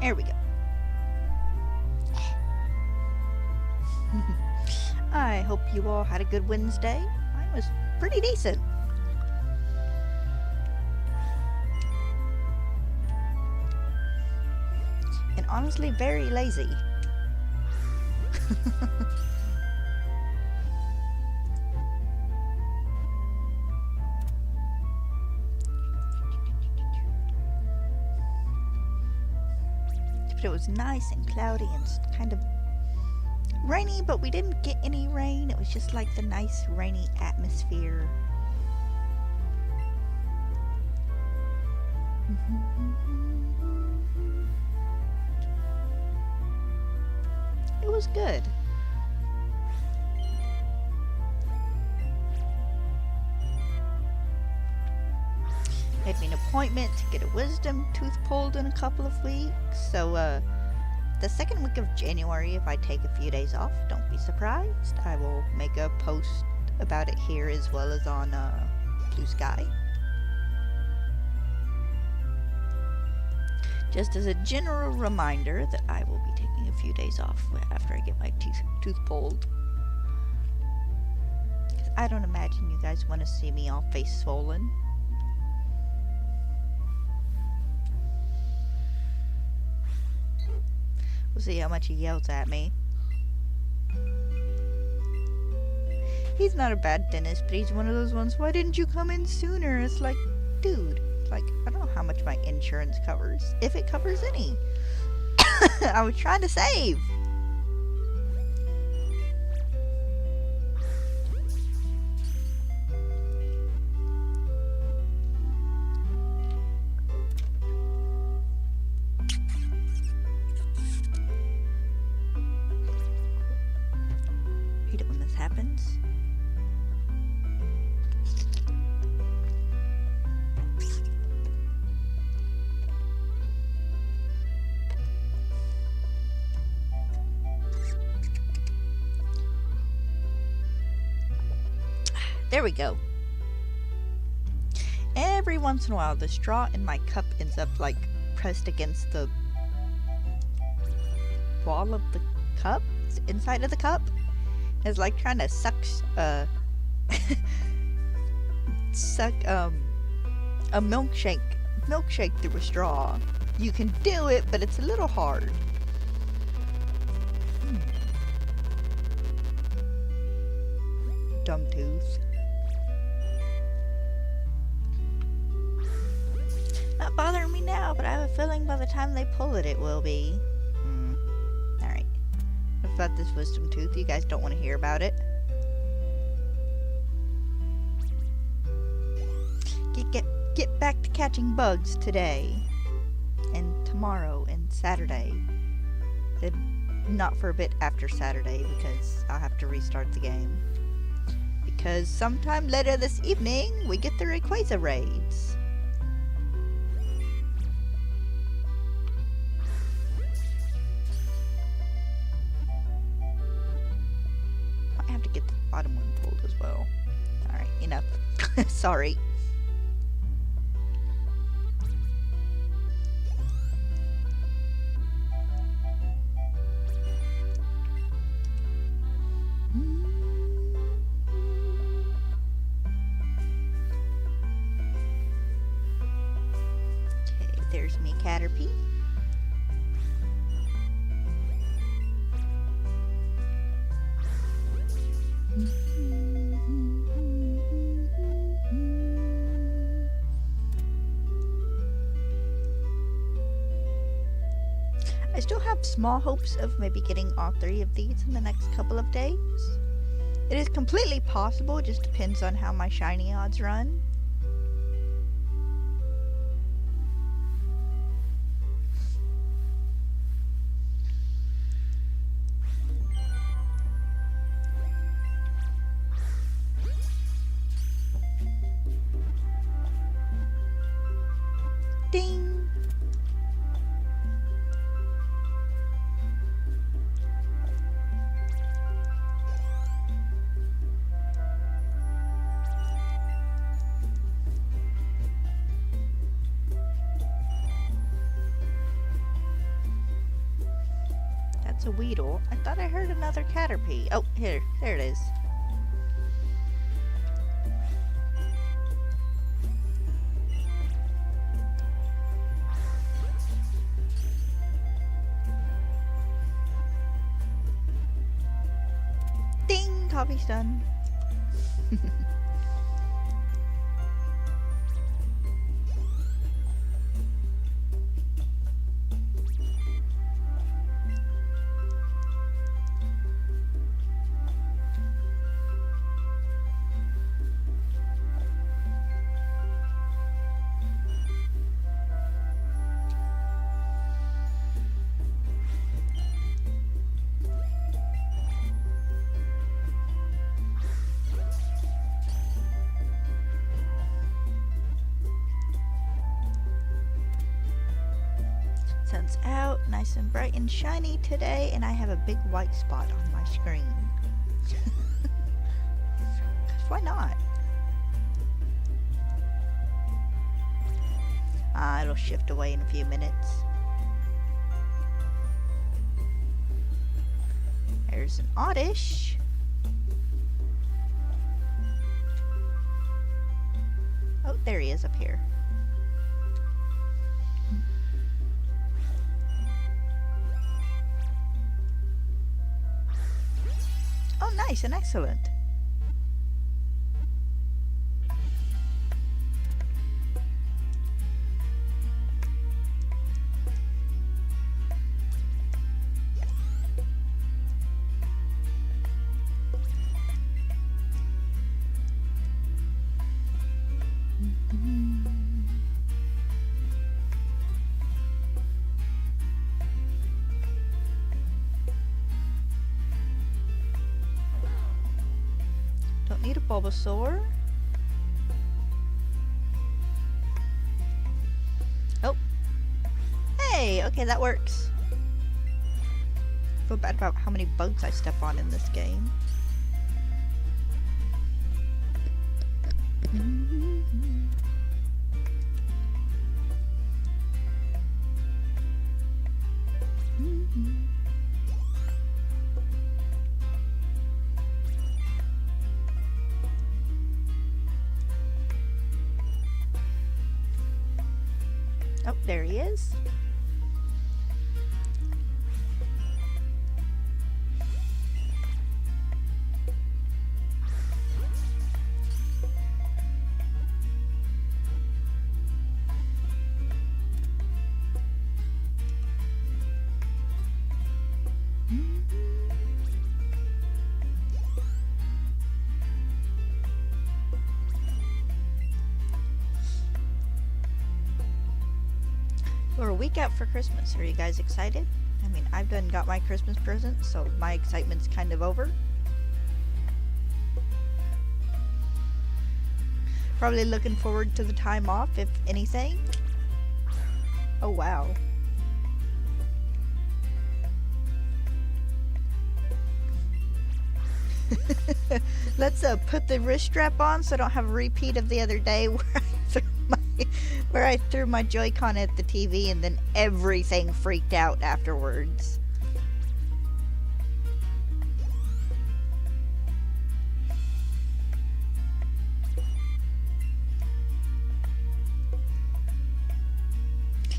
There we go. I hope you all had a good Wednesday. Mine was pretty decent. And honestly, very lazy. But it was nice and cloudy and kind of rainy, but we didn't get any rain. It was just like the nice rainy atmosphere. It was good. Made me an appointment to get a wisdom tooth pulled in a couple of weeks. So, the second week of January, if I take a few days off, don't be surprised. I will make a post about it here as well as on Blue Sky. Just as a general reminder that I will be taking a few days off after I get my tooth pulled. Because I don't imagine you guys want to see me all face swollen. We'll see how much he yells at me. He's not a bad dentist, but he's one of those ones, why didn't you come in sooner? It's like, dude, like, I don't know how much my insurance covers, if it covers any. I was trying to save. Hate it when this happens. There we go. Every once in a while, the straw in my cup ends up like pressed against the wall of the cup, inside of the cup. It's like trying to suck a milkshake through a straw. You can do it, but it's a little hard. Dumb tooth. Not bothering me now, but I have a feeling by the time they pull it, it will be. Alright. What about this wisdom tooth? You guys don't want to hear about it. Get back to catching bugs today. And tomorrow and Saturday. Then not for a bit after Saturday, because I'll have to restart the game. Because sometime later this evening, we get the Rayquaza raids. I have to get the bottom one pulled as well. Alright, enough. Sorry. There's me, Caterpie. I still have small hopes of maybe getting all 3 of these in the next couple of days. It is completely possible, it just depends on how my shiny odds run. Ding! That's a Weedle. I thought I heard another Caterpie. Oh, here. There it is. Ding! Coffee's done. Sun's out, nice and bright and shiny today, and I have a big white spot on my screen. 'Cause why not? It'll shift away in a few minutes. There's an Oddish. Oh, there he is up here. Oh, nice and excellent. Don't need a Bulbasaur. Oh. Hey, okay, that works. I feel bad about how many bugs I step on in this game. Oh, there he is. We're a week out for Christmas. Are you guys excited? I mean, I've done got my Christmas present, so my excitement's kind of over. Probably looking forward to the time off, if anything. Oh, wow. Let's put the wrist strap on so I don't have a repeat of the other day where I threw my Joy-Con at the TV and then everything freaked out afterwards.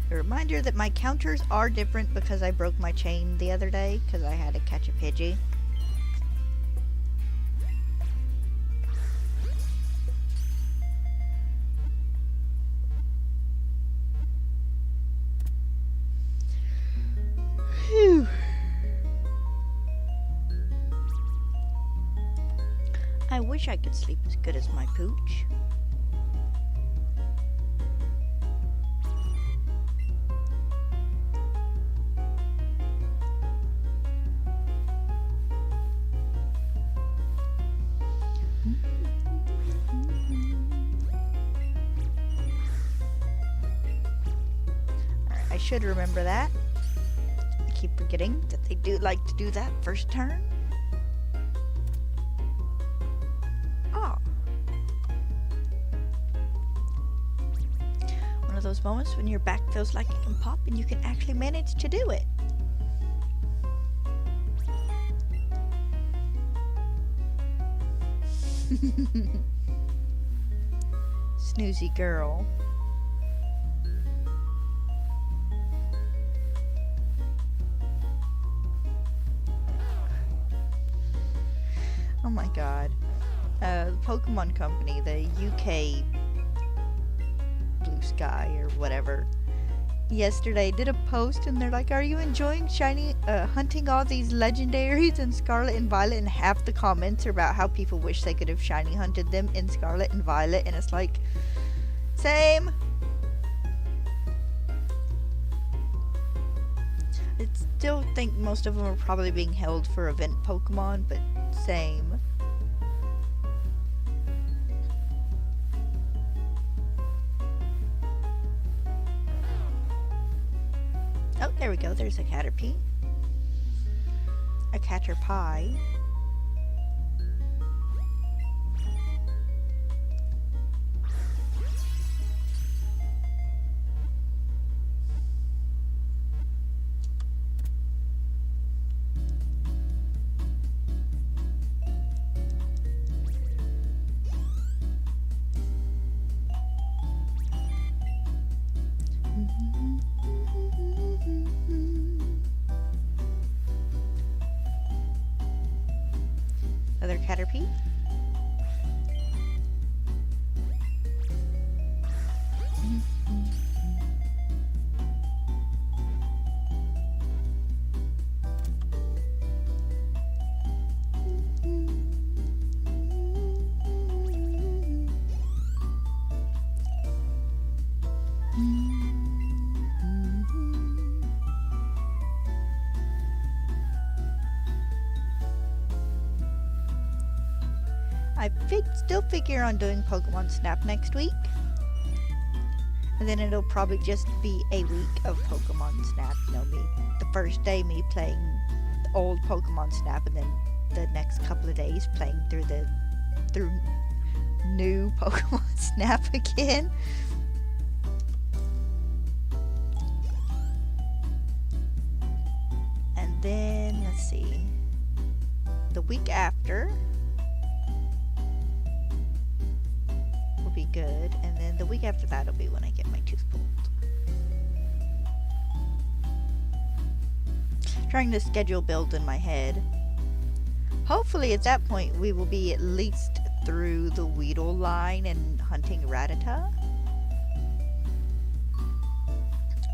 A reminder that my counters are different because I broke my chain the other day because I had to catch a Pidgey. Phew. I wish I could sleep as good as my pooch. I should remember that. I keep forgetting that they do like to do that first turn. Ah. One of those moments when your back feels like it can pop and you can actually manage to do it. Snoozy girl. Oh my god. The Pokemon Company, the UK Blue Sky or whatever, yesterday did a post and they're like, are you enjoying hunting all these legendaries in Scarlet and Violet? And half the comments are about how people wish they could have shiny hunted them in Scarlet and Violet, and it's like, same. I still think most of them are probably being held for event Pokemon, but same. Oh, there we go. There's a Caterpie. A Caterpie. Another Caterpie. I still figure on doing Pokemon Snap next week. And then it'll probably just be a week of Pokemon Snap. You know, the first day me playing the old Pokemon Snap, and then the next couple of days playing through new Pokemon Snap again. And then, let's see, the week after will be good, and then the week after that will be when I get my tooth pulled. Trying to schedule builds in my head. Hopefully at that point we will be at least through the Weedle line and hunting Rattata.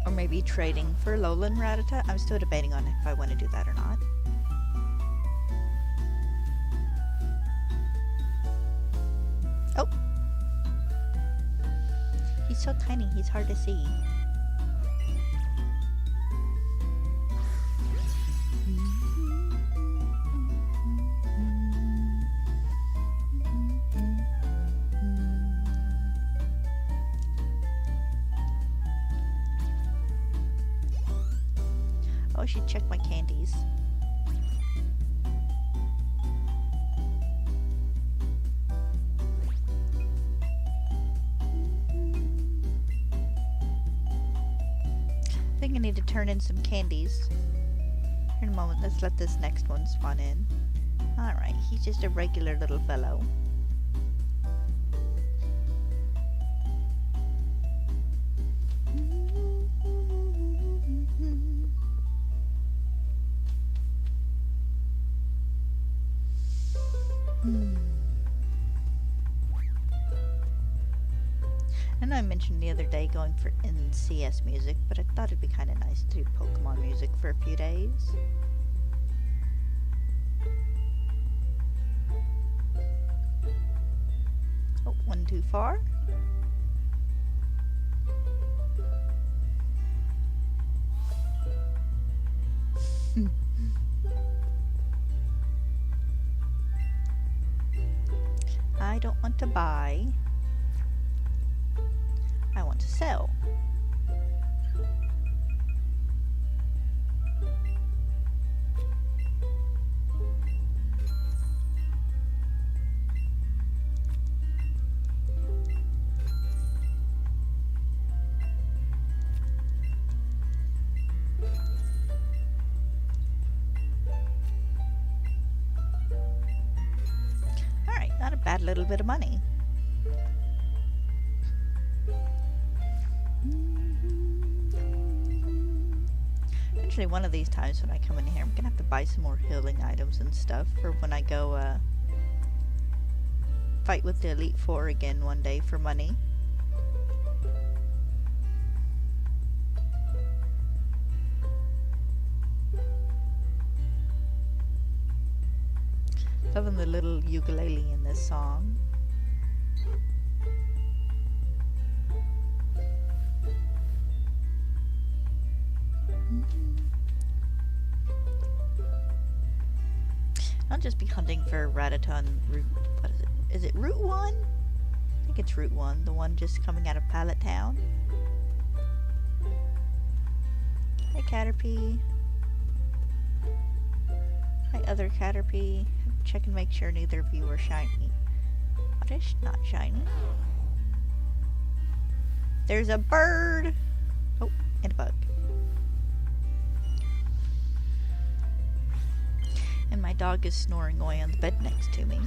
Or maybe trading for Alolan Rattata. I'm still debating on if I want to do that or not. Oh! He's so tiny, he's hard to see. Oh, I should check my candies. I think I need to turn in some candies. In a moment, let's let this next one spawn in. Alright, he's just a regular little fellow. I know I mentioned the other day going for NCS music, but I thought it'd be kind of nice to do Pokemon music for a few days. Oh, one too far. I don't want to buy. I want to sell. had a little bit of money. Eventually, one of these times when I come in here, I'm gonna have to buy some more healing items and stuff for when I go fight with the Elite Four again one day for money. Loving the little ukulele in this song. I'll just be hunting for Rataton Route. What is it? Is it Route 1? I think it's Route 1, the one just coming out of Pallet Town. Hi, Caterpie. Hi, other Caterpie. Check and make sure neither of you are shiny. Oddish, not shiny. There's a bird! Oh, and a bug. And my dog is snoring away on the bed next to me.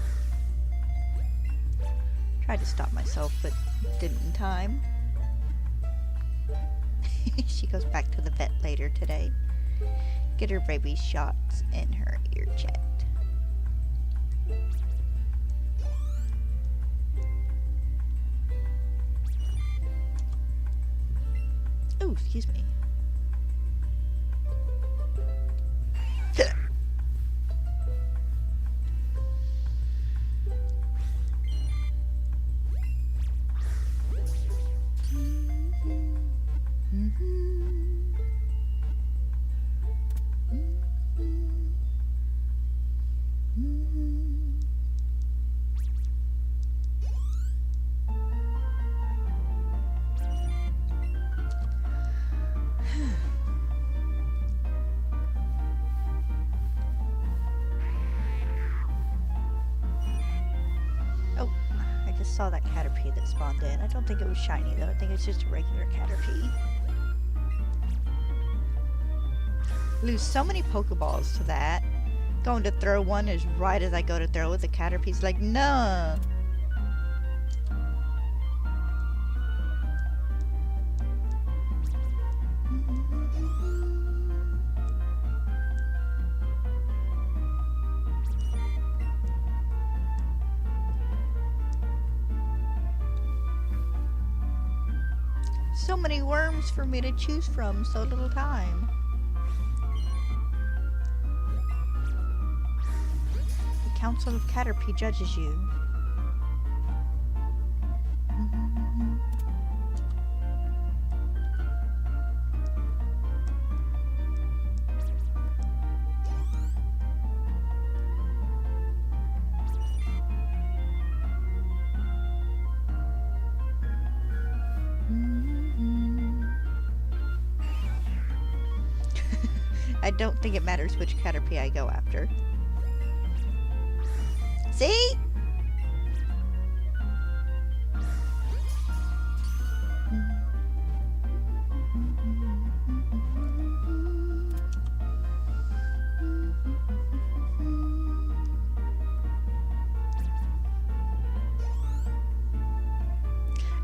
Tried to stop myself, but didn't in time. She goes back to the vet later today. Get her rabies shots and her ear checked. Oh, excuse me. Saw that Caterpie that spawned in. I don't think it was shiny though. I think it's just a regular Caterpie. Lose so many Pokeballs to that. Going to throw one is right as I go to throw it. The Caterpie's like, no. So many worms for me to choose from, so little time. The Council of Caterpie judges you. I don't think it matters which Caterpie I go after. See?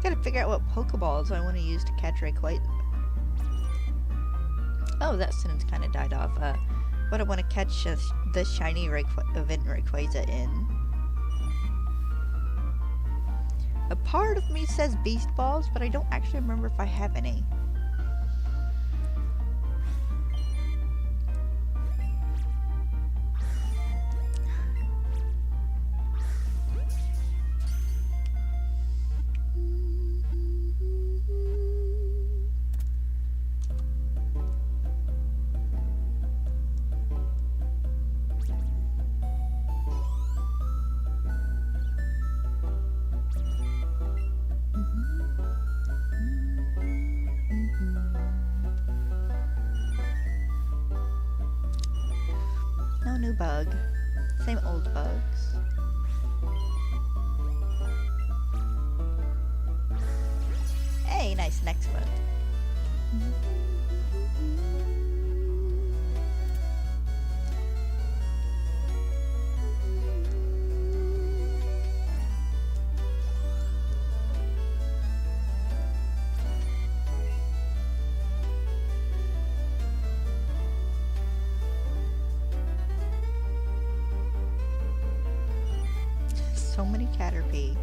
Gotta figure out what Pokeballs I want to use to catch Rayquaza. Oh, that sentence kind of died off. What I want to catch the shiny event Rayquaza in. A part of me says Beast Balls, but I don't actually remember if I have any. No new bug. Same old bugs. Hey, nice and excellent. so many Caterpie.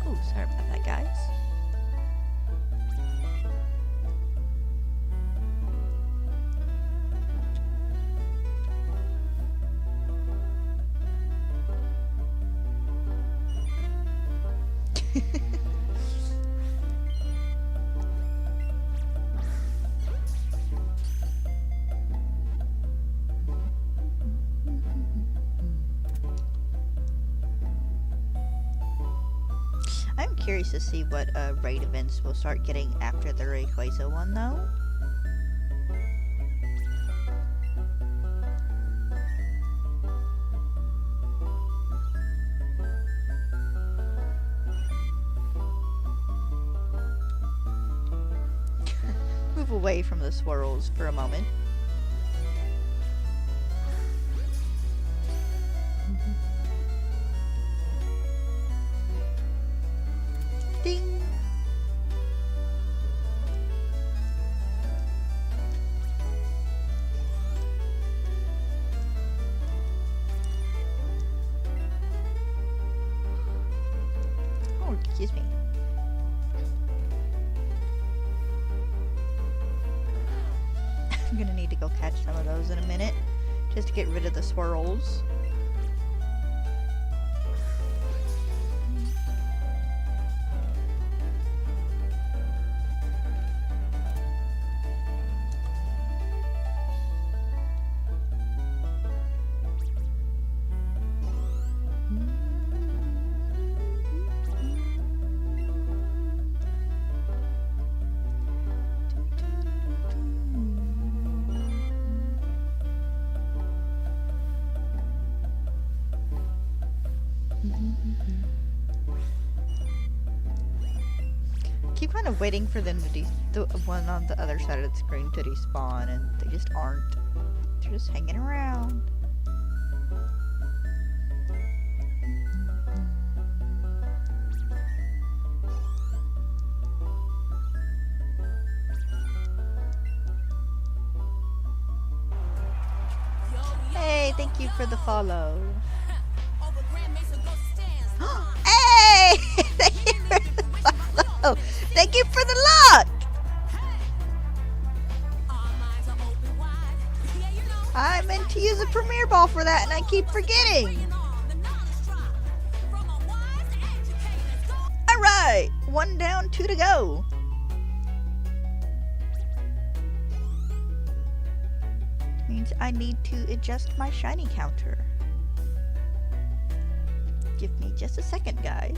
Oh, sorry about that, guys. I'm curious to see what raid events we'll start getting after the Rayquaza one, though. Move away from the swirls for a moment. Ding! Oh, excuse me. I'm gonna need to go catch some of those in a minute, just to get rid of the swirls. Keep kind of waiting for them to the one on the other side of the screen to despawn, and they just aren't. They're just hanging around. Hey, thank you for the follow. Hey! Thank you for the follow. Thank you for the luck! I meant to use a Premier Ball for that and I keep forgetting. Alright! 1 down, 2 to go. Means I need to adjust my shiny counter. Give me just a second, guys.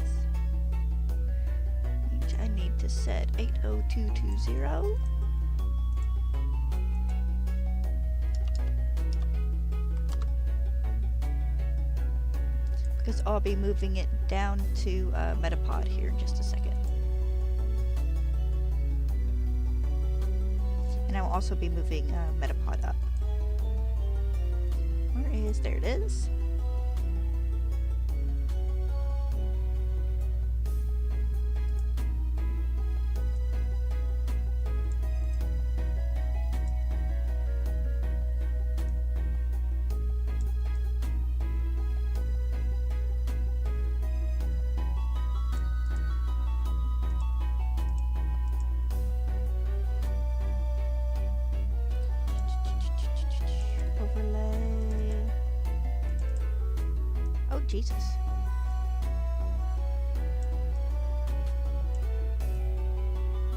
Means I need to set 80220. Because I'll be moving it down to Metapod here in just a second. And I will also be moving Metapod up. Where is, there it is. Overlay. Oh, Jesus.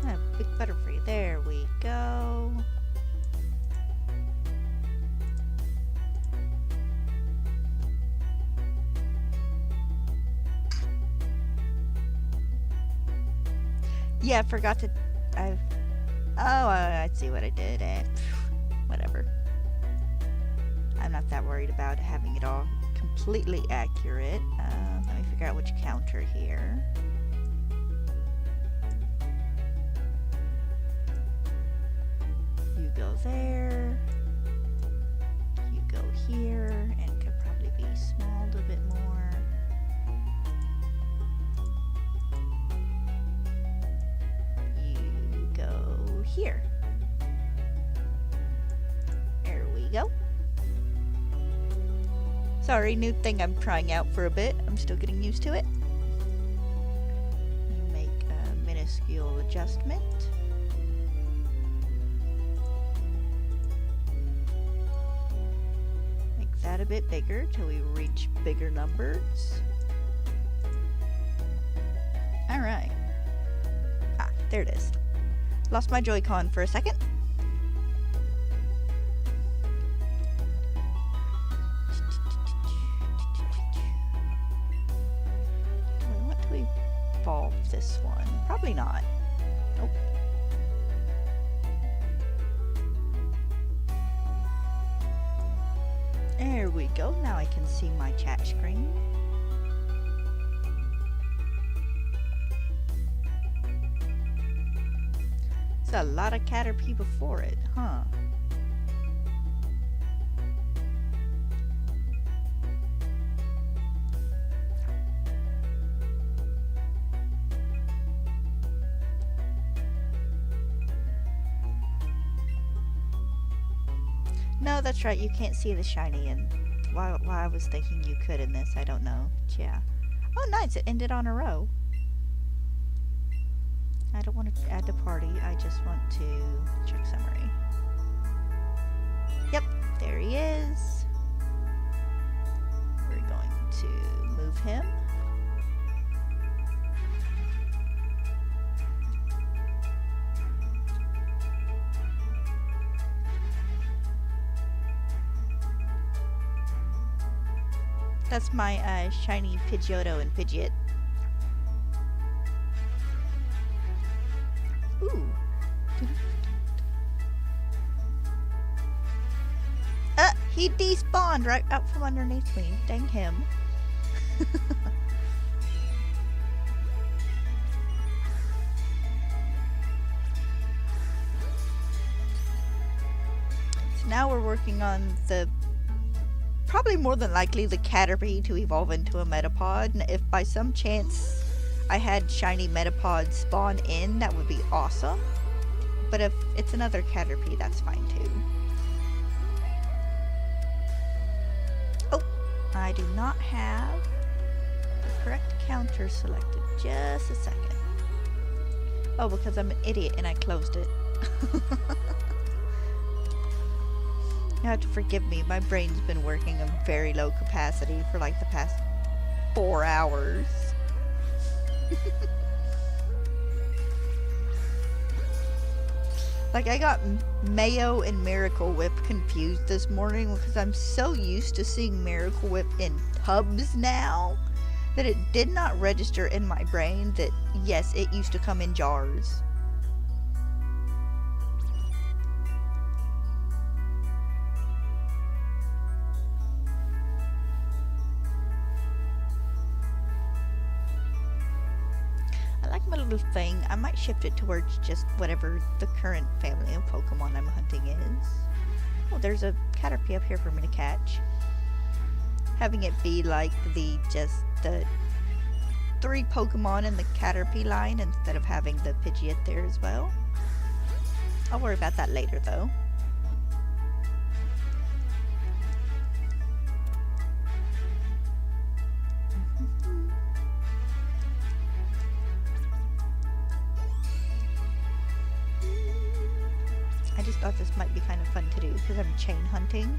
A big Butterfree. There we go. Yeah, I forgot to... I see what I did. Whatever. I'm not that worried about having it all completely accurate. Let me figure out which counter here. You go there. You go here, and could probably small, a little bit more. You go here. There we go. Sorry, new thing I'm trying out for a bit. I'm still getting used to it. You make a minuscule adjustment. Make that a bit bigger till we reach bigger numbers. Alright. Ah, there it is. Lost my Joy-Con for a second. Evolve this one. Probably not. Nope. There we go. Now I can see my chat screen. It's a lot of Caterpie before it, huh? No, that's right, you can't see the shiny, and why I was thinking you could in this, I don't know. Yeah. Oh, nice, it ended on a row. I don't want to add to party, I just want to check summary. Yep, there he is. We're going to move him. That's my shiny Pidgeotto and Pidgeot. Ooh. He despawned right out from underneath me. Dang him. So now we're working on the probably more than likely the Caterpie to evolve into a Metapod, and if by some chance I had shiny Metapods spawn in, that would be awesome. But if it's another Caterpie, that's fine too. Oh, I do not have the correct counter selected. Just a second. Oh, because I'm an idiot and I closed it. You have to forgive me, my brain's been working on very low capacity for like the past 4 hours. Like, I got Mayo and Miracle Whip confused this morning because I'm so used to seeing Miracle Whip in tubs now that it did not register in my brain that, yes, it used to come in jars. Little thing, I might shift it towards just whatever the current family of Pokemon I'm hunting is. Oh, there's a Caterpie up here for me to catch. Having it be like the 3 Pokemon in the Caterpie line instead of having the Pidgeot there as well. I'll worry about that later though. I just thought this might be kind of fun to do because I'm chain hunting.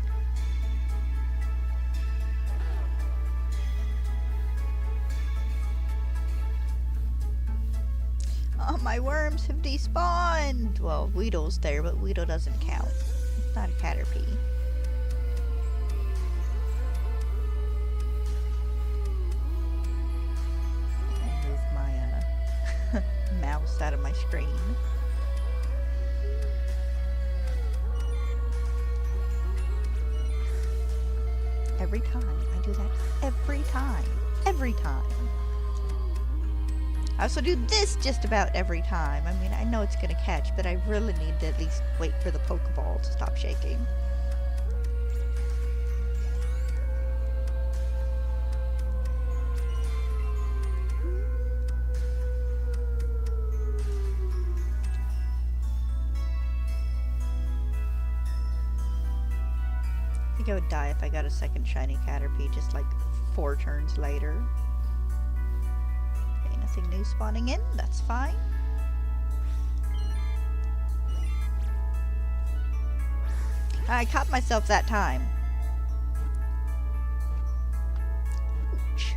Oh, my worms have despawned! Well, Weedle's there, but Weedle doesn't count. It's not a Caterpie. Move my mouse out of my screen. Every time. I do that every time. Every time. I also do this just about every time. I mean, I know it's going to catch, but I really need to at least wait for the Pokeball to stop shaking. think I would die if I got a second shiny Caterpie just like 4 turns later. Okay, nothing new spawning in. That's fine. I caught myself that time. Ouch.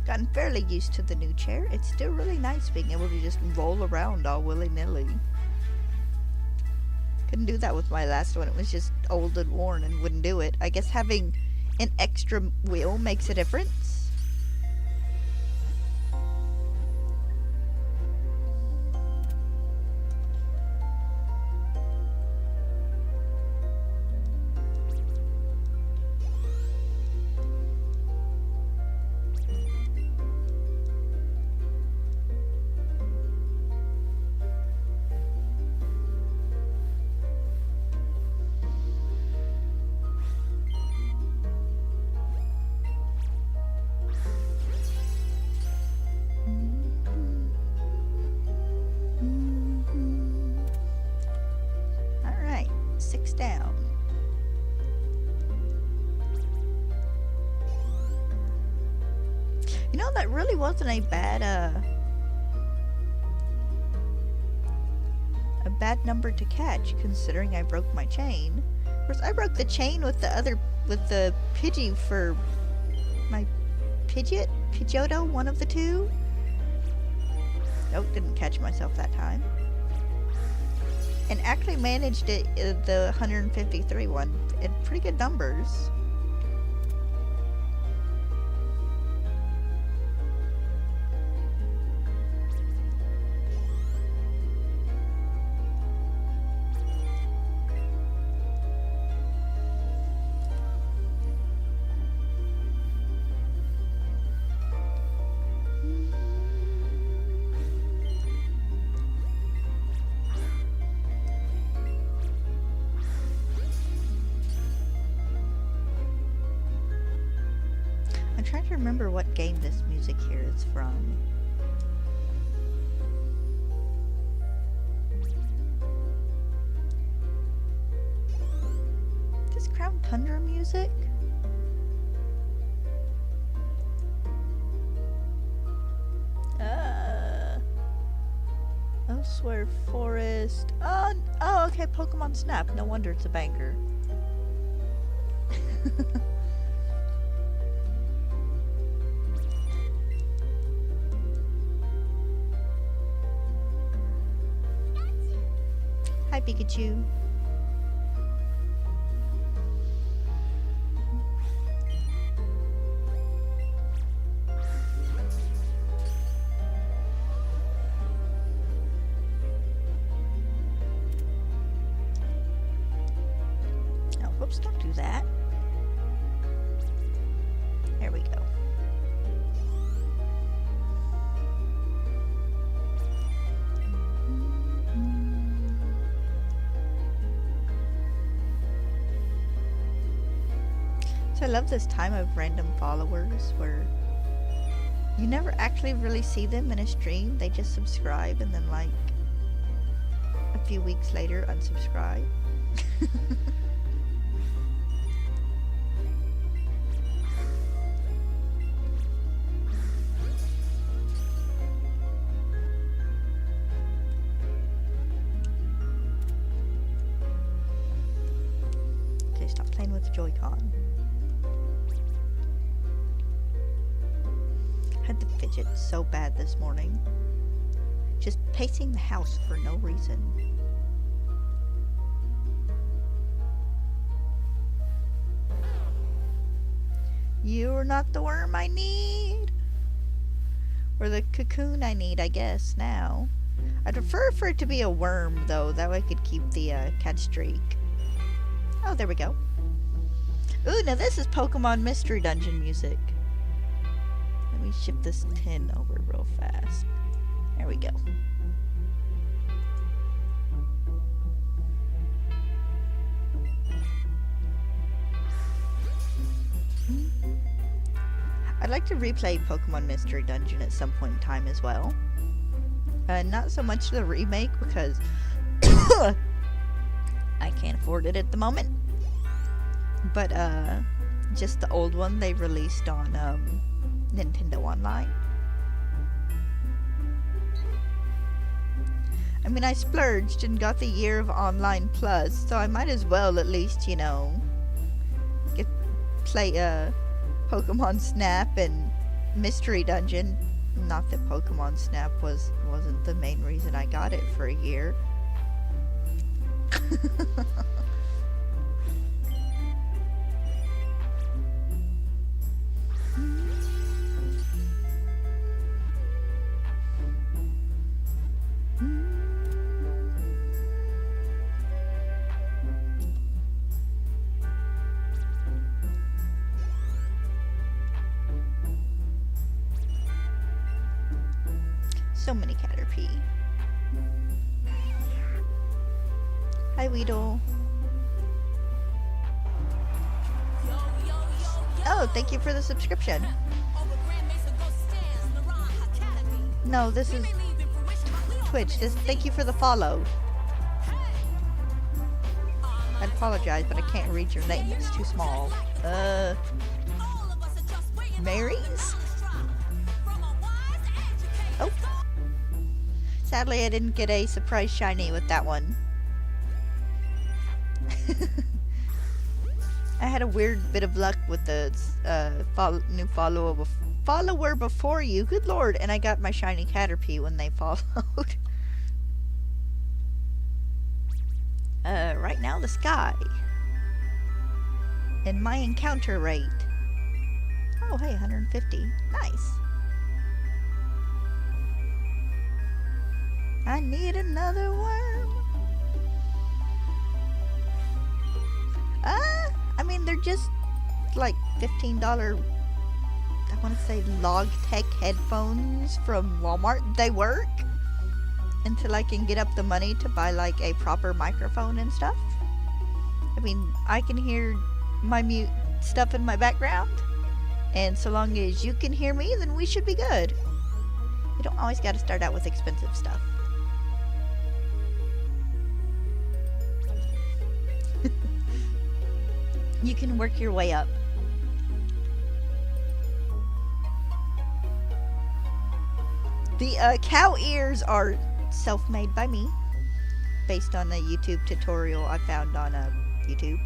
Gotten fairly used to the new chair. It's still really nice being able to just roll around all willy-nilly. Couldn't do that with my last one. It was just old and worn and wouldn't do it. I guess having an extra wheel makes a difference. Down. You know, that really wasn't a bad number to catch, considering I broke my chain. Of course, I broke the chain with the Pidgey for my Pidgeotto, one of the two. Nope, didn't catch myself that time. And actually managed it, the 153 one, in pretty good numbers. I'm trying to remember what game this music here is from. Is this Crown Tundra music? Elsewhere Forest. Oh, okay, Pokemon Snap. No wonder it's a banger. Hi, Pikachu. Oh, whoops, don't do that. There we go. So I love this time of random followers where you never actually really see them in a stream. They just subscribe and then like a few weeks later unsubscribe. Okay, stop playing with the Joy-Con. Had the fidget so bad this morning. Just pacing the house for no reason. You're not the worm I need. Or the cocoon I need, I guess, now. I'd prefer for it to be a worm, though. That way I could keep the catch streak. Oh, there we go. Ooh, now this is Pokemon Mystery Dungeon music. Let me ship this tin over real fast. There we go. I'd like to replay Pokemon Mystery Dungeon at some point in time as well. Not so much the remake because I can't afford it at the moment. But just the old one they released on Nintendo Online. I mean, I splurged and got the year of Online Plus, so I might as well at least, you know, play Pokemon Snap and Mystery Dungeon. Not that Pokemon Snap wasn't the main reason I got it for a year. So many Caterpie. Hi, Weedle. Oh, thank you for the subscription. No, this is Twitch. Thank you for the follow. I apologize, but I can't read your name. It's too small. Mary's? Oh. Sadly, I didn't get a surprise shiny with that one. I had a weird bit of luck with the new follower before you. Good lord, and I got my shiny Caterpie when they followed. Right now, the sky. And my encounter rate. Oh, hey, 150. Nice. I need another worm. I mean, they're just like $15, I want to say Logitech headphones from Walmart. They work until I can get up the money to buy like a proper microphone and stuff. I mean, I can hear my mute stuff in my background, and so long as you can hear me, then we should be good. You don't always got to start out with expensive stuff. You can work your way up. The cow ears are self-made by me, based on a YouTube tutorial I found on YouTube.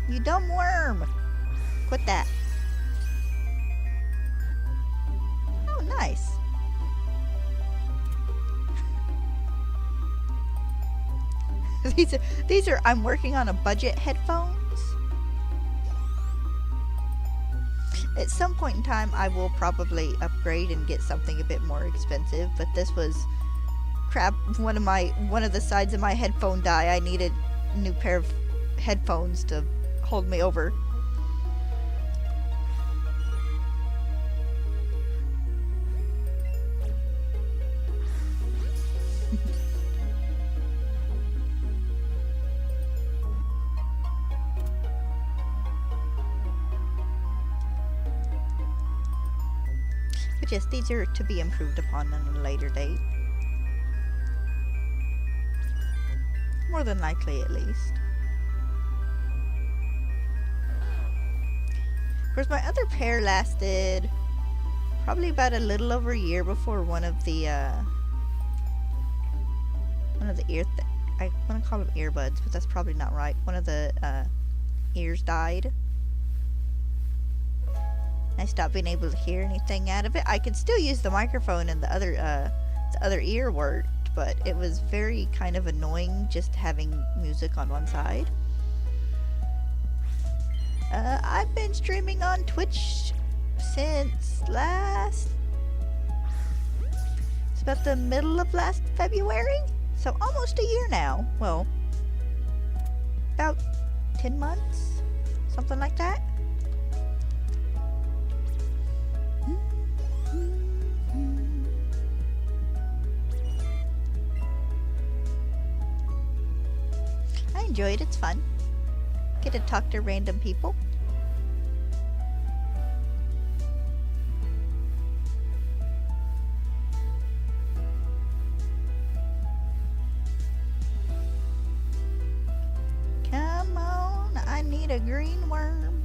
You dumb worm! Quit that. Oh, nice. These are I'm working on a budget headphones. At some point in time I will probably upgrade and get something a bit more expensive, but this was crap. One of the sides of my headphone die. I needed a new pair of headphones to hold me over. But yes, these are to be improved upon on a later date. More than likely, at least. Of course, my other pair lasted probably about a little over a year before one of the I want to call them earbuds, but that's probably not right. One of the ears died. I stopped being able to hear anything out of it. I could still use the microphone, and the other ear worked, but it was very kind of annoying just having music on one side. I've been streaming on Twitch since it's about the middle of last February, so almost a year now. Well, about 10 months, something like that. I enjoy it, it's fun. Get to talk to random people. Come on, I need a green worm.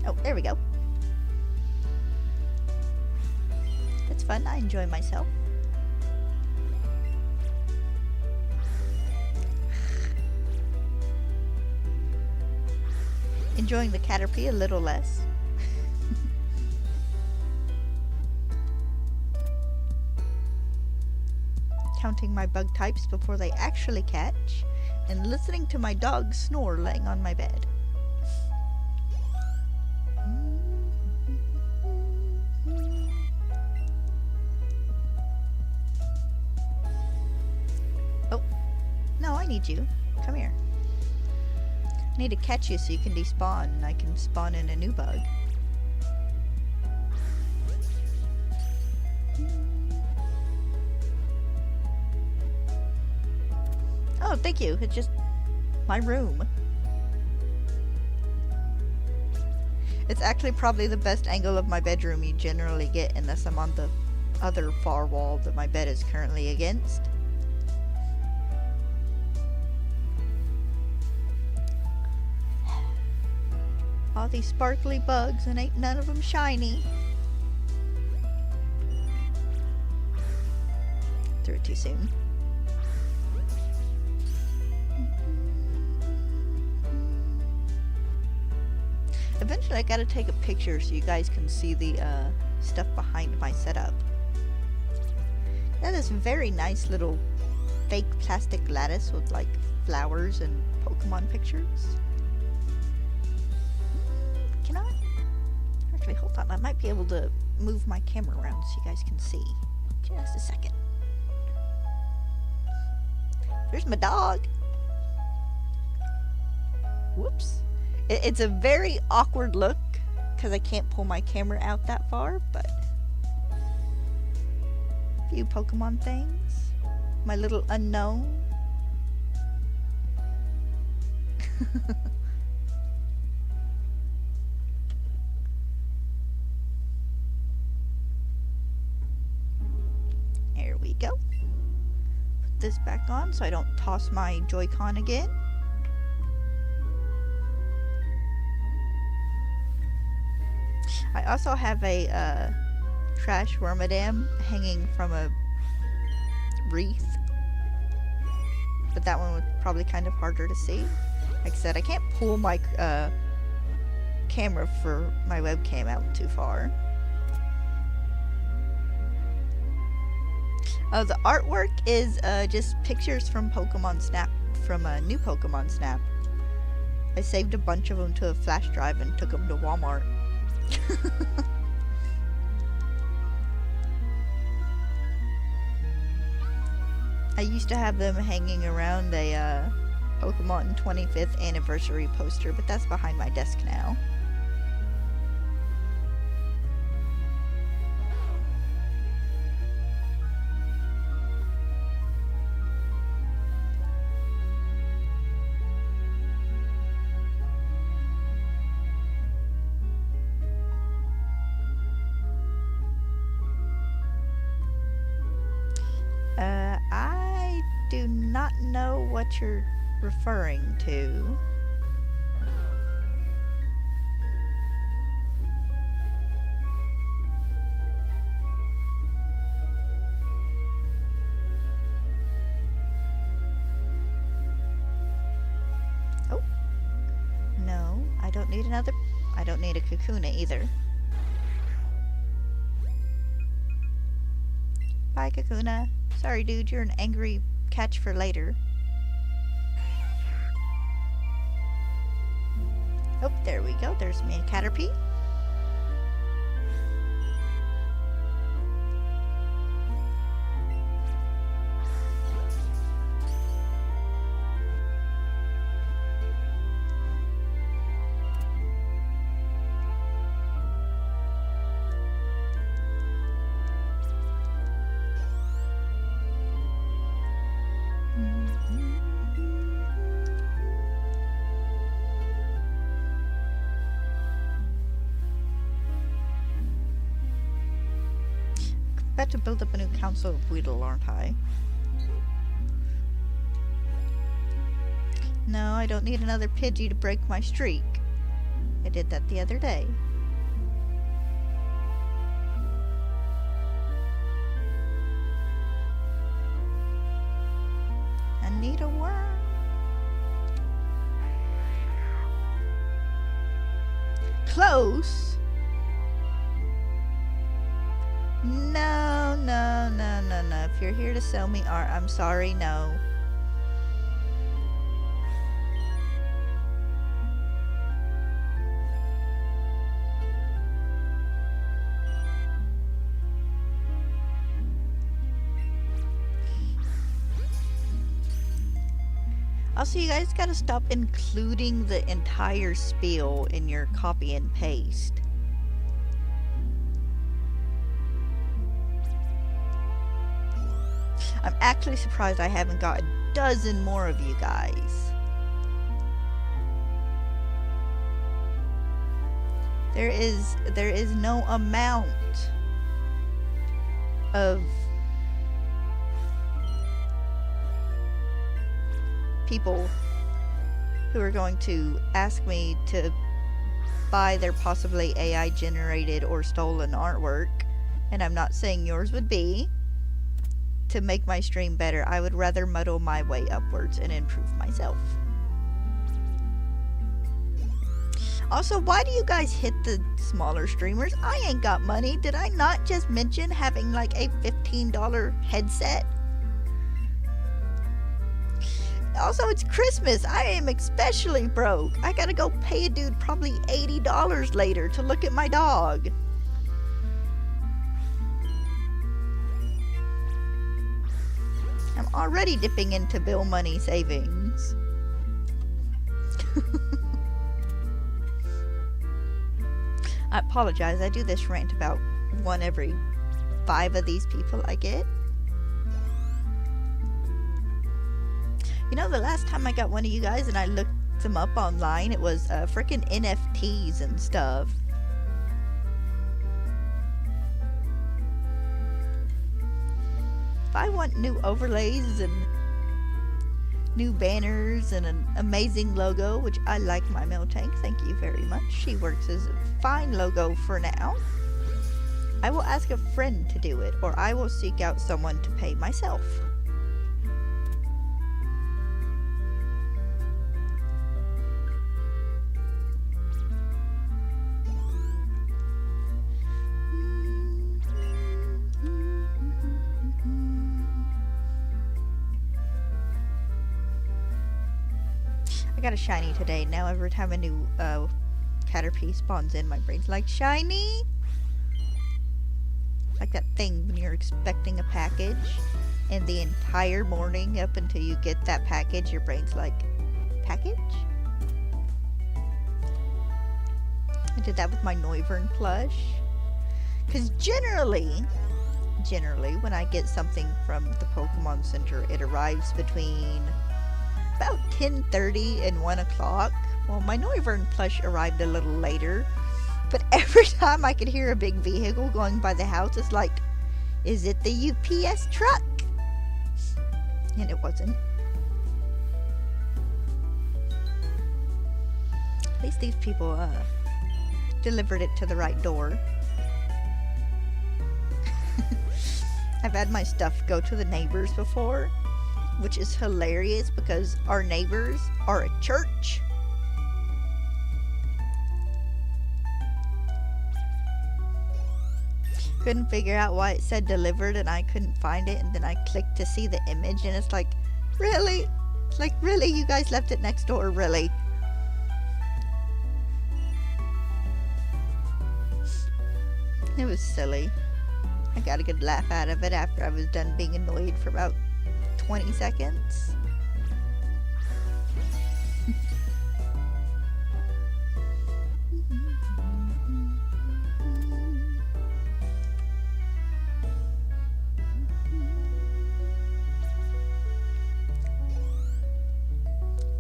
Oh, there we go. That's fun. I enjoy myself. Enjoying the Caterpie a little less. Counting my bug types before they actually catch, and listening to my dog snore laying on my bed. Oh, no, I need you. Come here. I need to catch you so you can despawn and I can spawn in a new bug. Oh, thank you. It's just my room. It's actually probably the best angle of my bedroom you generally get unless I'm on the other far wall that my bed is currently against. All these sparkly bugs and ain't none of them shiny. Threw it too soon. Eventually I gotta take a picture so you guys can see the stuff behind my setup. That is a very nice little fake plastic lattice with like flowers and Pokemon pictures. Can I? Actually, hold on. I might be able to move my camera around so you guys can see. Just a second. There's my dog. Whoops. It's a very awkward look because I can't pull my camera out that far, but a few Pokemon things. My little unknown. There we go. Put this back on so I don't toss my Joy-Con again. I also have a trash wormadam hanging from a wreath, but that one was probably kind of harder to see. Like I said, I can't pull my camera for my webcam out too far. Oh, the artwork is just pictures from Pokemon Snap, from a new Pokemon Snap. I saved a bunch of them to a flash drive and took them to Walmart. I used to have them hanging around a Pokemon 25th anniversary poster, but that's behind my desk now. I do not know what you're referring to. Oh. No, I don't need another. I don't need a Kakuna either. Bye, Kakuna. Sorry, dude, you're an angry catch for later. Oh, there we go. There's me and Caterpie. About to build up a new council of Weedle, aren't I? No, I don't need another Pidgey to break my streak. I did that the other day. I need a worm. Close? No, no, no, no, no. If you're here to sell me art, I'm sorry, no. Also, you guys gotta stop including the entire spiel in your copy and paste. I'm actually surprised I haven't got a dozen more of you guys. There is no amount of people who are going to ask me to buy their possibly AI generated or stolen artwork, and I'm not saying yours would be, to make my stream better. I would rather muddle my way upwards and improve myself. Also, why do you guys hit the smaller streamers? I ain't got money. Did I not just mention having like a $15 headset? Also, it's Christmas. I am especially broke. I gotta go pay a dude probably $80 later to look at my dog. I'm already dipping into bill money savings. I apologize. I do this rant about one every 5 of these people I get. You know, the last time I got one of you guys and I looked them up online, it was frickin' NFTs and stuff. If I want new overlays and new banners and an amazing logo, which I like my Miltank, thank you very much. She works as a fine logo for now. I will ask a friend to do it, or I will seek out someone to pay myself. I got a shiny today. Now every time a new Caterpie spawns in, my brain's like, shiny? Like that thing when you're expecting a package and the entire morning up until you get that package, your brain's like, package? I did that with my Noivern plush. Because generally, when I get something from the Pokemon Center, it arrives between about 10:30 and 1 o'clock. Well, my Noivern plush arrived a little later, but every time I could hear a big vehicle going by the house, it's like, is it the UPS truck? And it wasn't. At least these people delivered it to the right door. I've had my stuff go to the neighbors before, which is hilarious because our neighbors are a church. Couldn't figure out why it said delivered and I couldn't find it, and then I clicked to see the image and it's like, really? It's like, really? You guys left it next door? Really? It was silly. I got a good laugh out of it after I was done being annoyed for about 20 seconds.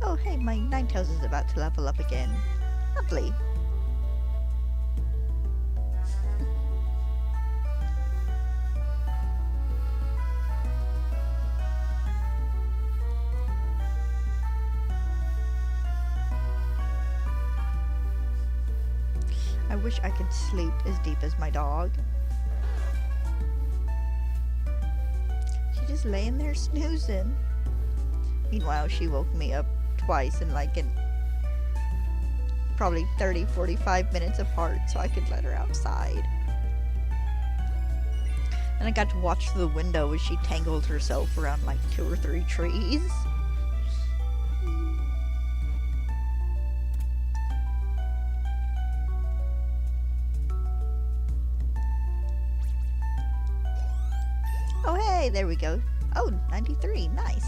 Oh, hey, my Ninetales is about to level up again. Lovely. wish I could sleep as deep as my dog. She's just laying there snoozing. Meanwhile, she woke me up twice in like probably 30-45 minutes apart so I could let her outside. And I got to watch through the window as she tangled herself around like 2 or 3 trees. Oh hey, there we go. Oh, 93, nice.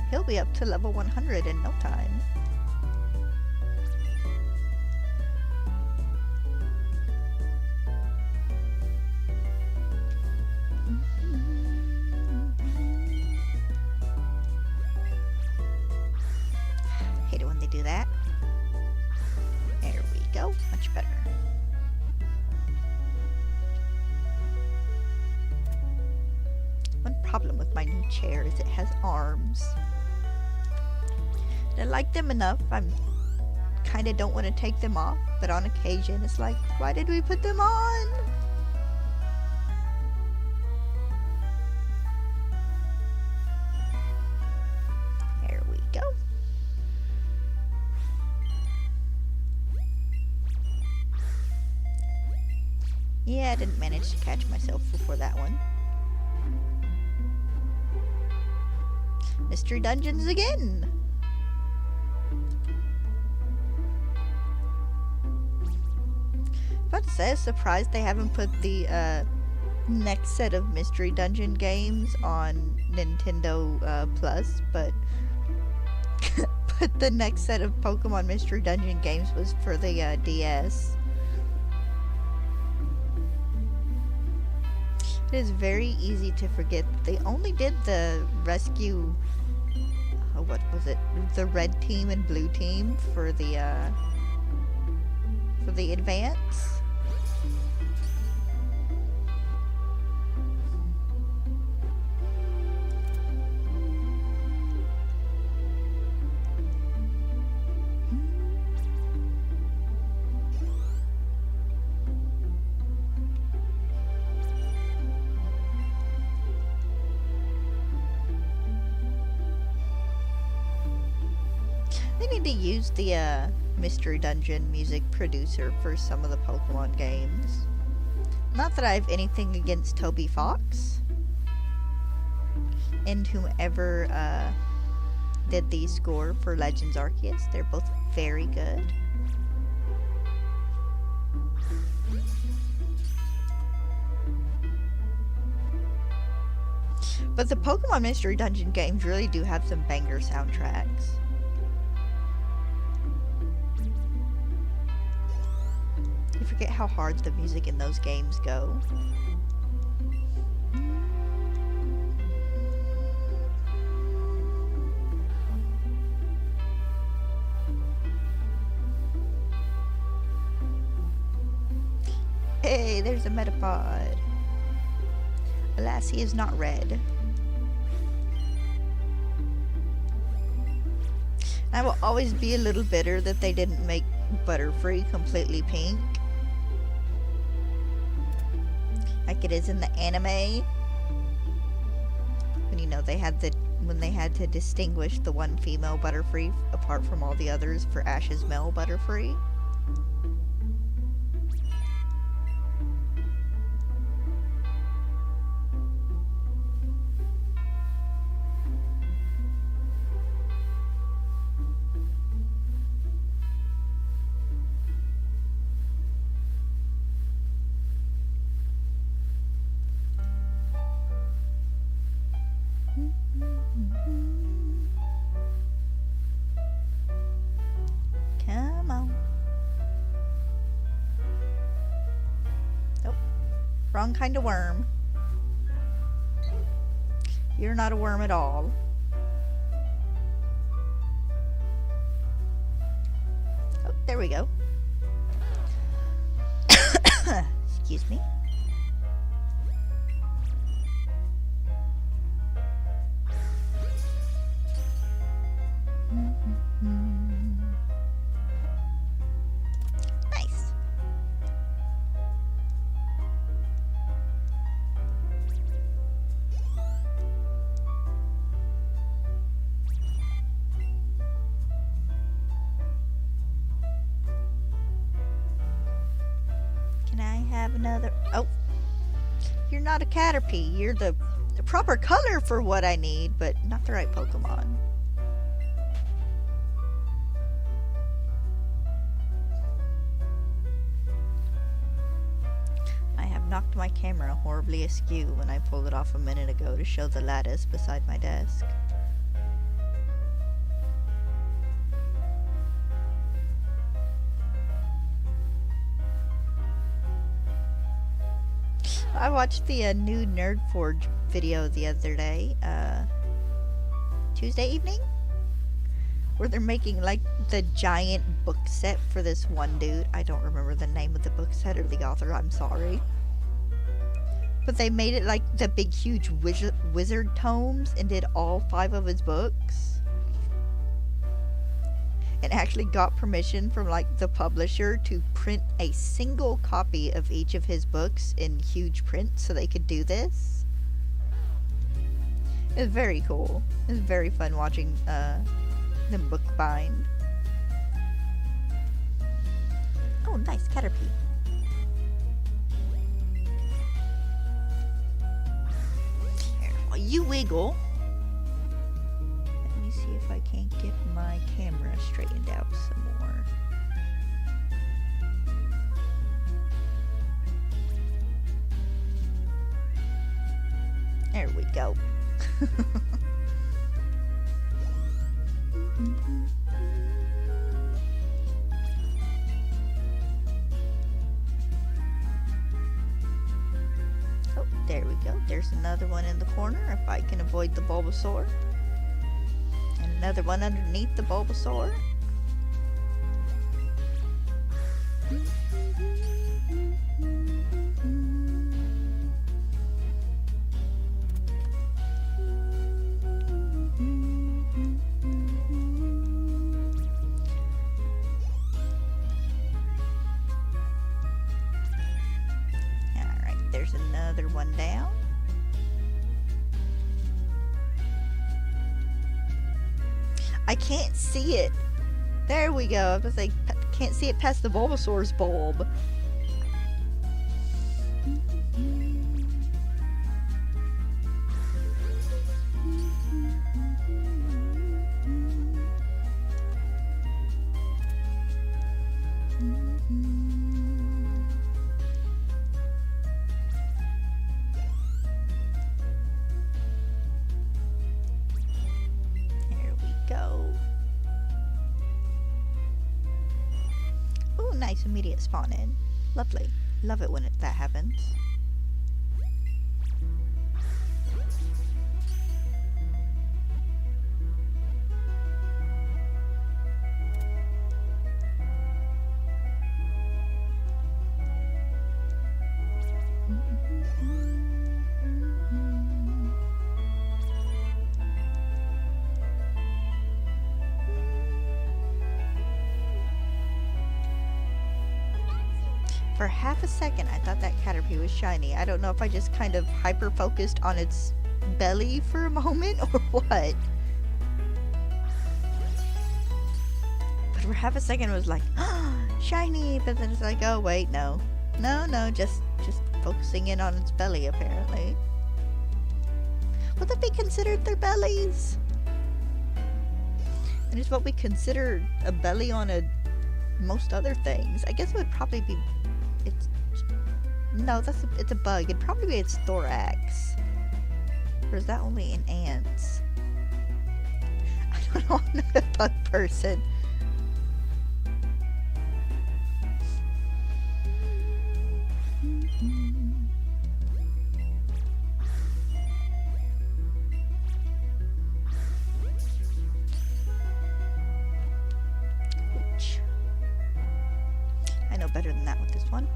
He'll be up to level 100 in no time. Hate it when they do that. There we go, much better. One problem with my new chair is it has arms. I like them enough, I kinda don't want to take them off, but on occasion it's like, why did we put them on? There we go. Yeah, I didn't manage to catch myself before that one. Mystery dungeons again! About to say, I'm surprised they haven't put the next set of Mystery Dungeon games on Nintendo Plus, but but the next set of Pokemon Mystery Dungeon games was for the DS. It is very easy to forget that they only did the rescue, what was it, the red team and blue team for the advance. They need to use the Mystery Dungeon music producer for some of the Pokemon games. Not that I have anything against Toby Fox and whomever did the score for Legends Arceus. They're both very good. But the Pokemon Mystery Dungeon games really do have some banger soundtracks. You forget how hard the music in those games go. Hey, there's a Metapod. Alas, he is not red. I will always be a little bitter that they didn't make Butterfree completely pink, like it is in the anime. When, you know, when they had to distinguish the one female Butterfree apart from all the others for Ash's male Butterfree. Come on. Nope. Wrong kind of worm. You're not a worm at all. Oh, there we go. Excuse me. another... Oh! You're not a Caterpie. You're the proper color for what I need, but not the right Pokemon. I have knocked my camera horribly askew when I pulled it off a minute ago to show the lattice beside my desk. I watched the new Nerd Forge video the other day, Tuesday evening, where they're making like the giant book set for this one dude. I don't remember the name of the book set or the author, I'm sorry. But they made it like the big huge wizard tomes and did all 5 of his books. And actually got permission from like the publisher to print a single copy of each of his books in huge print so they could do this. It was very cool. It was very fun watching them book bind. Oh, nice Caterpie. Here, while you wiggle, let me see if I can't get my camera straightened out some more. There we go. Oh, there we go. There's another one in the corner if I can avoid the Bulbasaur. And another one underneath the Bulbasaur. Alright, there's another one down. I can't see it. There we go. I was like, can't see it past the Bulbasaur's bulb. Nice immediate spawn in. Lovely. Love it when that happens. For half a second, I thought that Caterpie was shiny. I don't know if I just kind of hyper-focused on its belly for a moment or what. But for half a second, it was like, oh, shiny! But then it's like, oh, wait, no. No, just focusing in on its belly, apparently. Would that be considered their bellies? And it's what we consider a belly on most other things. I guess it would probably be... it's a bug. It'd probably be its thorax. Or is that only in ants? I don't know, I'm not a bug person. Ouch. I know better than that with this one.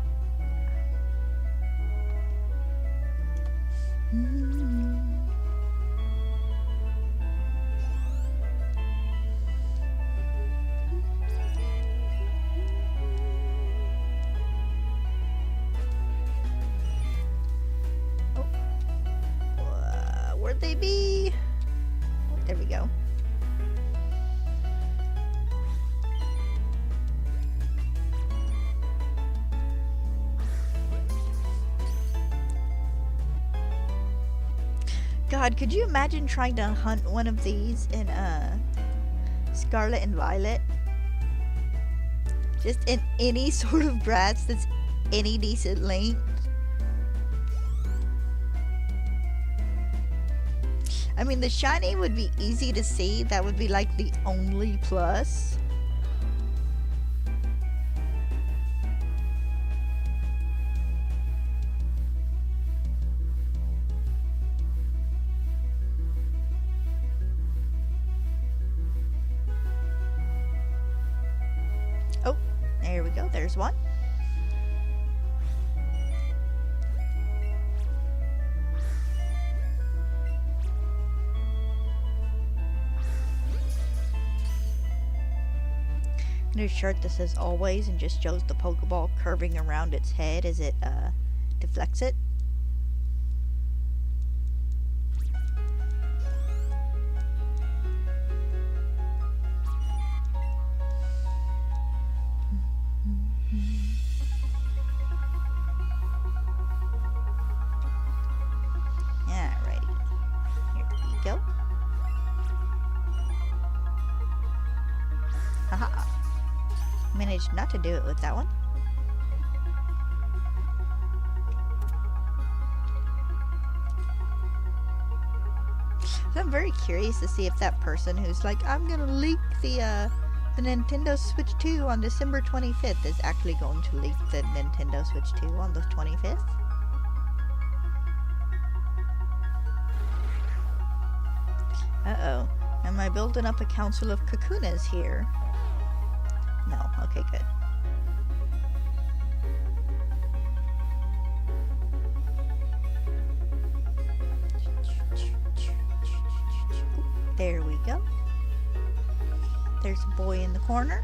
Where'd they be? There we go. God, could you imagine trying to hunt one of these in Scarlet and Violet? Just in any sort of grass that's any decent length. I mean, the shiny would be easy to see. That would be like the only plus. Oh, there we go. There's one. New shirt that says always and just shows the Pokeball curving around its head as it deflects it. Alrighty, here we go. Haha. Managed not to do it with that one. So I'm very curious to see if that person who's like, I'm gonna leak the Nintendo Switch 2 on December 25th is actually going to leak the Nintendo Switch 2 on the 25th. Uh-oh. Am I building up a council of Kakunas here? No. Okay, good. There we go. There's a boy in the corner.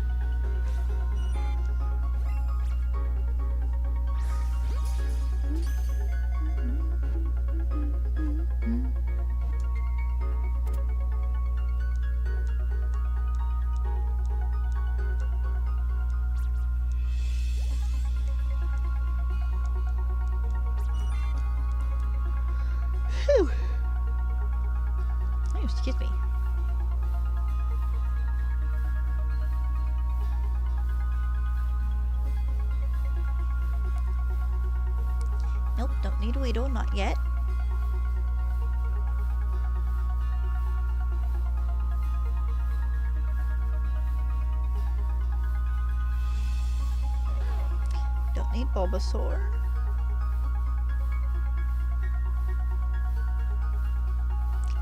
Whew. Oh, excuse me. Nope, don't need a Weedle, not yet. Don't need Bulbasaur.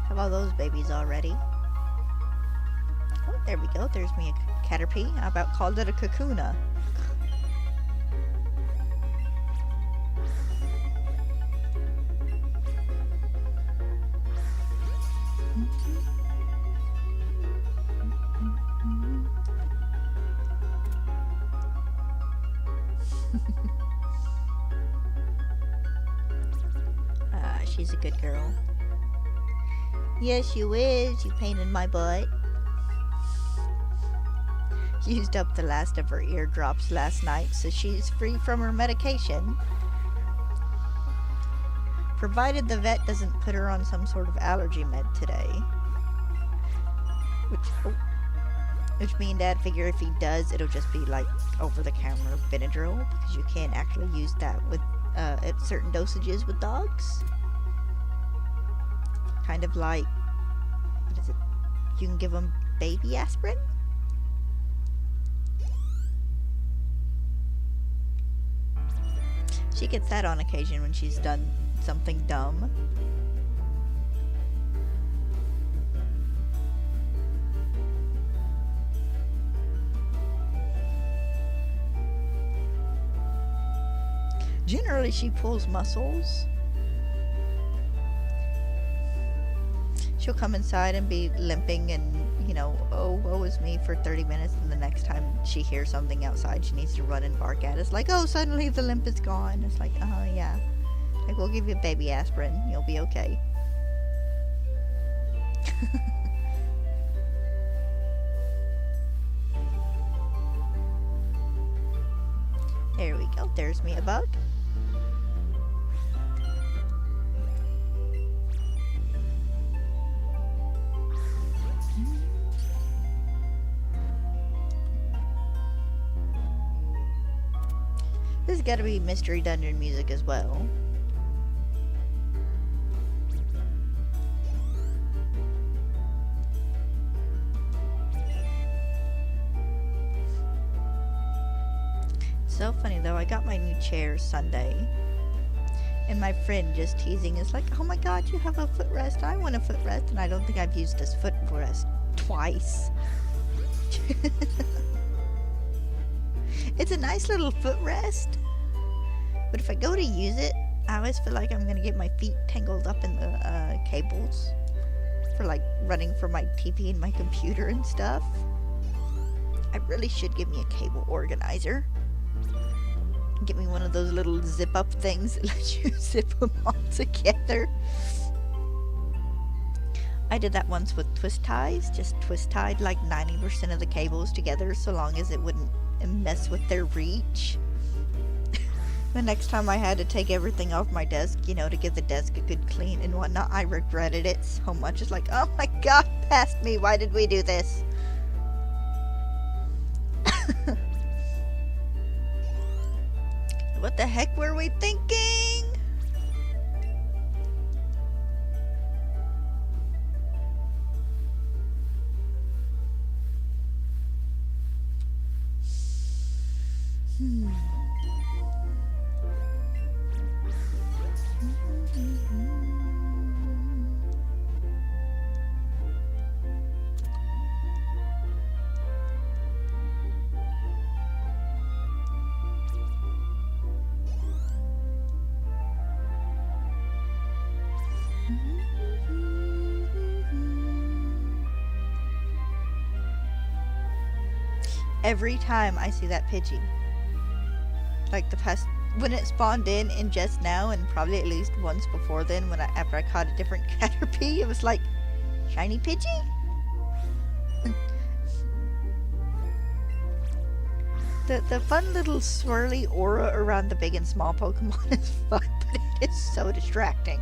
Have all those babies already. Oh, there we go. There's me a Caterpie. I about called it a Kakuna. She's a good girl. Yes, you is. You pain in my butt. She used up the last of her eardrops last night, so she's free from her medication. Provided the vet doesn't put her on some sort of allergy med today. Which me and Dad figure if he does, it'll just be like over-the-counter Benadryl, because you can't actually use that with at certain dosages with dogs. Kind of like, what is it? You can give them baby aspirin? She gets that on occasion when she's done something dumb. Generally, she pulls muscles. She'll come inside and be limping and, you know, oh, woe is me for 30 minutes, and the next time she hears something outside, she needs to run and bark at us, like, oh, suddenly the limp is gone. It's like, yeah. Like, we'll give you baby aspirin. You'll be okay. There we go. There's me a bug. gotta be Mystery Dungeon music as well. So funny though, I got my new chair Sunday, and my friend just teasing is like, oh my god, you have a footrest, I want a footrest, and I don't think I've used this footrest twice. It's a nice little footrest, but if I go to use it, I always feel like I'm gonna get my feet tangled up in the cables for like running from my TV and my computer and stuff. I really should get me a cable organizer. Get me one of those little zip up things that let you zip them all together. I did that once with twist ties, just twist tied like 90% of the cables together so long as it wouldn't mess with their reach. The next time I had to take everything off my desk, you know, to give the desk a good clean and whatnot, I regretted it so much. It's like, oh my god, past me, why did we do this? What the heck were we thinking? Every time I see that Pidgey, like the past, when it spawned in just now, and probably at least once before then, when after I caught a different Caterpie, it was like, shiny Pidgey? The fun little swirly aura around the big and small Pokemon is fun, but it is so distracting.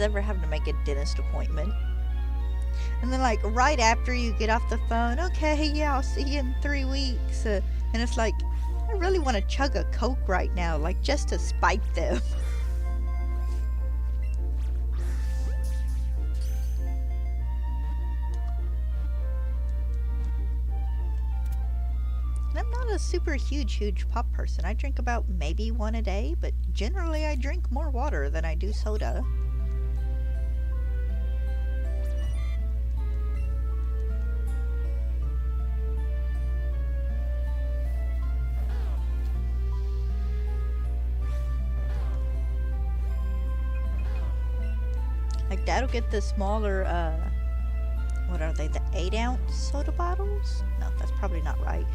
Ever having to make a dentist appointment, and then like right after you get off the phone, okay, yeah, I'll see you in 3 weeks, and it's like, I really want to chug a Coke right now, like just to spite them. And I'm not a super huge pop person. I drink about maybe one a day, but generally I drink more water than I do soda. Like, Dad'll get the smaller, what are they, the 8-ounce soda bottles? No, that's probably not right.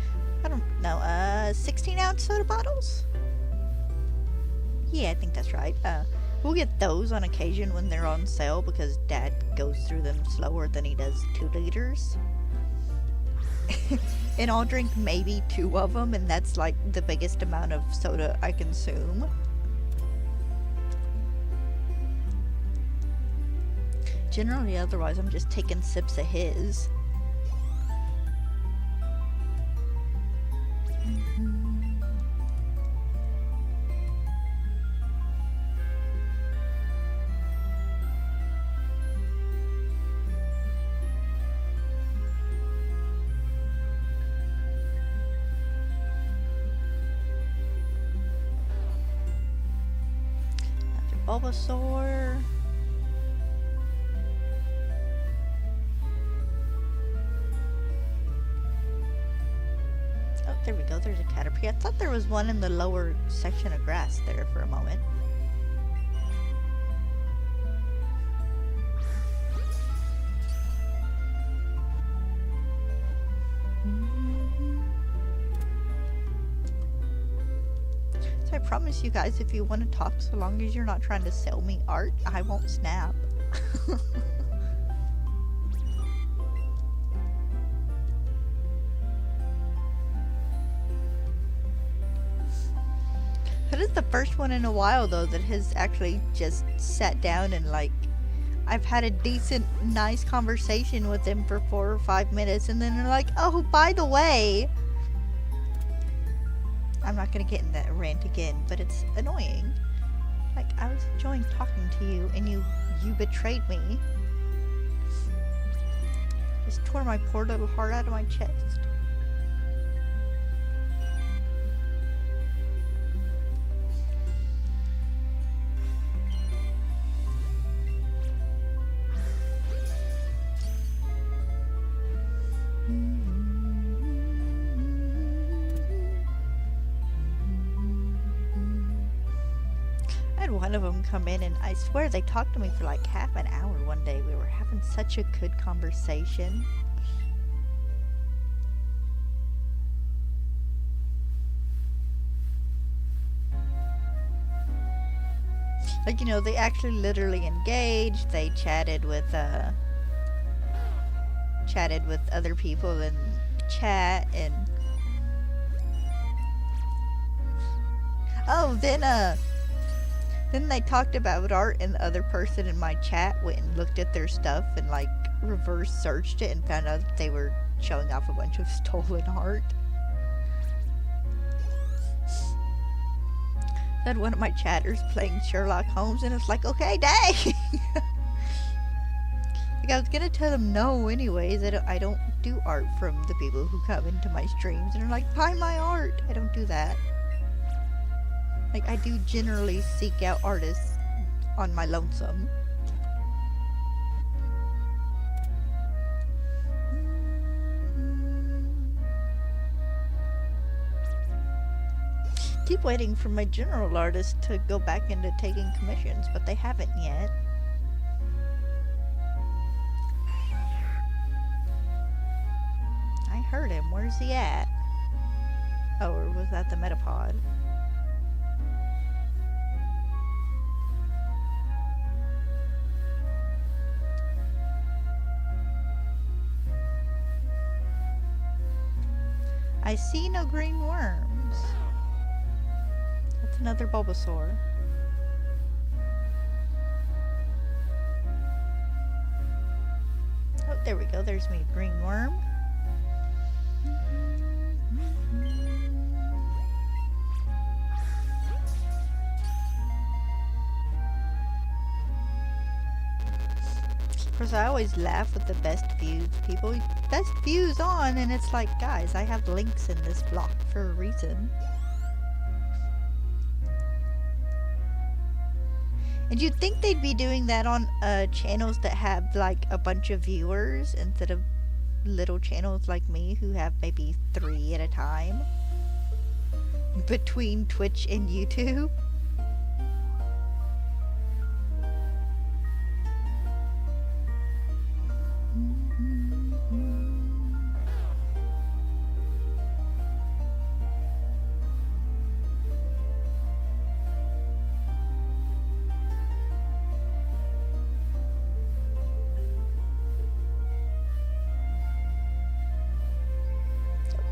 I don't know, 16-ounce soda bottles? Yeah, I think that's right. We'll get those on occasion when they're on sale because Dad goes through them slower than he does 2 liters. And I'll drink maybe 2 of them, and that's like the biggest amount of soda I consume. Generally, otherwise, I'm just taking sips of his. After Bulbasaur. There we go, there's a Caterpie. I thought there was one in the lower section of grass there for a moment. So I promise you guys, if you want to talk, so long as you're not trying to sell me art, I won't snap. That is the first one in a while, though, that has actually just sat down and, like, I've had a decent, nice conversation with them for 4 or 5 minutes, and then they're like, oh, by the way, I'm not gonna get in that rant again, but it's annoying. Like, I was enjoying talking to you, and you betrayed me. Just tore my poor little heart out of my chest. One of them come in, and I swear they talked to me for like half an hour one day. We were having such a good conversation. Like, you know, they actually literally engaged. They chatted with other people in chat, and oh, then they talked about art, and the other person in my chat went and looked at their stuff and, like, reverse searched it and found out that they were showing off a bunch of stolen art. Then one of my chatters playing Sherlock Holmes, and it's like, okay, dang! Like, I was gonna tell them no anyways. I don't do art from the people who come into my streams and are like, buy my art! I don't do that. Like, I do generally seek out artists on my lonesome. Keep waiting for my general artists to go back into taking commissions, but they haven't yet. I heard him. Where's he at? Oh, or was that the Metapod? I see no green worms. That's another Bulbasaur. Oh, there we go. There's me a green worm. Of course, I always laugh with the best views people. Best views on, and it's like, guys, I have links in this block for a reason. And you'd think they'd be doing that on channels that have like a bunch of viewers instead of little channels like me who have maybe 3 at a time between Twitch and YouTube.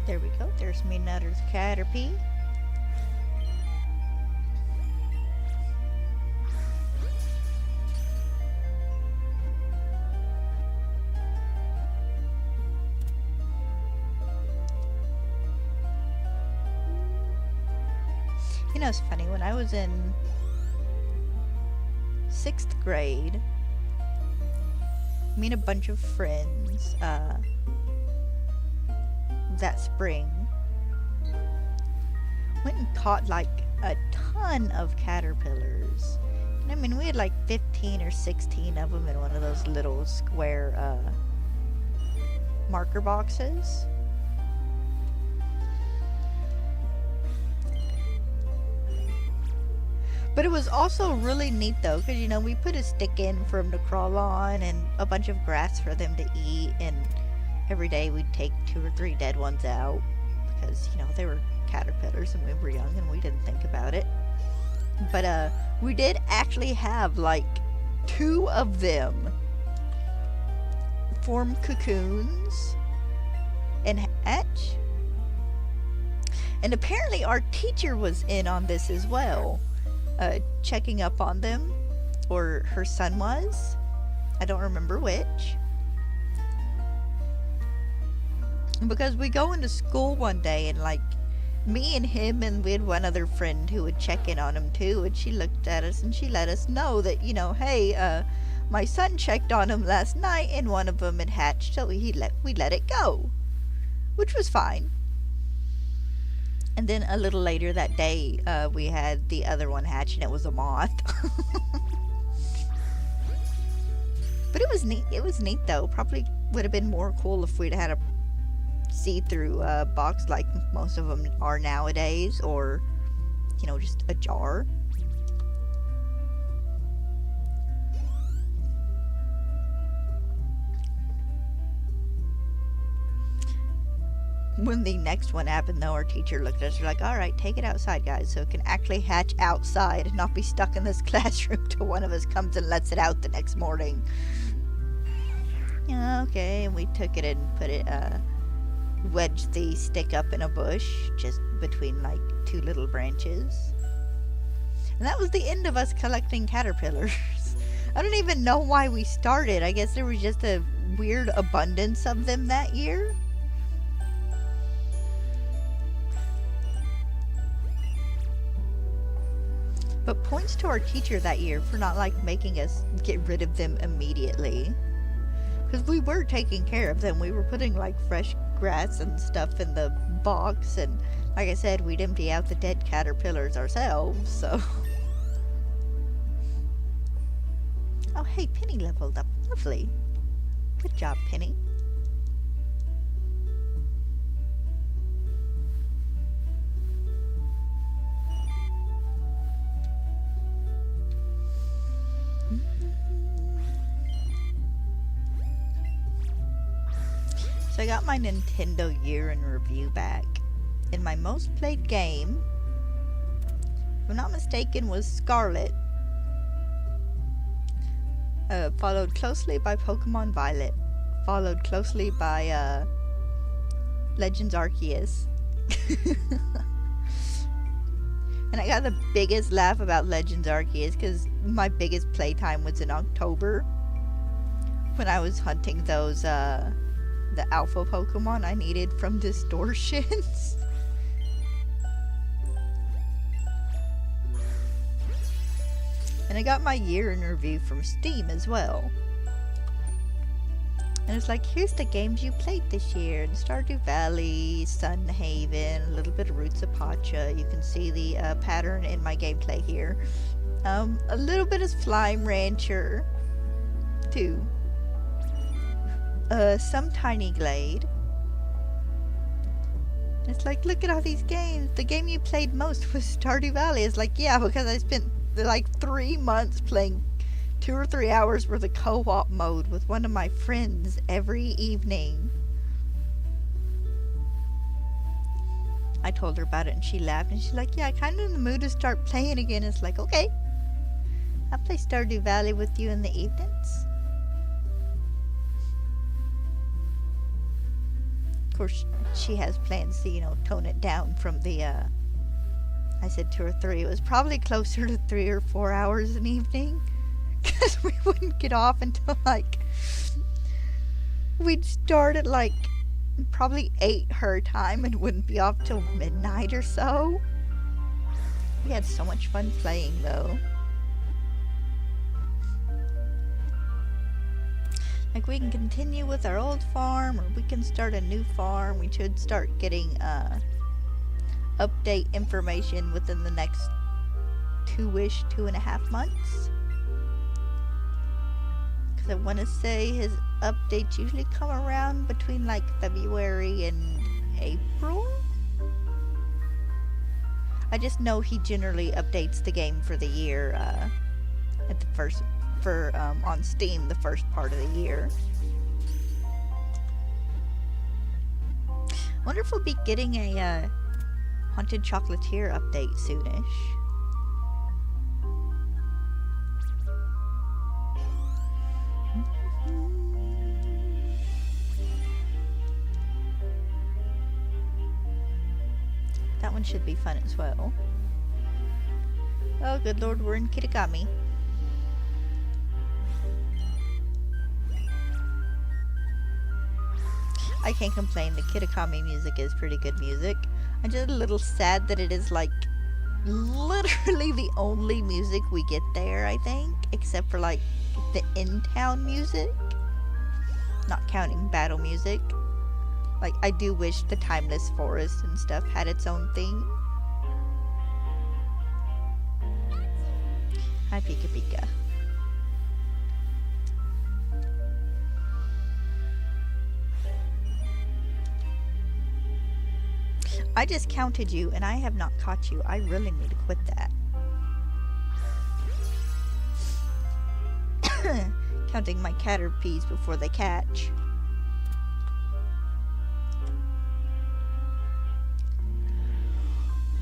There we go. There's me Nutter's Caterpie. You know, it's funny. When I was in 6th grade, me and a bunch of friends, that spring, went and caught like a ton of caterpillars. And I mean, we had like 15 or 16 of them in one of those little square marker boxes. But it was also really neat though, because you know, we put a stick in for them to crawl on and a bunch of grass for them to eat, and every day we'd take 2 or 3 dead ones out because, you know, they were caterpillars and we were young and we didn't think about it. But we did actually have like 2 of them form cocoons and hatch. And apparently our teacher was in on this as well, checking up on them, or her son was. I don't remember which. Because we go into school one day and like me and him and we had one other friend who would check in on him too, and she looked at us and she let us know that, you know, hey, my son checked on him last night and one of them had hatched, so we let it go, which was fine. And then a little later that day, we had the other one hatch and it was a moth. But it was neat. It was neat though. Probably would have been more cool if we'd had a see-through box like most of them are nowadays, or, you know, just a jar. When the next one happened though, our teacher looked at us and like, alright, take it outside guys, so it can actually hatch outside and not be stuck in this classroom till one of us comes and lets it out the next morning. Yeah, okay, and we took it and put it, wedged the stick up in a bush, just between like two little branches. And that was the end of us collecting caterpillars. I don't even know why we started. I guess there was just a weird abundance of them that year. But points to our teacher that year for not like making us get rid of them immediately. Because we were taking care of them. We were putting like fresh grass and stuff in the box, and like I said, we'd empty out the dead caterpillars ourselves, so. Oh hey, Penny leveled up. Lovely. Good job, Penny. So I got my Nintendo year in review back, and my most played game, if I'm not mistaken, was Scarlet, followed closely by Pokemon Violet, followed closely by Legends Arceus. And I got the biggest laugh about Legends Arceus because my biggest playtime was in October when I was hunting those the alpha Pokemon I needed from Distortions. And I got my year in review from Steam as well. And it's like, here's the games you played this year. Stardew Valley, Sun Haven, a little bit of Roots of Pacha. You can see the pattern in my gameplay here. A little bit of Slime Rancher, too. Some Tiny Glade. It's like, look at all these games. The game you played most was Stardew Valley. It's like, yeah, because I spent like 3 months playing 2 or 3 hours worth of co-op mode with one of my friends every evening. I told her about it and she laughed and she's like, yeah, I'm kind of in the mood to start playing again. It's like, okay, I'll play Stardew Valley with you in the evenings. Of course, she has plans to, you know, tone it down from the, I said 2 or 3. It was probably closer to 3 or 4 hours an evening. Because we wouldn't get off until, like, we'd start at, like, probably 8 her time and wouldn't be off till midnight or so. We had so much fun playing, though. Like, we can continue with our old farm, or we can start a new farm. We should start getting, update information within the next 2.5 months. Because I want to say his updates usually come around between, like, February and April? I just know he generally updates the game for the year, at the first... on Steam the first part of the year. Wonder if we'll be getting a Haunted Chocolatier update soonish. That one one should be fun as well. Oh, good lord, we're in Kitakami. I can't complain, the Kitakami music is pretty good music. I'm just a little sad that it is like literally the only music we get there, I think, except for like the in-town music. Not counting battle music. Like, I do wish the Timeless Forest and stuff had its own theme. Hi, Pika Pika. I just counted you and I have not caught you. I really need to quit that. Counting my Caterpies before they catch.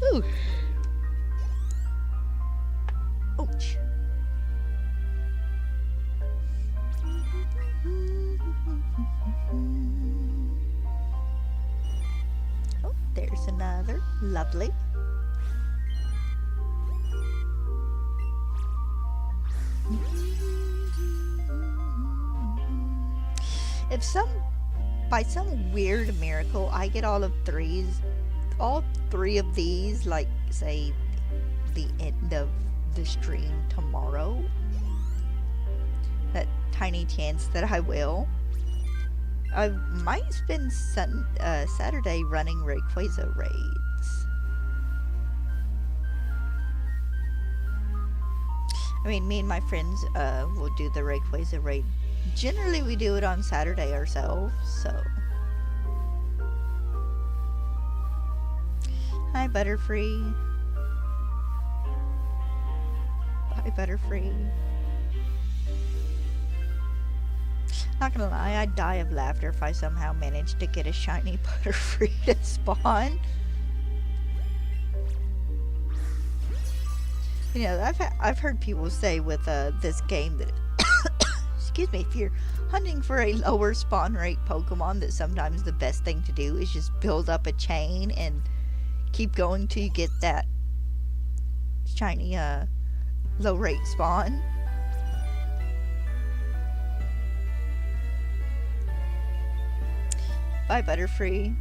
Whew. Ouch. Oh, there's another. Lovely. If by some weird miracle I get all three of these, like, say, the end of the stream tomorrow, that tiny chance that I will, I might spend Saturday running Rayquaza raids. I mean, me and my friends will do the Rayquaza raid. Generally, we do it on Saturday ourselves, so. Hi, Butterfree. Bye, Butterfree. Not gonna lie, I'd die of laughter if I somehow managed to get a shiny Butterfree to spawn. You know, I've heard people say with this game that excuse me, if you're hunting for a lower spawn rate Pokemon, that sometimes the best thing to do is just build up a chain and keep going till you get that shiny low rate spawn. Bye, Butterfree.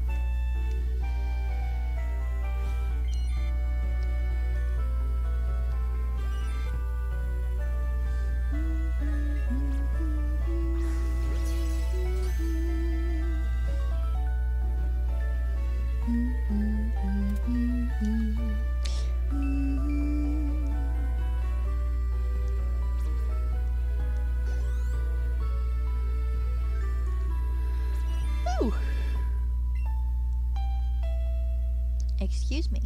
Excuse me.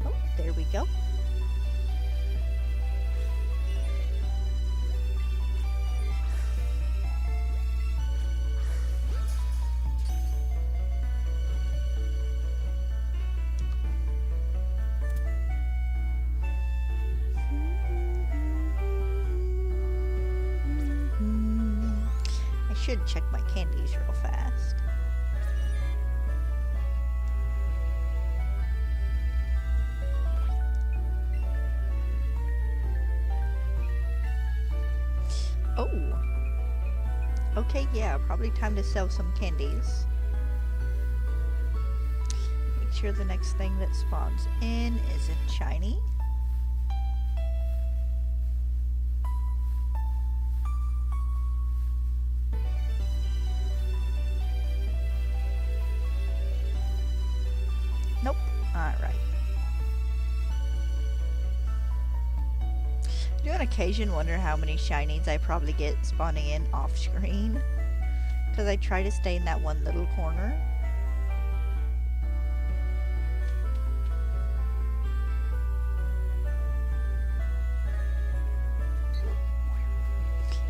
Oh, there we go. I should check my candies real fast. Oh. Okay, yeah, probably time to sell some candies. Make sure the next thing that spawns in isn't shiny. Nope. Alright. I do on occasion wonder how many shinies I probably get spawning in off screen, because I try to stay in that one little corner.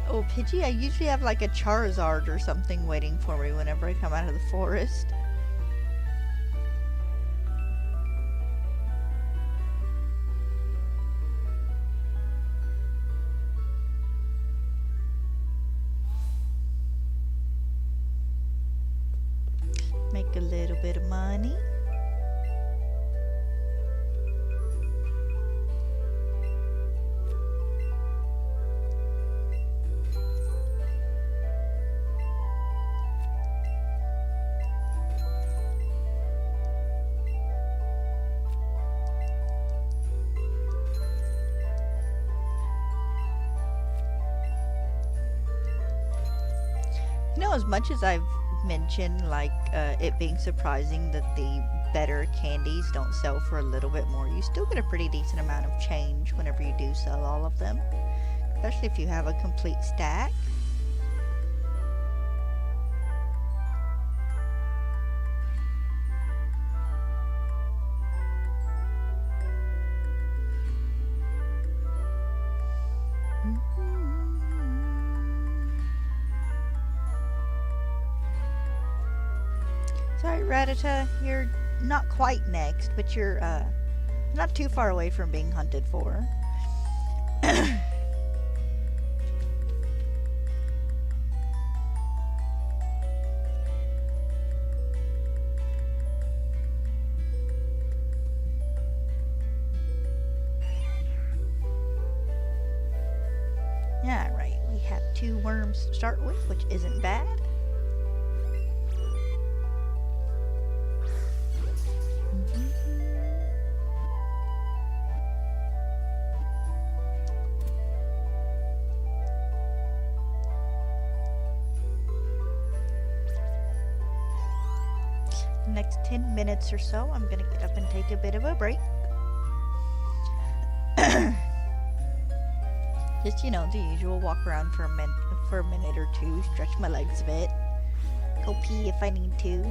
Oh, Pidgey, I usually have like a Charizard or something waiting for me whenever I come out of the forest. Make a little bit of You know, as much as I've mentioned, like, it being surprising that the better candies don't sell for a little bit more, you still get a pretty decent amount of change whenever you do sell all of them. Especially if you have a complete stack. Sorry, Rattata, you're not quite next, but you're not too far away from being hunted for. Yeah, right. We have 2 worms to start with, which isn't bad. Next 10 minutes or so, I'm gonna get up and take a bit of a break. Just, you know, the usual, walk around for a minute or two, stretch my legs a bit, go pee if I need to,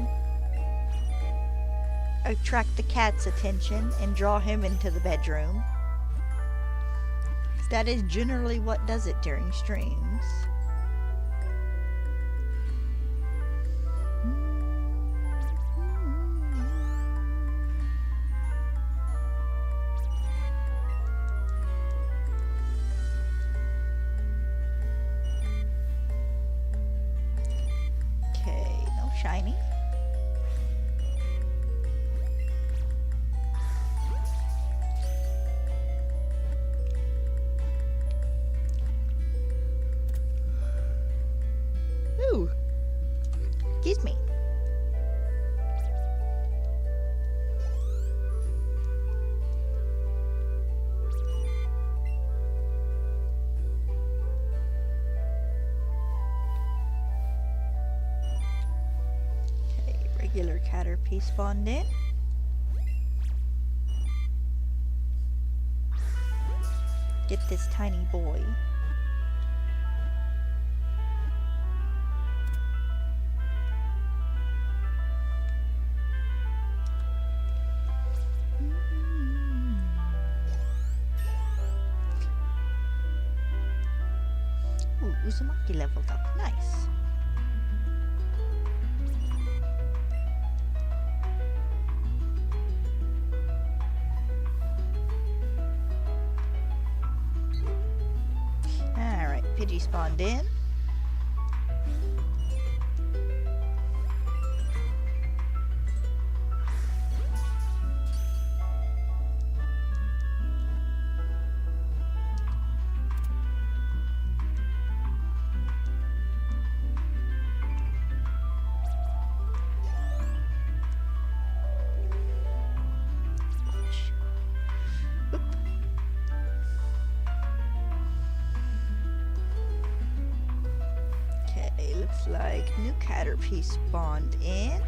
attract the cat's attention and draw him into the bedroom. That is generally what does it during streams. Shiny. Ooh. Excuse me. Regular Caterpie spawned in. Get this tiny boy. Ooh, Uzumaki leveled up. Nice. Pidgey spawned in. Like new Caterpie spawned in.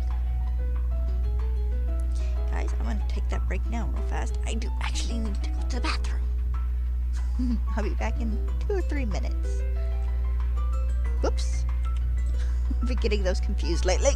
Guys, I'm gonna take that break now real fast. I do actually need to go to the bathroom. I'll be back in 2 or 3 minutes. Whoops. I've been getting those confused lately.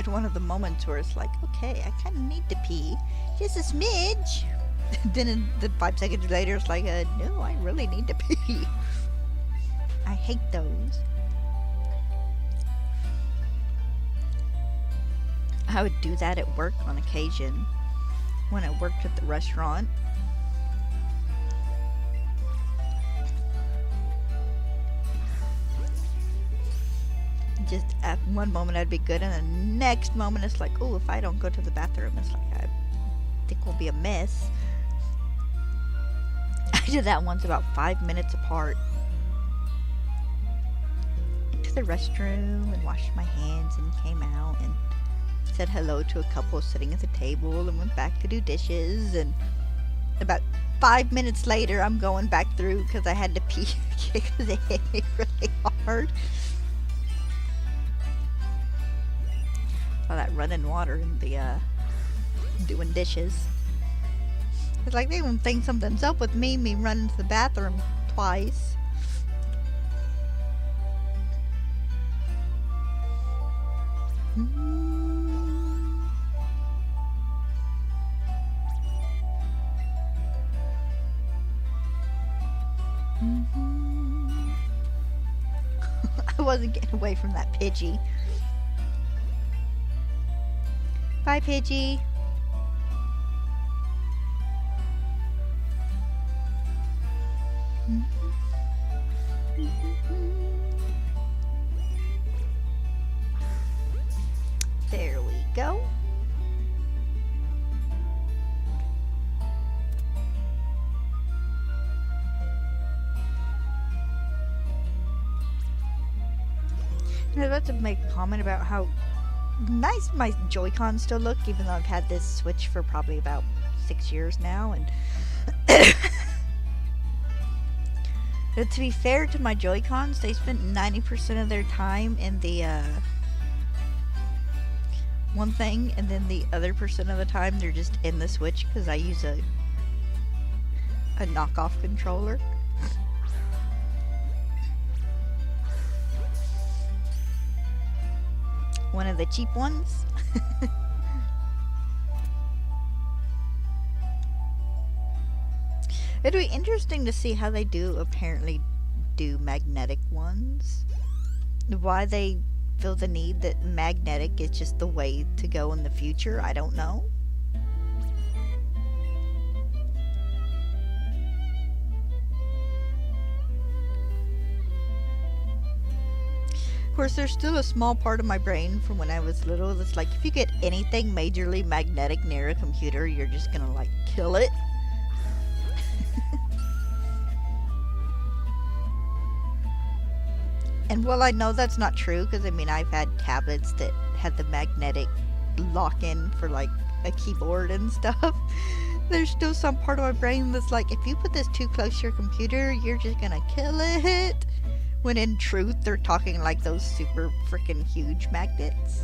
one of the moments where it's like, okay, I kind of need to pee. Just a smidge. Then 5 seconds later, it's like, no, I really need to pee. I hate those. I would do that at work on occasion when I worked at the restaurant. Just at one moment I'd be good, and the next moment it's like, oh, if I don't go to the bathroom, it's like I think we'll be a mess. I did that once about 5 minutes apart. Went to the restroom and washed my hands and came out and said hello to a couple sitting at the table and went back to do dishes, and about 5 minutes later I'm going back through because I had to pee because it hit me really hard. All that running water in the doing dishes. It's like they don't think something's up with me running to the bathroom twice. I wasn't getting away from that Pidgey. Bye, Pidgey. There we go. I was about to make a comment about how nice my Joy-Cons still look, even though I've had this Switch for probably about 6 years now, and but to be fair to my Joy-Cons, they spent 90% of their time in the one thing, and then the other percent of the time they're just in the Switch because I use a knockoff controller. One of the cheap ones. It'd be interesting to see how they apparently do magnetic ones. Why they feel the need that magnetic is just the way to go in the future, I don't know. Of course, there's still a small part of my brain from when I was little that's like, if you get anything majorly magnetic near a computer, you're just gonna like kill it. And while I know that's not true, because I mean I've had tablets that had the magnetic lock-in for like a keyboard and stuff, there's still some part of my brain that's like, if you put this too close to your computer, you're just gonna kill it. When in truth, they're talking like those super freaking huge magnets.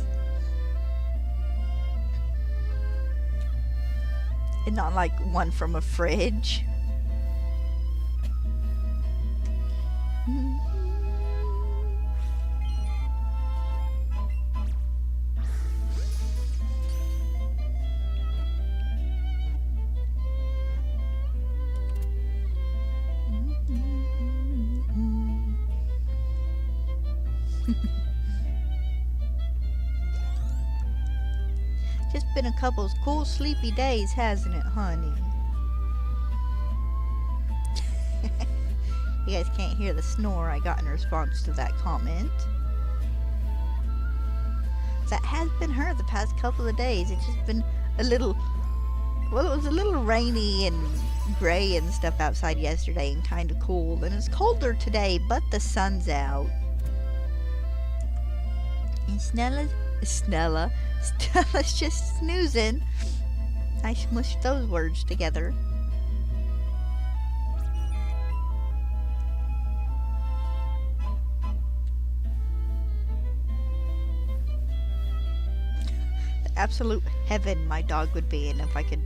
And not like one from a fridge. Just been a couple cool sleepy days, hasn't it, honey? You guys can't hear the snore I got in response to that comment. That has been her the past couple of days. It's just been a little, well, it was a little rainy and gray and stuff outside yesterday and kind of cool. And it's colder today, but the sun's out. And Stella's just snoozing. I smushed those words together. The absolute heaven my dog would be in if I could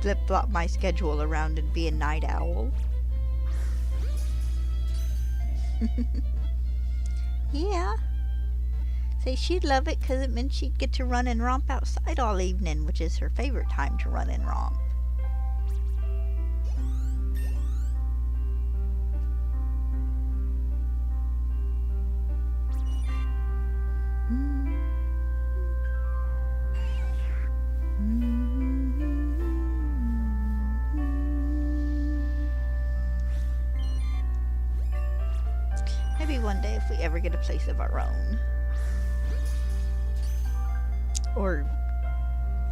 flip-flop my schedule around and be a night owl. Yeah. Say she'd love it because it meant she'd get to run and romp outside all evening, which is her favorite time to run and romp. Maybe one day if we ever get a place of our own. Or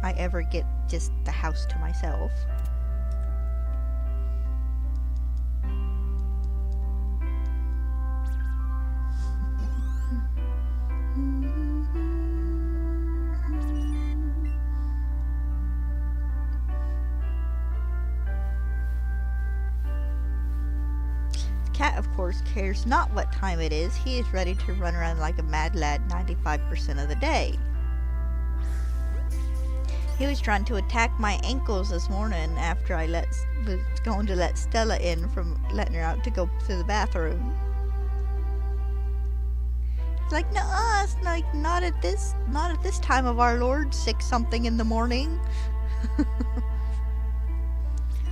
I ever get just the house to myself. Cat, of course, cares not what time it is. He is ready to run around like a mad lad 95% of the day. He was trying to attack my ankles this morning after I was going to let Stella in from letting her out to go to the bathroom. He's like, "No, it's like not at this time of our Lord, 6-something in the morning."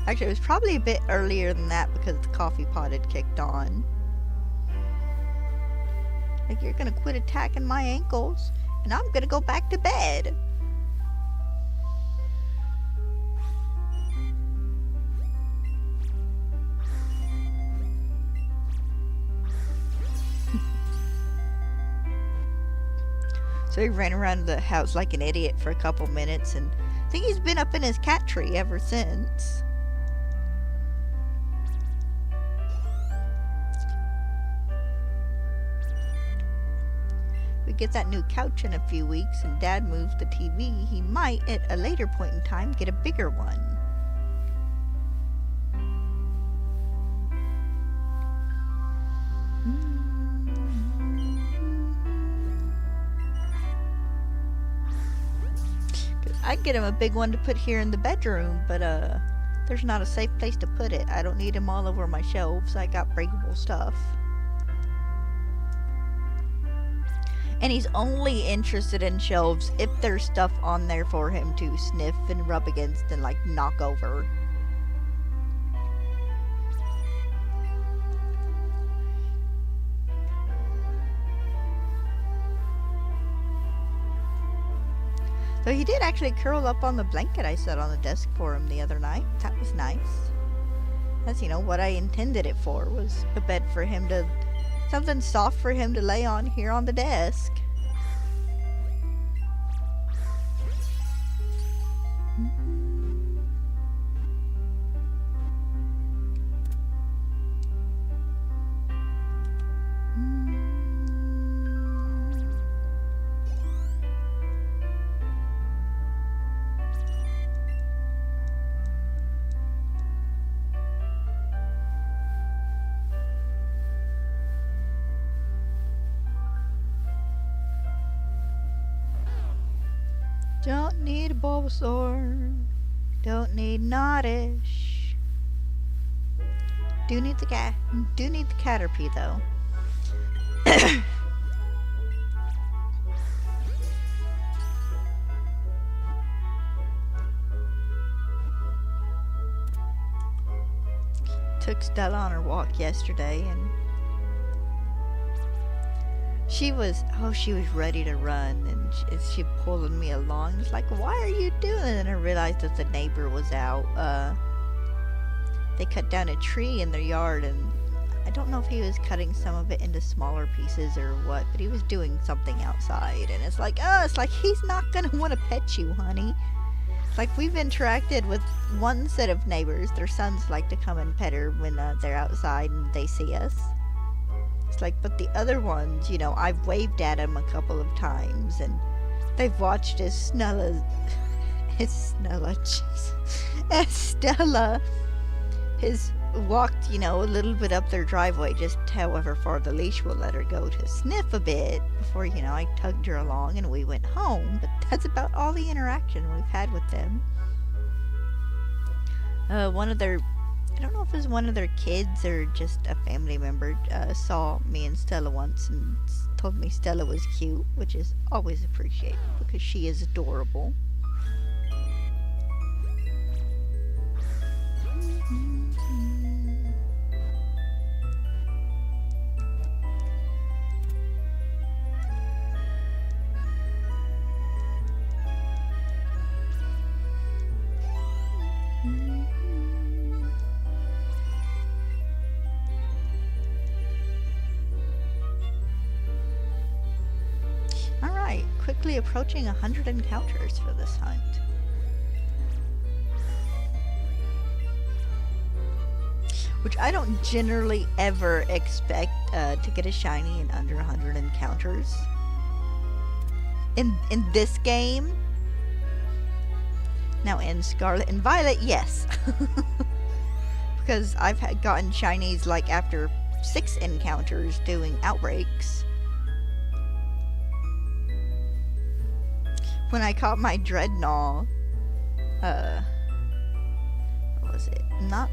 Actually, it was probably a bit earlier than that because the coffee pot had kicked on. Like, you're gonna quit attacking my ankles, and I'm gonna go back to bed. So he ran around the house like an idiot for a couple minutes, and I think he's been up in his cat tree ever since. We get that new couch in a few weeks and Dad moves the TV, he might, at a later point in time, get a bigger one. I'd get him a big one to put here in the bedroom, but there's not a safe place to put it. I don't need him all over my shelves. I got breakable stuff. And he's only interested in shelves if there's stuff on there for him to sniff and rub against and like knock over. So he did actually curl up on the blanket I set on the desk for him the other night. That was nice. That's, you know, what I intended it for, was a bed for him to... something soft for him to lay on here on the desk. Don't need a Bulbasaur. Don't need Noddish. Do need the Caterpie though. Took Stella on her walk yesterday and she was ready to run, and she pulling me along. It's like, why are you doing it? And I realized that the neighbor was out. They cut down a tree in their yard, and I don't know if he was cutting some of it into smaller pieces or what, but he was doing something outside. And it's like, he's not gonna want to pet you, honey. Like, we've interacted with one set of neighbors. Their sons like to come and pet her when they're outside and they see us. It's like, but the other ones, you know, I've waved at him a couple of times, and they've watched as Stella has walked, you know, a little bit up their driveway, just however far the leash will let her go, to sniff a bit before, you know, I tugged her along and we went home. But that's about all the interaction we've had with them. One of their I don't know if it was one of their kids or just a family member, saw me and Stella once and told me Stella was cute, which is always appreciated because she is adorable. Alright, quickly approaching 100 encounters for this hunt. Which I don't generally ever expect to get a shiny in under 100 encounters. In this game. Now in Scarlet and Violet, yes. Because I've gotten shinies like after 6 encounters doing outbreaks. When I caught my Dreadnought, what was it? Not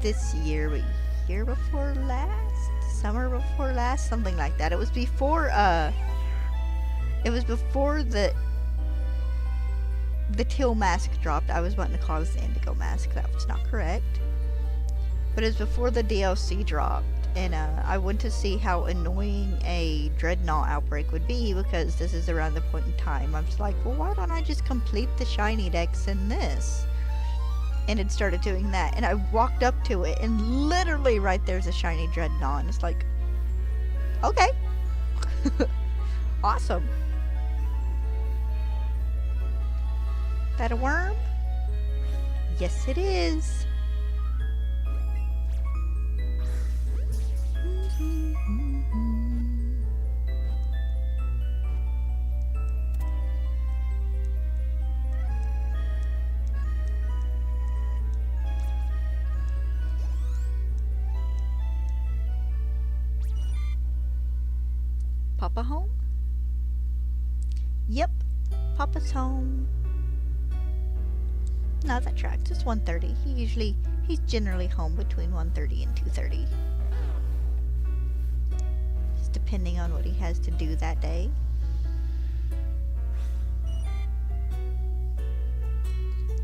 this year, but year before last? Summer before last? Something like that. It was before the teal mask dropped. I was wanting to call this the indigo mask. That was not correct. But it was before the DLC dropped. And I went to see how annoying a Dreadnought outbreak would be, because this is around the point in time I was like, well, why don't I just complete the shiny decks in this? And it started doing that, and I walked up to it, and literally right there's a shiny Dreadnought, and it's like, okay. Awesome. That a worm? Yes, it is. Papa home? Yep, Papa's home. No, that tracks. It's 1:30. He's generally home between 1:30 and 2:30. Just depending on what he has to do that day.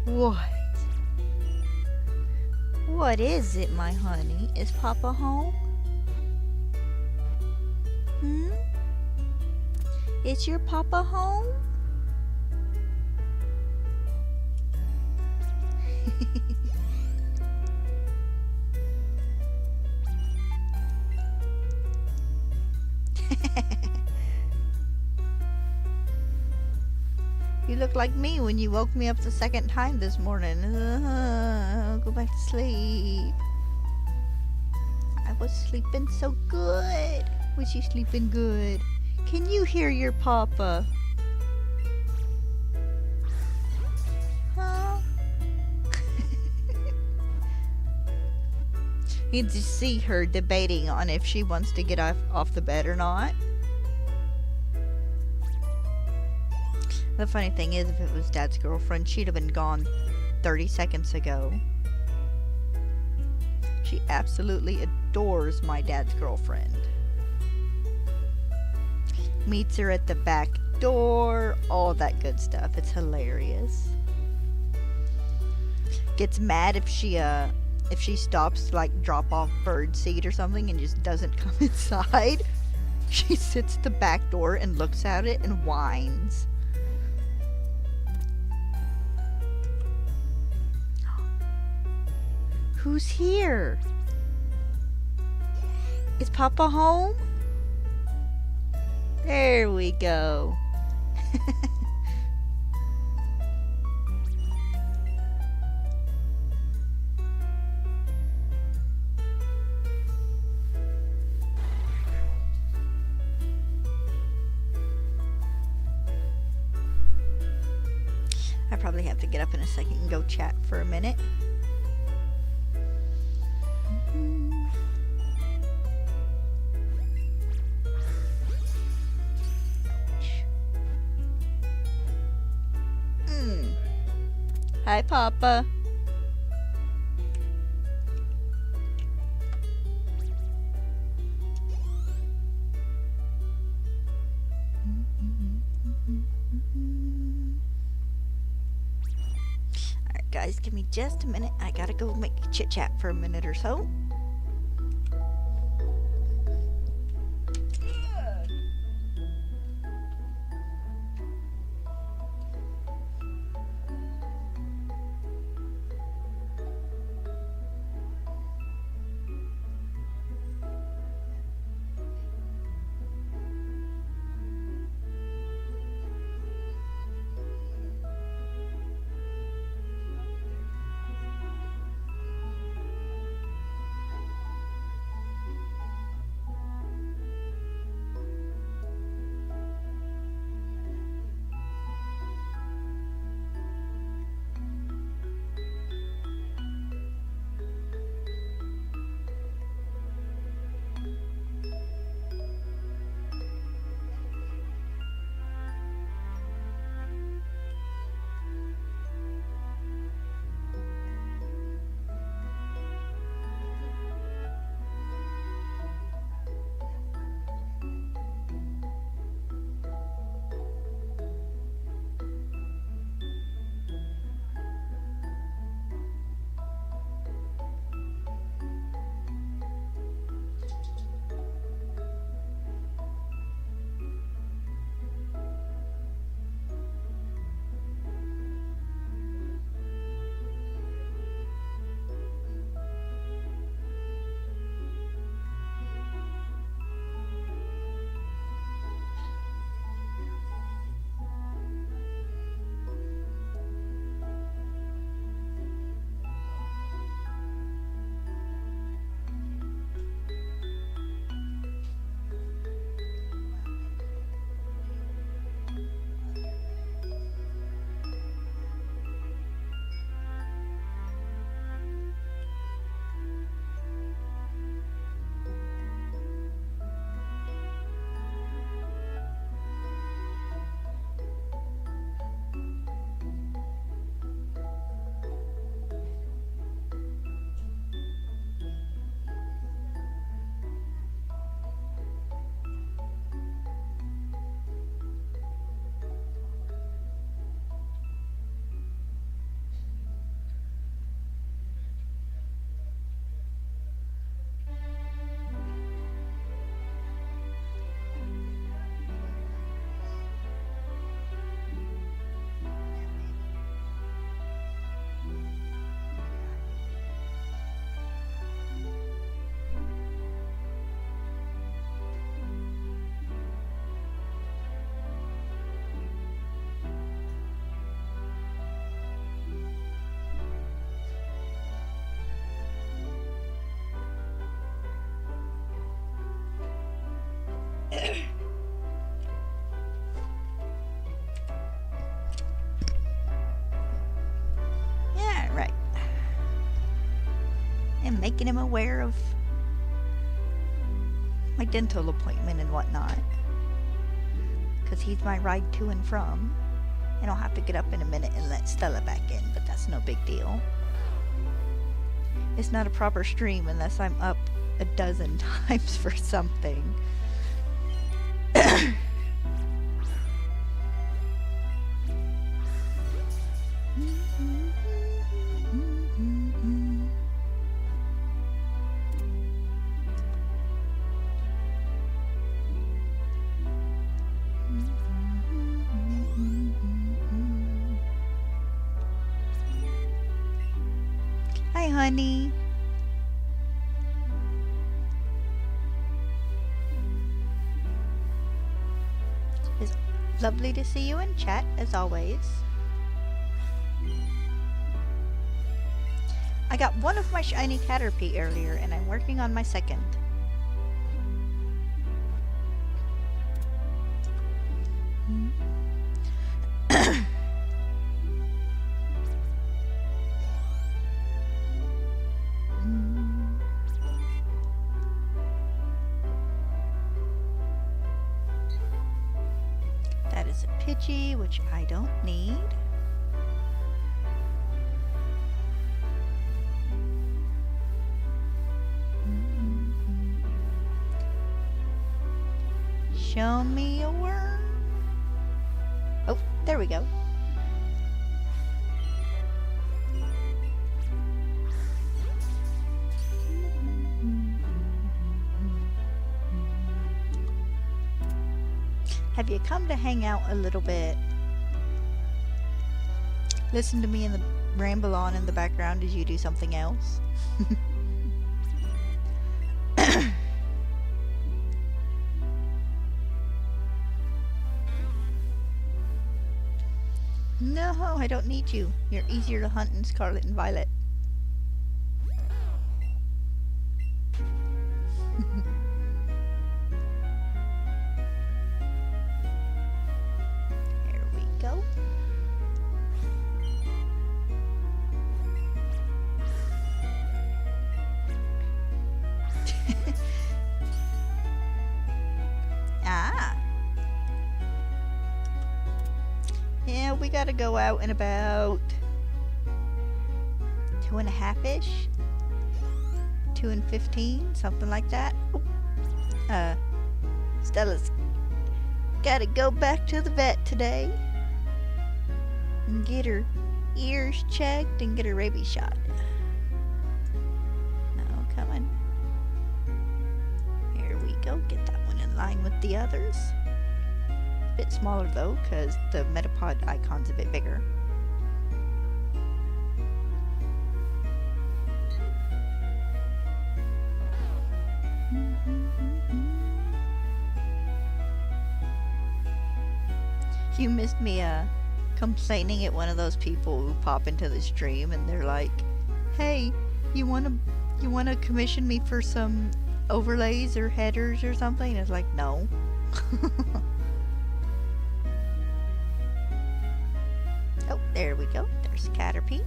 What? What is it, my honey? Is Papa home? Hmm? Is your Papa home? You look like me when you woke me up the second time this morning. Go back to sleep. I was sleeping so good. Was you sleeping good? Can you hear your Papa? Huh? You just see her debating on if she wants to get off the bed or not. The funny thing is, if it was Dad's girlfriend, she'd have been gone 30 seconds ago. She absolutely adores my dad's girlfriend. Meets her at the back door, all that good stuff. It's hilarious. Gets mad if she stops to like drop off bird seed or something and just doesn't come inside. She sits at the back door and looks at it and whines. Who's here? Is Papa home? There we go. I probably have to get up in a second and go chat for a minute. Hi, Papa. guys, give me just a minute. I gotta go make chit chat for a minute or so. Yeah, right. And making him aware of my dental appointment and whatnot. Because he's my ride to and from. And I'll have to get up in a minute and let Stella back in, but that's no big deal. It's not a proper stream unless I'm up a dozen times for something. Hi, honey. It's lovely to see you in chat, as always. I got one of my shiny Caterpie earlier, and I'm working on my second. That is a Pidgey, which I don't need. Show me a worm. Oh, there we go. Have you come to hang out a little bit? Listen to me in the ramble on in the background as you do something else. No, I don't need you. You're easier to hunt in Scarlet and Violet. There we go. Ah. Yeah, we gotta go out in about 2.5-ish. 2:15, something like that. Oh. Stella's gotta go back to the vet today and get her ears checked and get her rabies shot. Oh, come on. Here we go. Get that one in line with the others. Bit smaller though, because the Metapod icon's a bit bigger. You missed me complaining at one of those people who pop into the stream and they're like, "Hey, you wanna commission me for some overlays or headers or something?" And it's like, no. Oh, there we go. There's Caterpie.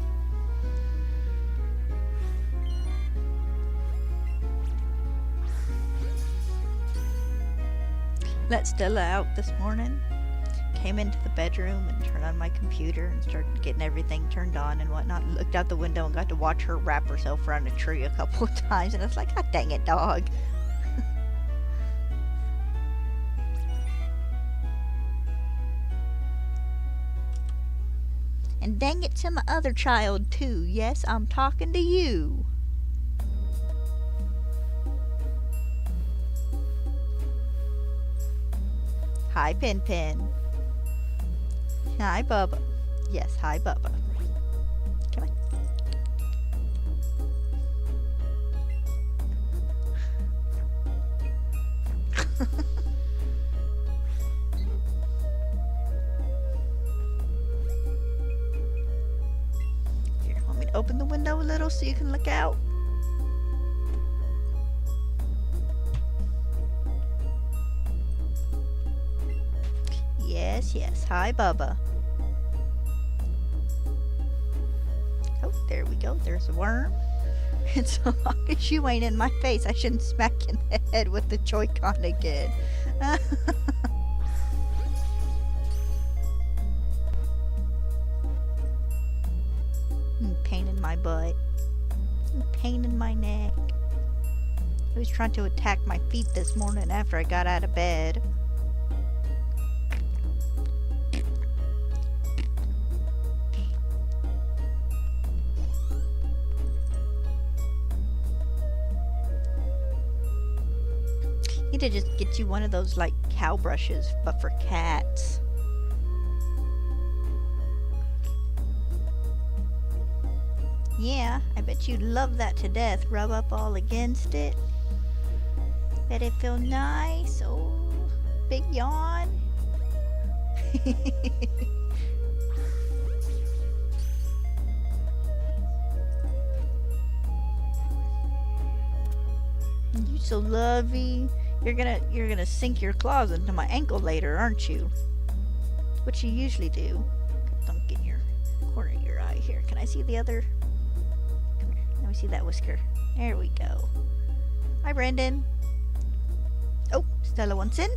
Let Stella out this morning. Came into the bedroom and turned on my computer and started getting everything turned on and whatnot. Looked out the window and got to watch her wrap herself around a tree a couple of times. And it's like, God dang it, dog. And dang it to my other child, too. Yes, I'm talking to you. Hi, Pin Pin. Hi, Bubba. Yes, hi, Bubba. Come on. Here, want me to open the window a little so you can look out? Yes, yes. Hi, Bubba. Oh, there we go. There's a worm. And so long as you ain't in my face, I shouldn't smack you in the head with the Joy-Con again. Pain in my butt. Pain in my neck. He was trying to attack my feet this morning after I got out of bed. Need to just get you one of those like cow brushes, but for cats. Yeah, I bet you'd love that to death. Rub up all against it. Bet it feel nice. Oh, big yawn. You so lovey. You're gonna sink your claws into my ankle later, aren't you? What you usually do. Don't get in your corner of your eye here. Can I see the other? Come here. Let me see that whisker. There we go. Hi, Brandon. Oh, Stella wants in.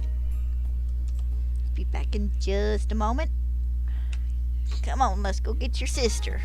Be back in just a moment. Come on, let's go get your sister.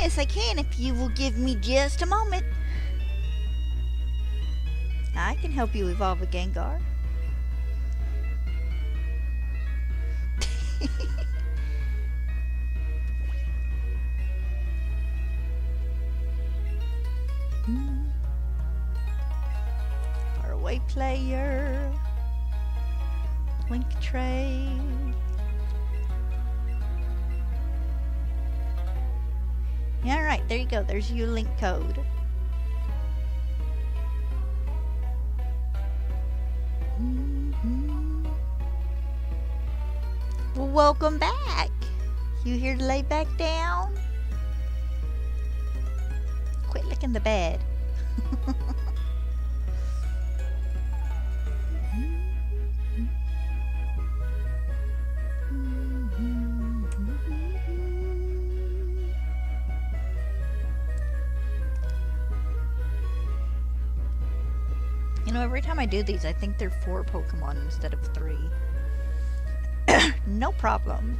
Yes, I can if you will give me just a moment. I can help you evolve a Gengar. Faraway player. Link trade. Alright, there you go. There's your link code. Well, welcome back. You here to lay back down? Quit licking the bed. You know, every time I do these, I think they're 4 Pokemon instead of 3. No problem.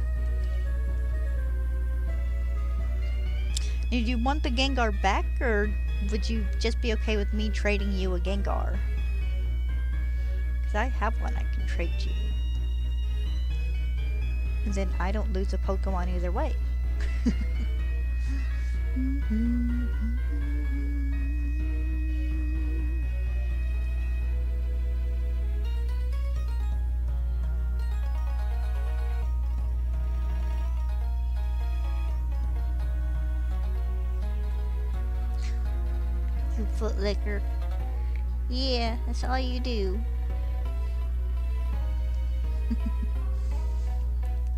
Did you want the Gengar back, or would you just be okay with me trading you a Gengar? Because I have one I can trade you. And then I don't lose a Pokemon either way. You foot licker. Yeah, that's all you do.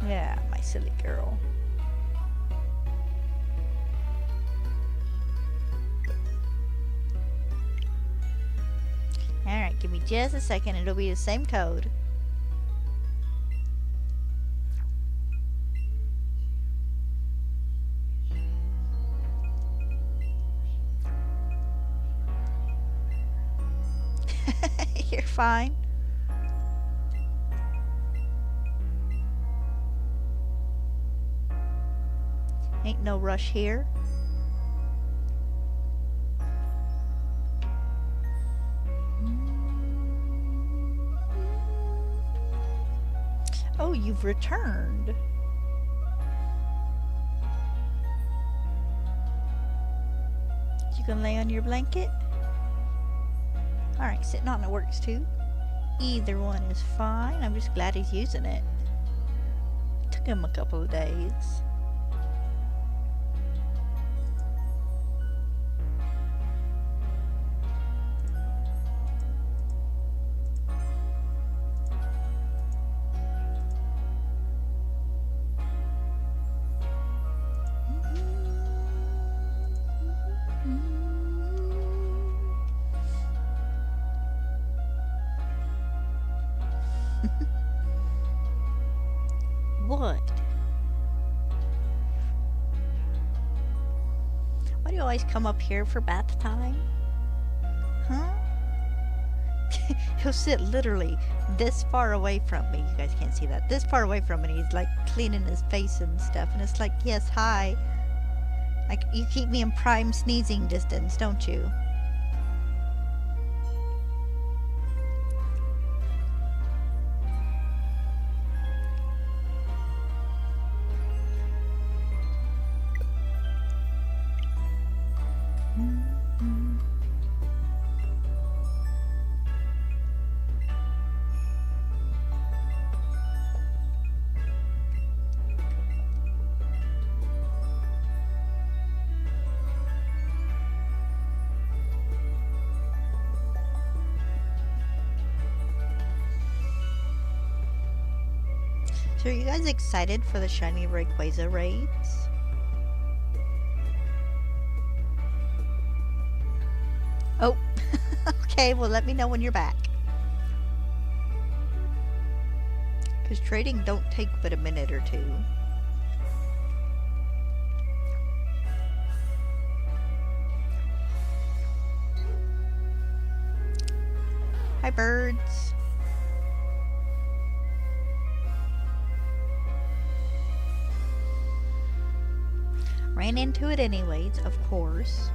Yeah, my silly girl. Alright, give me just a second. It'll be the same code. You're fine. Ain't no rush here. Oh, you've returned. You gonna lay on your blanket? Alright, sitting on it works too. Either one is fine. I'm just glad he's using it. Took him a couple of days. What? Why do you always come up here for bath time? Huh? He'll sit literally this far away from me. You guys can't see that. This far away from me. He's like cleaning his face and stuff. And it's like, yes, hi. Like, you keep me in prime sneezing distance, don't you? So are you guys excited for the shiny Rayquaza raids? Oh, okay, well let me know when you're back. Because trading don't take but a minute or two. Hi birds. ran into it anyways, of course.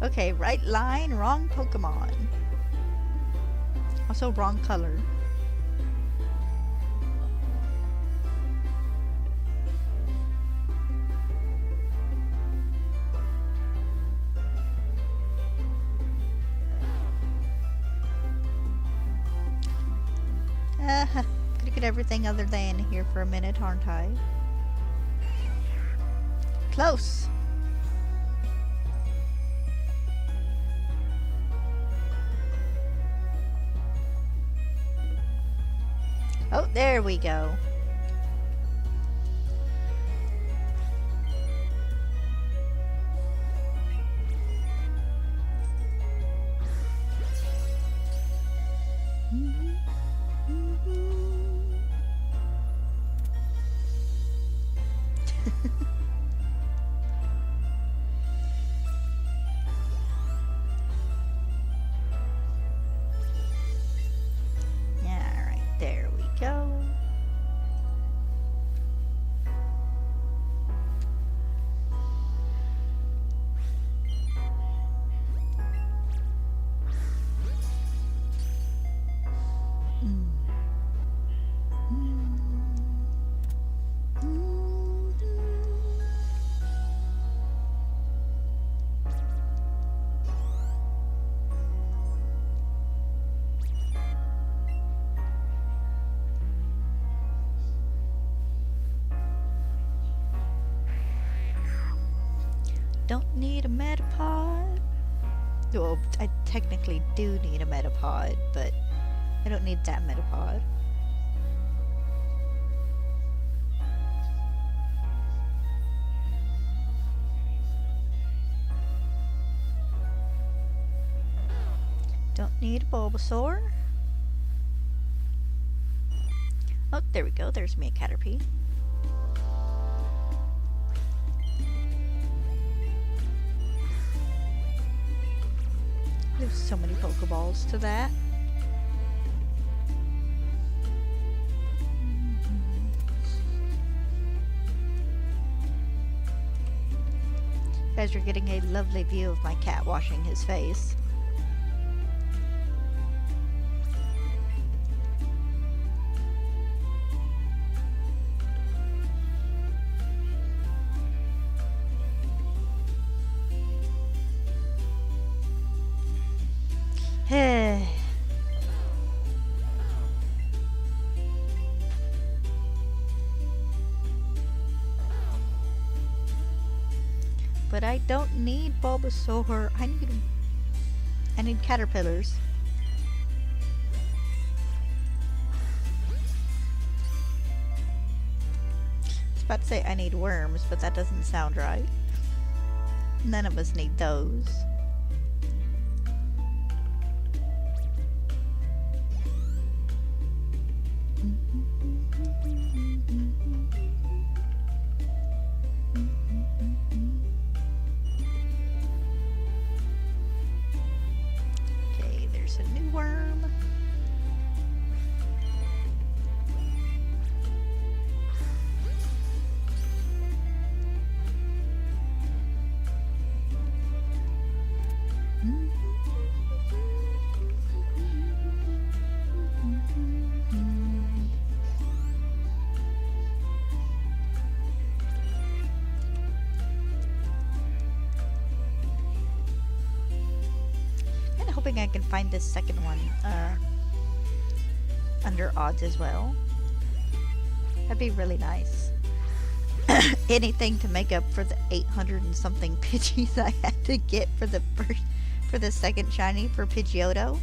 Okay, right line, wrong Pokemon. Also wrong color. Gonna get everything other than here for a minute, aren't I? Close! Oh, there we go. Don't need a Metapod. Well, I technically do need a Metapod, but I don't need that Metapod. Don't need a Bulbasaur. Oh, there we go. There's me a Caterpie. There's so many Pokeballs to that. You guys are getting a lovely view of my cat washing his face. But I don't need Bulbasaur. I need caterpillars. I was about to say I need worms, but that doesn't sound right. None of us need those. Hoping I can find this second one under odds as well. That'd be really nice. Anything to make up for the 800 and something Pidgeys I had to get for the second shiny for Pidgeotto.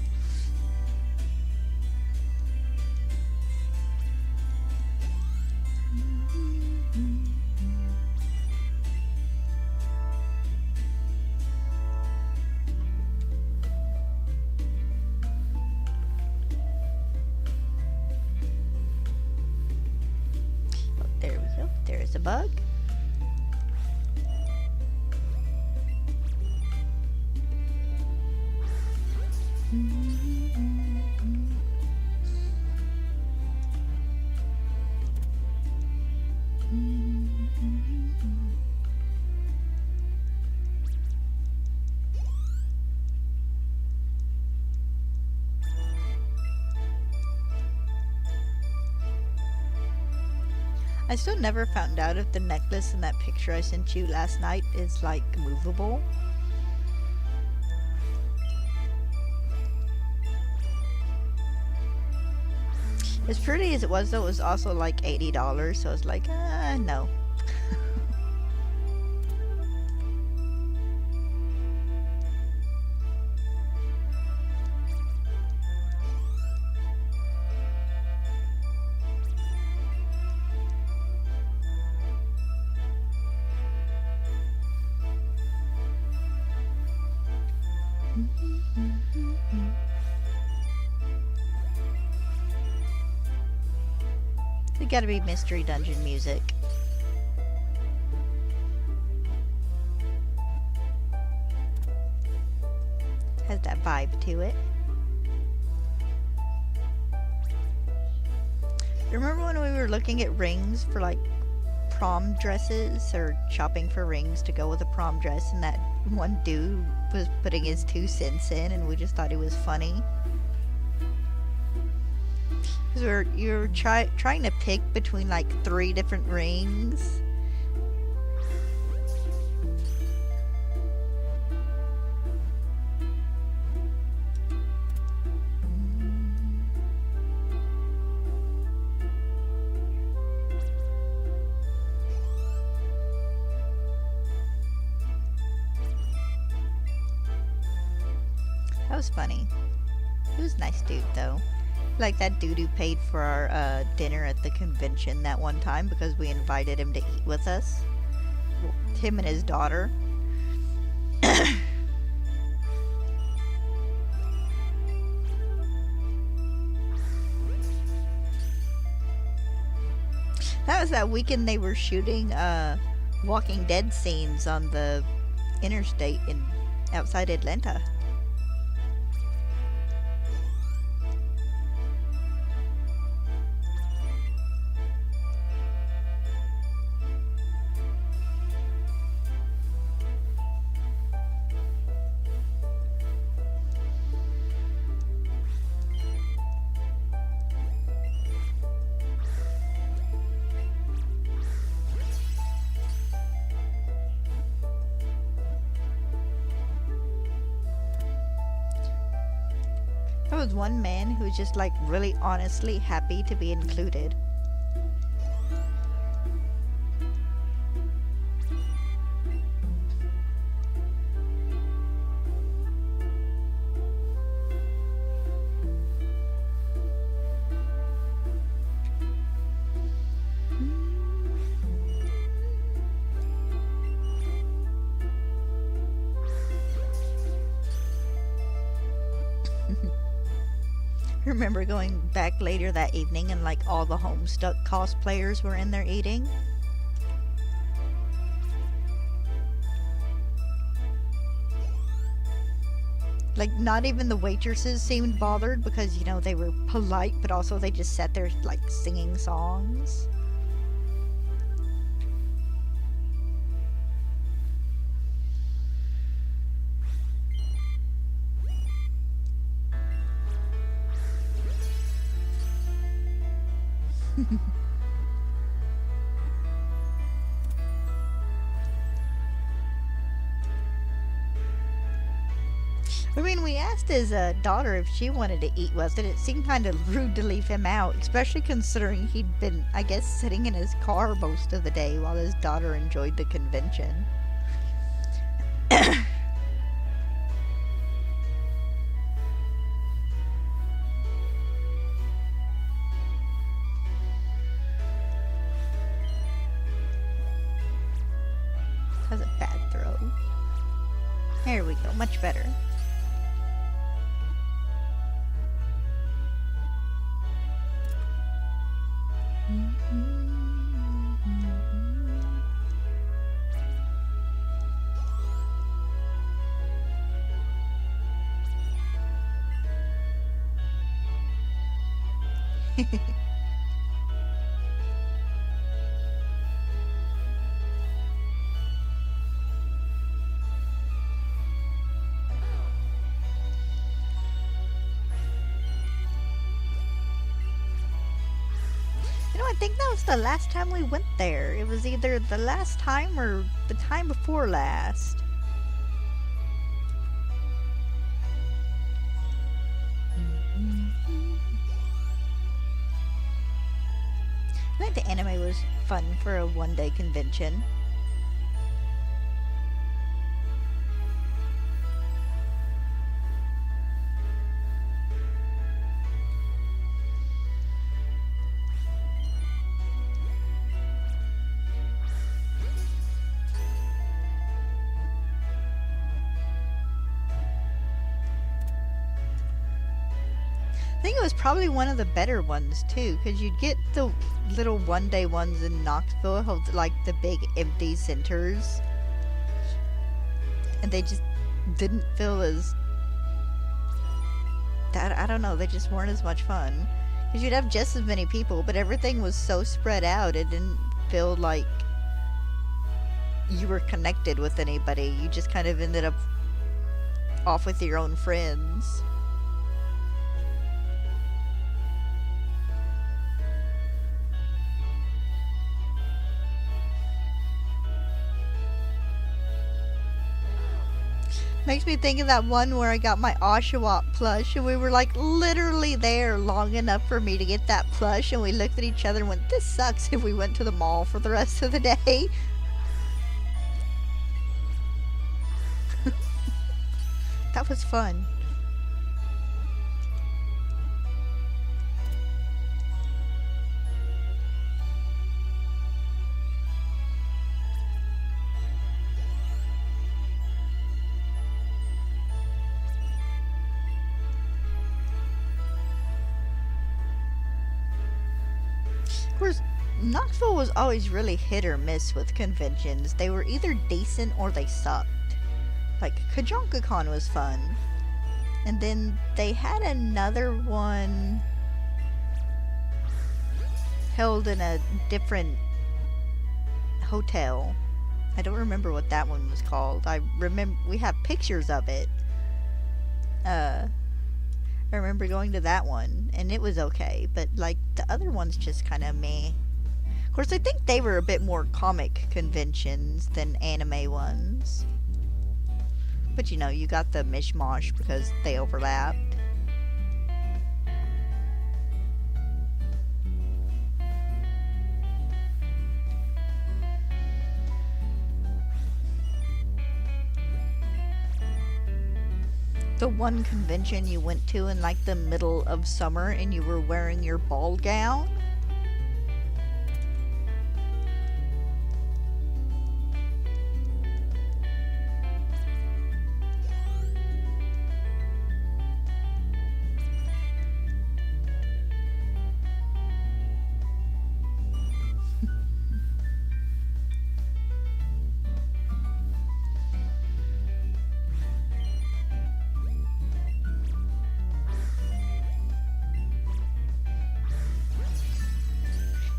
There's a bug. I still never found out if the necklace in that picture I sent you last night is like movable. As pretty as it was though, it was also like $80, so I was like, no. It gotta be Mystery Dungeon music. Has that vibe to it. Remember when we were looking at rings for like prom dresses or shopping for rings to go with a prom dress, and that one dude was putting his 2 cents in and we just thought it was funny? Because you were trying to pick between like 3 different rings. That was funny. He was a nice dude though. Like that dude who paid for our dinner at the convention that one time because we invited him to eat with us. Him and his daughter. That was that weekend they were shooting Walking Dead scenes on the interstate outside Atlanta. There was one man who was just like really honestly happy to be included. I remember going back later that evening and like all the Homestuck cosplayers were in there eating. Like not even the waitresses seemed bothered because, you know, they were polite, but also they just sat there like singing songs. I mean, we asked his daughter if she wanted to eat with it. It seemed kind of rude to leave him out, especially considering he'd been, I guess, sitting in his car most of the day while his daughter enjoyed the convention. That was a bad throw. There we go, much better. You know, I think that was the last time we went there. It was either the last time or the time before last. I think the anime was fun for a one-day convention. I think it was probably one of the better ones too, because you'd get the little one-day ones in Knoxville, like the big empty centers, and they just didn't feel as that. I don't know. They just weren't as much fun because you'd have just as many people, but everything was so spread out. It didn't feel like you were connected with anybody. You just kind of ended up off with your own friends. Makes me think of that one where I got my Oshawott plush and we were like literally there long enough for me to get that plush, and we looked at each other and went, this sucks, if we went to the mall for the rest of the day. That was fun. Of course, Knoxville was always really hit or miss with conventions. They were either decent or they sucked. Like, KajonkaCon was fun. And then they had another one held in a different hotel. I don't remember what that one was called. I remember we have pictures of it. I remember going to that one, and it was okay, but like the other ones just kind of meh. Of course, I think they were a bit more comic conventions than anime ones. But you know, you got the mishmash because they overlapped. The one convention you went to in like the middle of summer and you were wearing your ball gown?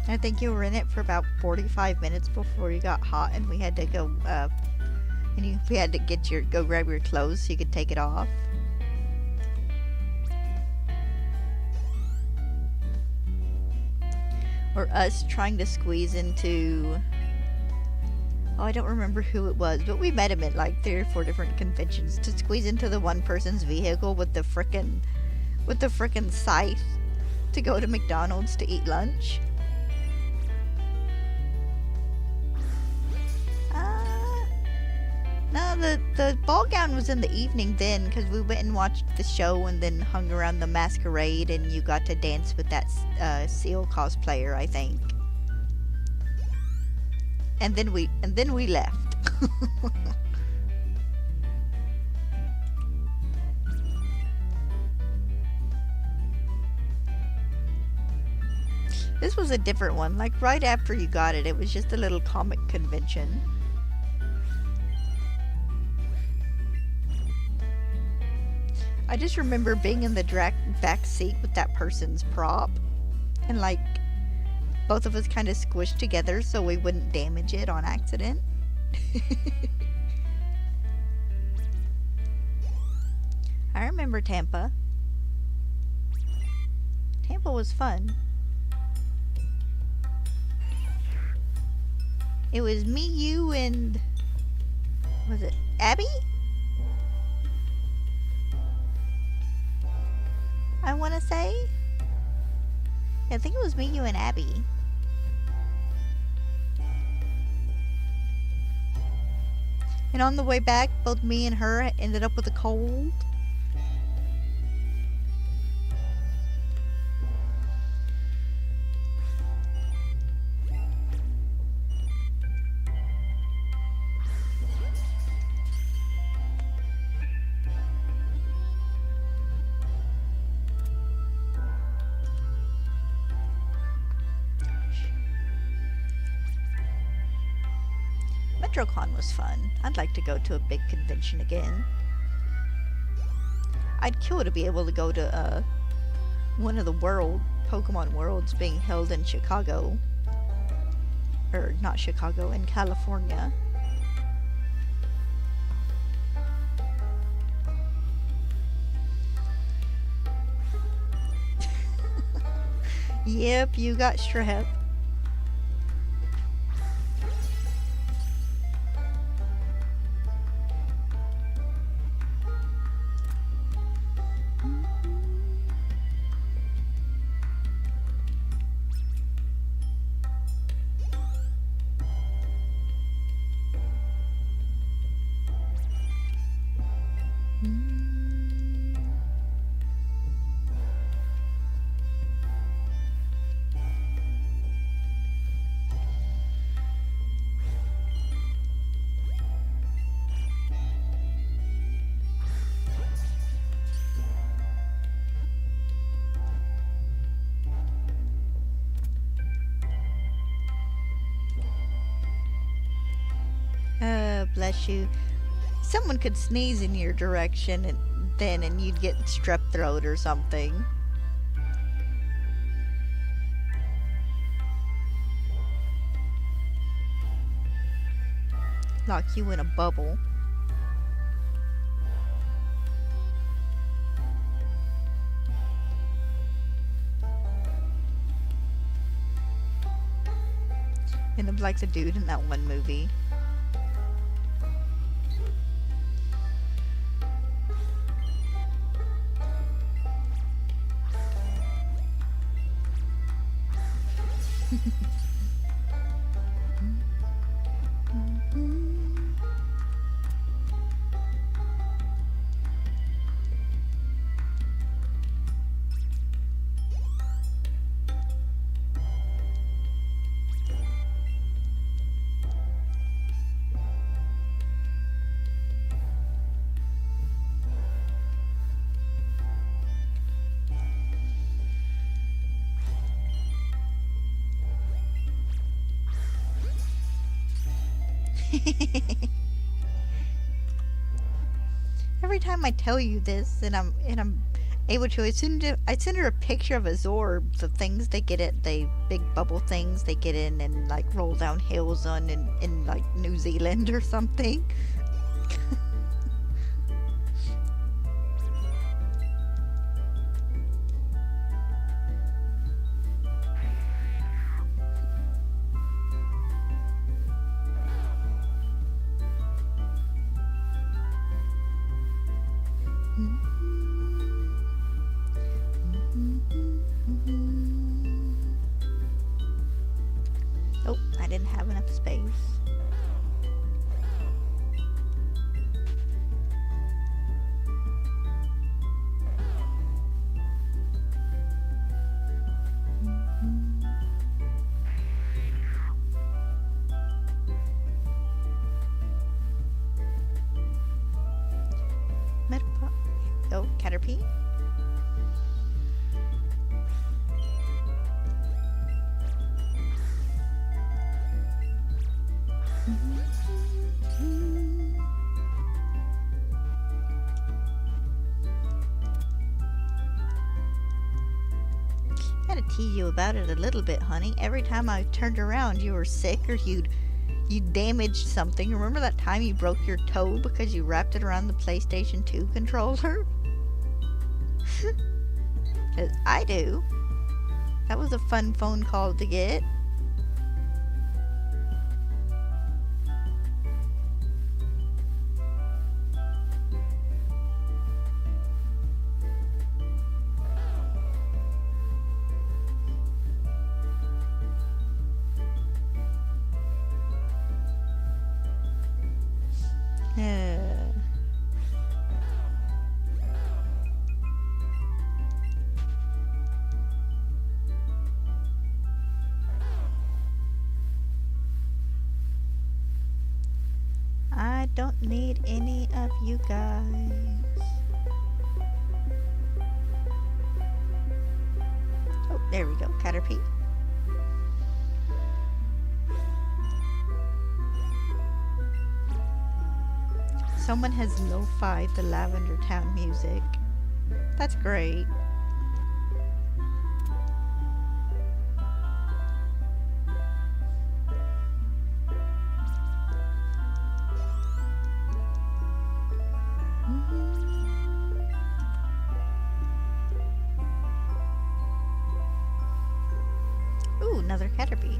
I think you were in it for about 45 minutes before you got hot, and we had to go, we had to go grab your clothes so you could take it off. Or us trying to squeeze into, I don't remember who it was, but we met him at like 3 or 4 different conventions to squeeze into the one person's vehicle with the frickin' scythe to go to McDonald's to eat lunch. No, the ball gown was in the evening then, because we went and watched the show and then hung around the masquerade, and you got to dance with that seal cosplayer, I think. And then we left. This was a different one. Like right after you got it, it was just a little comic convention. I just remember being in the back seat with that person's prop, and like both of us kind of squished together so we wouldn't damage it on accident. I remember Tampa. Tampa was fun. It was me, you, and... Was it Abby? I want to say? I think it was me, you, and Abby. And on the way back, both me and her ended up with a cold. MetroCon was fun. I'd like to go to a big convention again. I'd kill to be able to go to one of the Pokemon Worlds being held in Chicago. Or not Chicago, in California. Yep, you got strep. Bless you. Someone could sneeze in your direction and you'd get strep throat or something. Lock you in a bubble. And I'm like the dude in that one movie. Every time I tell you this, and I'm able to, I send her a picture of Azorb, the things they get at the big bubble things they get in and like roll down hills on in like New Zealand or something. Oh, I didn't have enough space. Oh, Caterpie. I had to tease you about it a little bit, honey. Every time I turned around, you were sick or you damaged something. Remember that time you broke your toe because you wrapped it around the PlayStation 2 controller? 'Cause I do. That was a fun phone call to get. need any of you guys. Oh, there we go, Caterpie. Someone has lo-fi the Lavender Town music. That's great. Ooh, another Caterpie.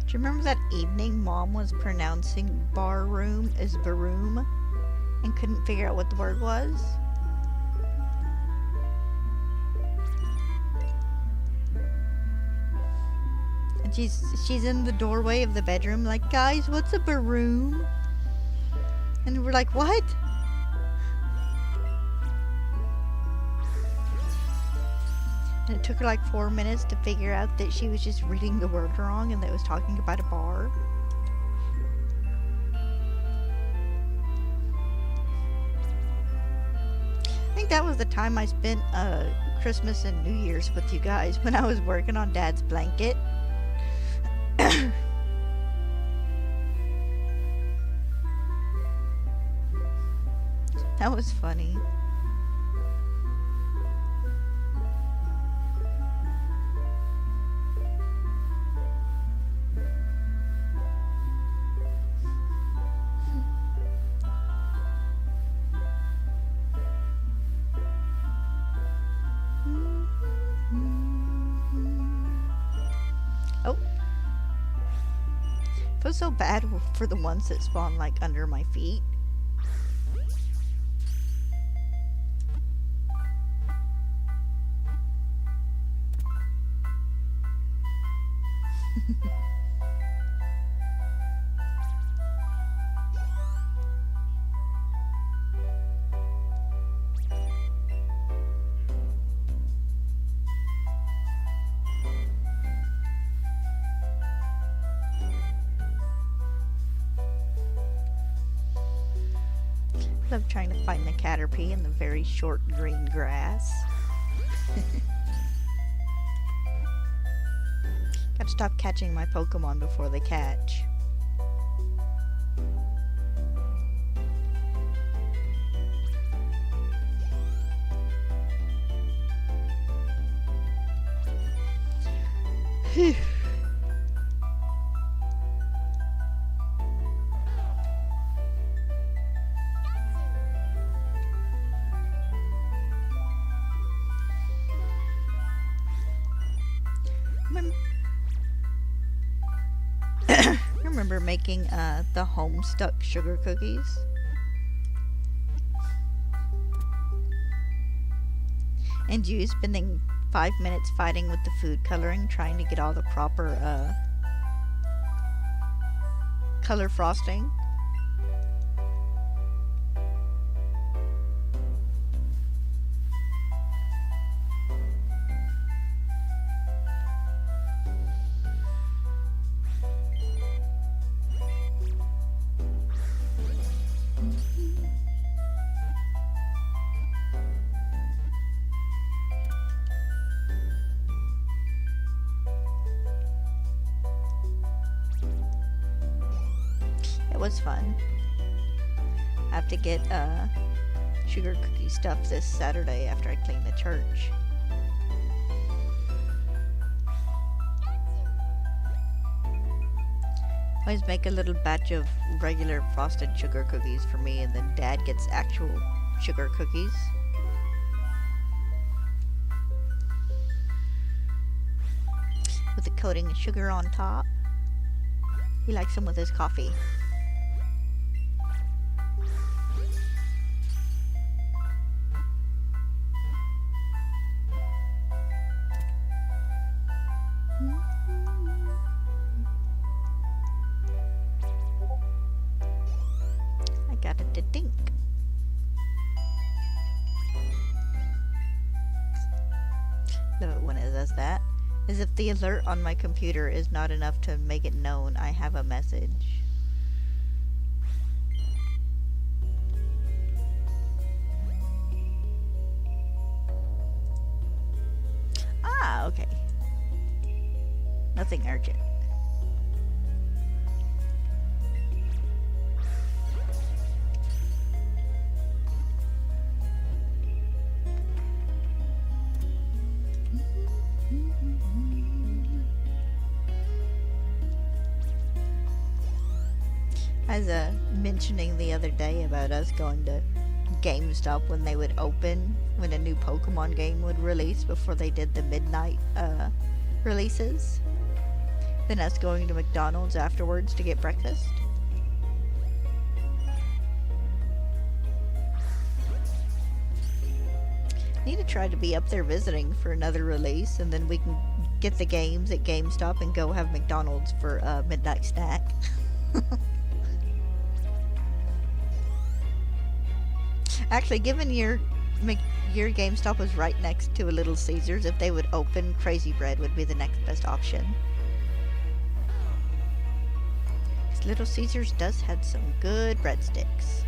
Do you remember that evening Mom was pronouncing bar room as baroom and couldn't figure out what the word was? And she's in the doorway of the bedroom like, guys, what's a baroom? And we're like, what? And it took her like 4 minutes to figure out that she was just reading the word wrong and that it was talking about a bar. I think that was the time I spent Christmas and New Year's with you guys when I was working on Dad's blanket. That was funny. Oh. Feels so bad for the ones that spawn like under my feet. Love trying to find the Caterpie in the very short green grass. Gotta stop catching my Pokemon before they catch. Phew. Remember making the Homestuck sugar cookies? And you spending 5 minutes fighting with the food coloring, trying to get all the proper color frosting. It was fun. I have to get sugar cookie stuff this Saturday after I clean the church. Always make a little batch of regular frosted sugar cookies for me, and then Dad gets actual sugar cookies. With a coating of sugar on top. He likes them with his coffee. I got it to think. does that, is if the alert on my computer is not enough to make it known I have a message. Ah, okay. Nothing urgent. I was mentioning the other day about us going to GameStop when they would open, when a new Pokemon game would release before they did the midnight releases. Then us going to McDonald's afterwards to get breakfast. Need to try to be up there visiting for another release, and then we can get the games at GameStop and go have McDonald's for a midnight snack. Actually, given your GameStop was right next to a Little Caesars, if they would open, Crazy Bread would be the next best option. Little Caesars does have some good breadsticks.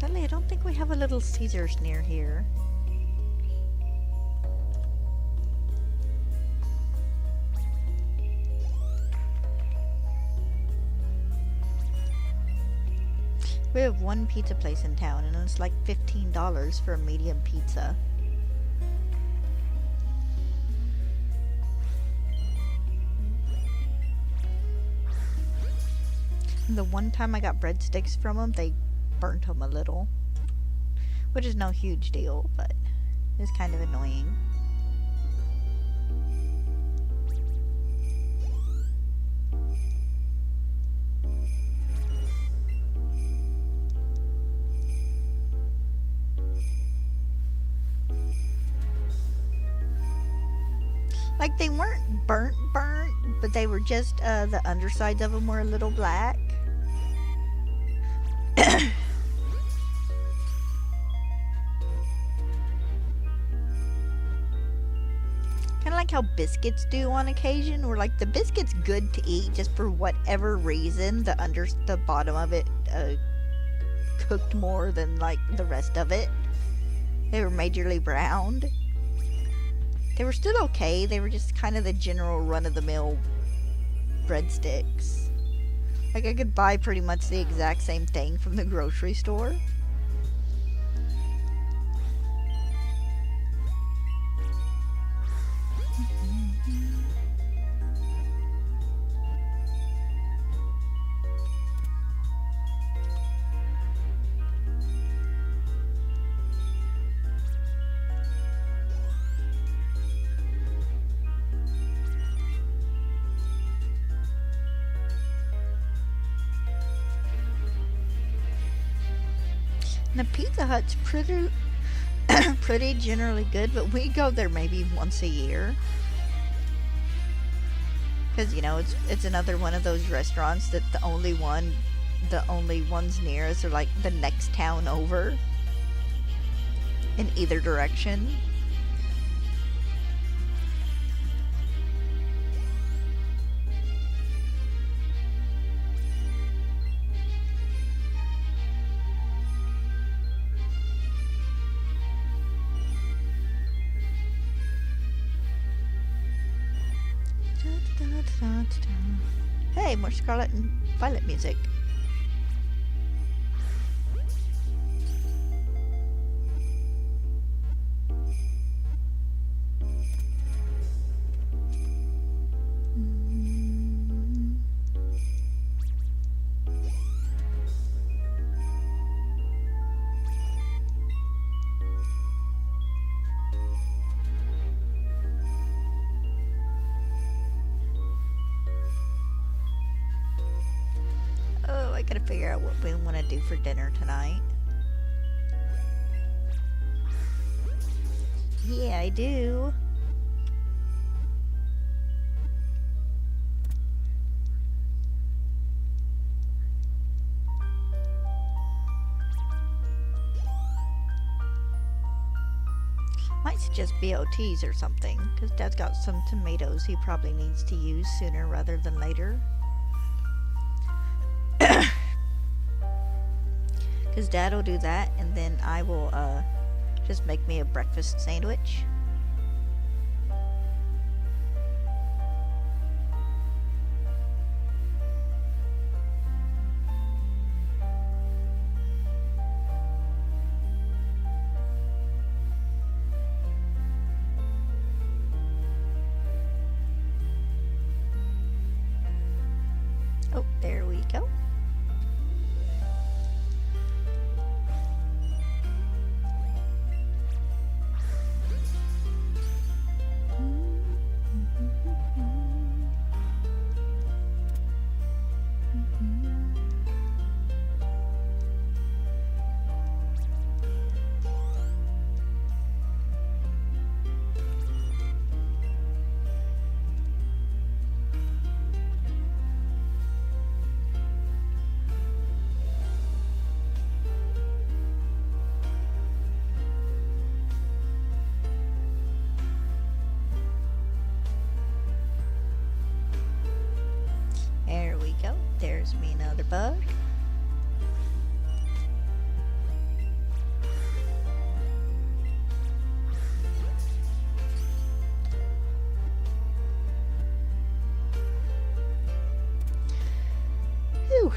Sadly, I don't think we have a Little Caesars near here. We have one pizza place in town, and it's like $15 for a medium pizza. And the one time I got breadsticks from them, they burnt them a little. Which is no huge deal, but it's kind of annoying. Like, they weren't burnt, but they were just, the undersides of them were a little black. Kind of like how biscuits do on occasion, where like the biscuit's good to eat, just for whatever reason the bottom of it cooked more than like the rest of it. They were majorly browned. They were still okay. They were just kind of the general run-of-the-mill breadsticks. Like, I could buy pretty much the exact same thing from the grocery store. The Pizza Hut's pretty generally good, but we go there maybe once a year. Because, you know, it's another one of those restaurants that the only ones near us are like the next town over in either direction. Hey, more Scarlet and Violet music. figure out what we want to do for dinner tonight. Yeah, I do. Might suggest BOTs or something, because Dad's got some tomatoes he probably needs to use sooner rather than later. Because Dad will do that, and then I will just make me a breakfast sandwich. Oh, there we go. There we go. There's me another bug. Whew.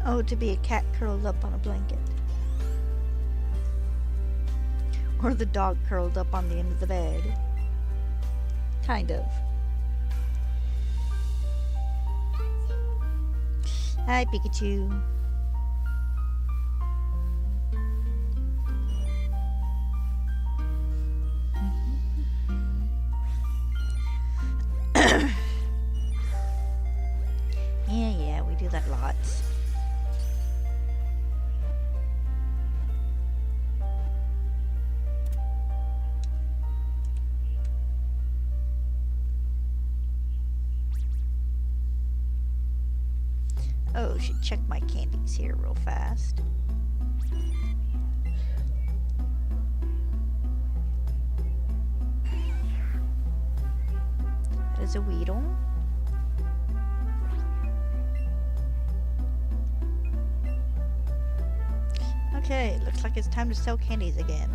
Oh, to be a cat curled up on a blanket. Or the dog curled up on the end of the bed. Kind of. Hi, Pikachu. Yeah, we do that lots. Oh, should check my candies here real fast. That is a Weedle. Okay, looks like it's time to sell candies again.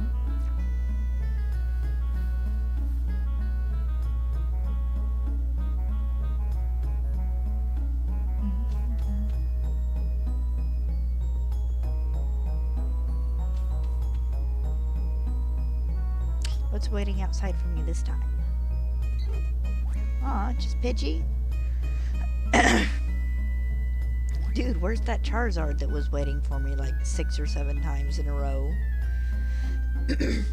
What's waiting outside for me this time? Aw, just Pidgey? Dude, where's that Charizard that was waiting for me like 6 or 7 times in a row? Dang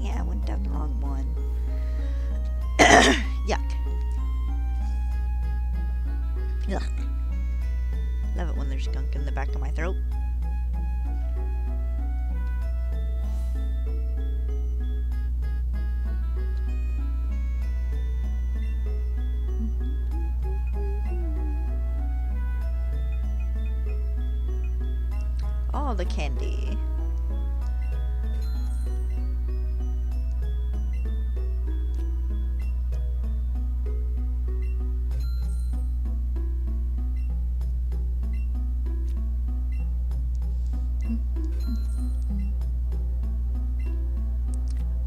it, I went down the wrong one. Yuck. Yuck. Love it when there's gunk in the back of my throat. All the candy.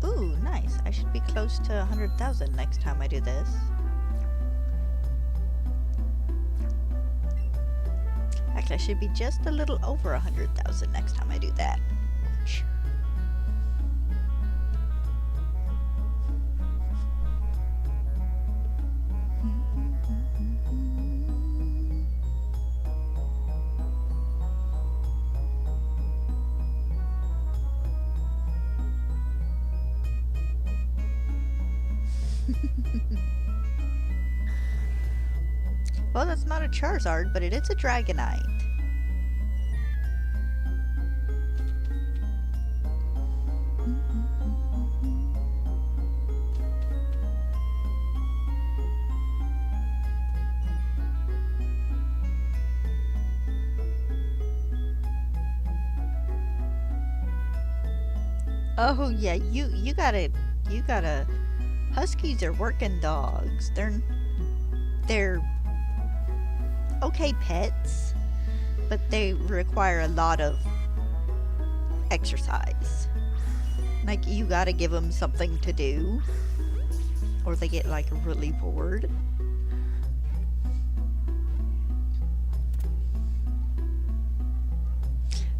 Ooh, nice. I should be close to 100,000 next time I do this. Actually, I should be just a little over 100,000 next time I do that. Well, that's not a Charizard, but it is a Dragonite. Oh yeah, you gotta Huskies are working dogs. They're okay pets, but they require a lot of exercise. Like, you gotta give them something to do, or they get like really bored.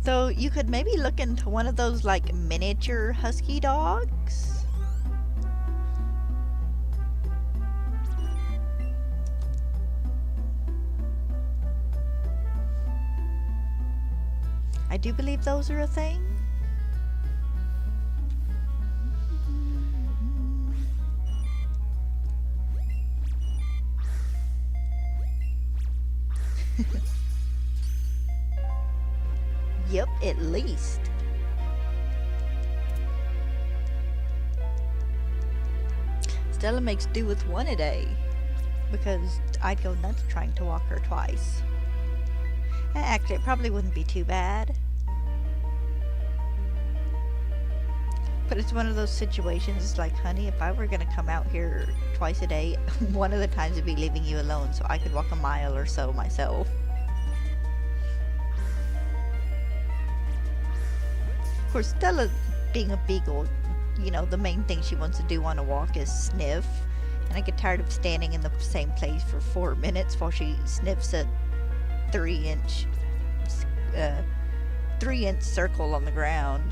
So you could maybe look into one of those like miniature husky dogs. I do believe those are a thing. Yep, at least. Stella makes do with one a day, because I'd go nuts trying to walk her twice. Actually, it probably wouldn't be too bad. But it's one of those situations like, honey, if I were going to come out here twice a day, one of the times I'd be leaving you alone so I could walk a mile or so myself. Of course, Stella, being a beagle, you know, the main thing she wants to do on a walk is sniff. And I get tired of standing in the same place for 4 minutes while she sniffs a 3-inch circle on the ground.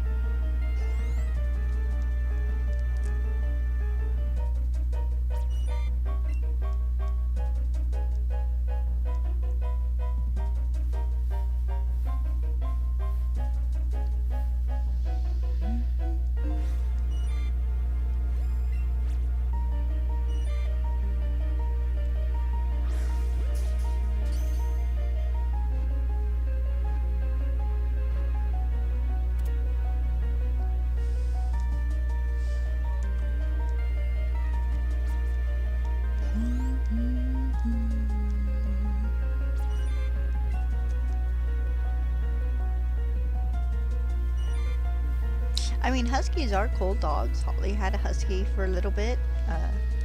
I mean, Huskies are cool dogs. Holly had a Husky for a little bit.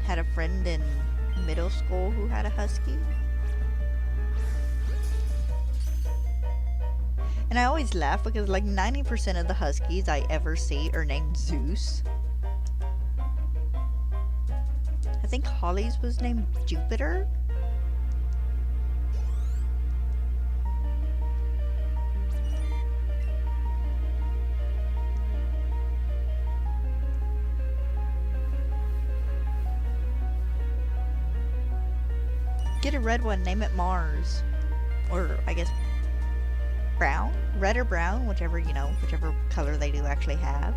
Had a friend in middle school who had a Husky. And I always laugh because like 90% of the Huskies I ever see are named Zeus. I think Holly's was named Jupiter. Get a red one, name it Mars. Or, I guess, brown? Red or brown, whichever, you know, whichever color they do actually have.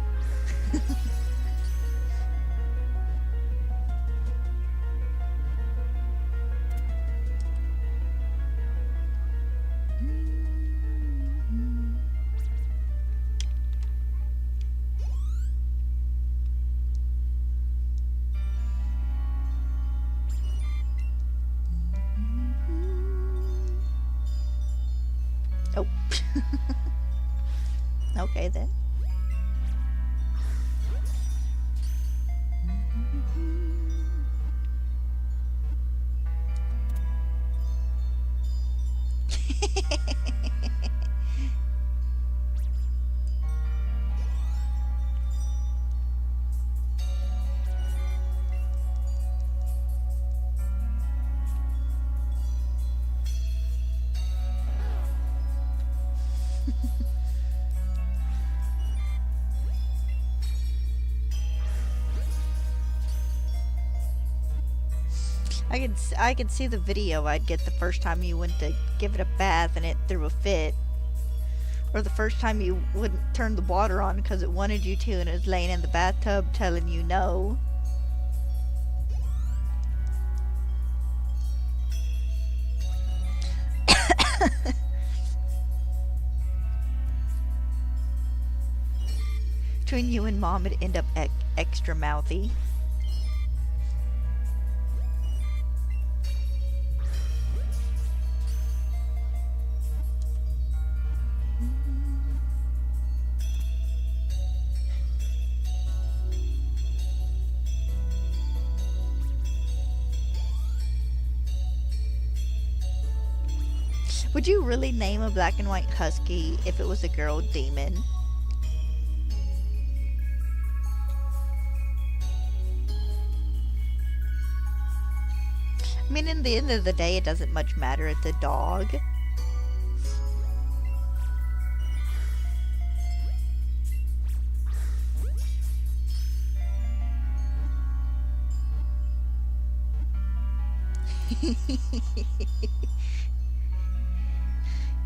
Oh. Okay then. I could see the video I'd get the first time you went to give it a bath and it threw a fit. Or the first time you wouldn't turn the water on because it wanted you to and it was laying in the bathtub telling you no. Between you and Mom, it'd end up extra mouthy. Would you really name a black and white husky if it was a girl demon? I mean, in the end of the day, it doesn't much matter. It's a dog.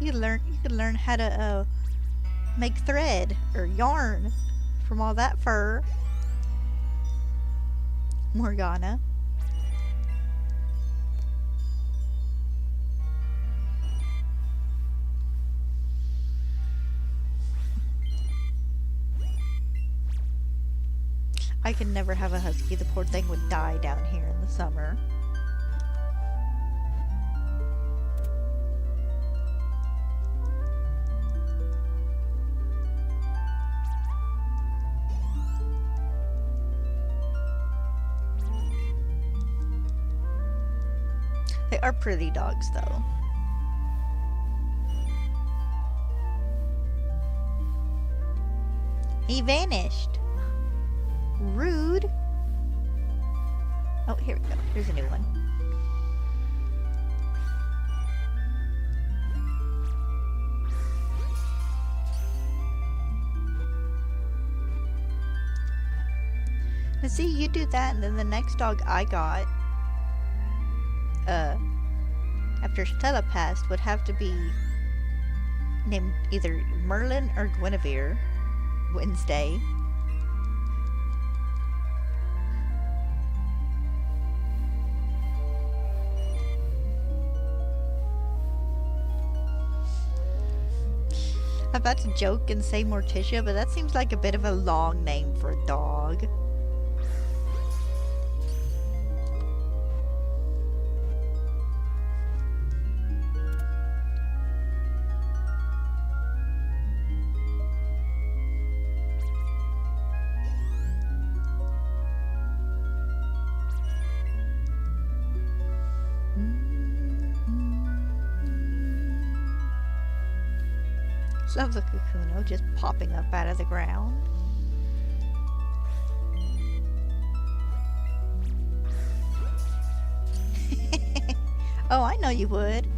You can learn how to make thread or yarn from all that fur, Morgana. I could never have a husky. The poor thing would die down here in the summer. They are pretty dogs, though. He vanished. Rude. Oh, here we go. Here's a new one. Now see, you do that, and then the next dog I got, after Stella passed, would have to be named either Merlin or Guinevere Wednesday. I'm about to joke and say Morticia, but that seems like a bit of a long name for a dog. Love the Kakuno just popping up out of the ground. Oh, I know you would.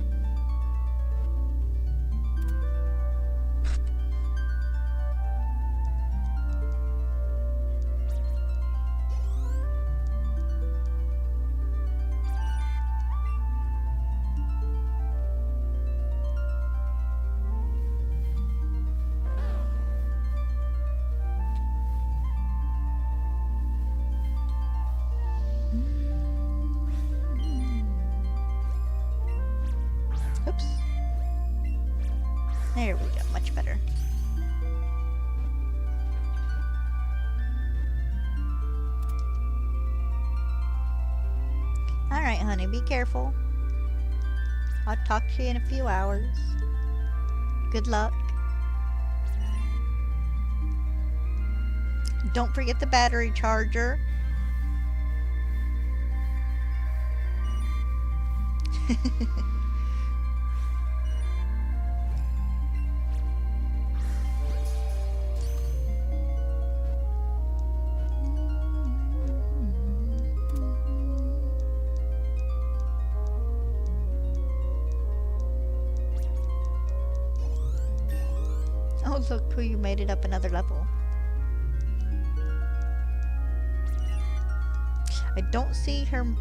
Oops. There we go, much better. Alright, honey, be careful. I'll talk to you in a few hours. Good luck. Don't forget the battery charger. Oh, look who you made it up another level. I don't see him.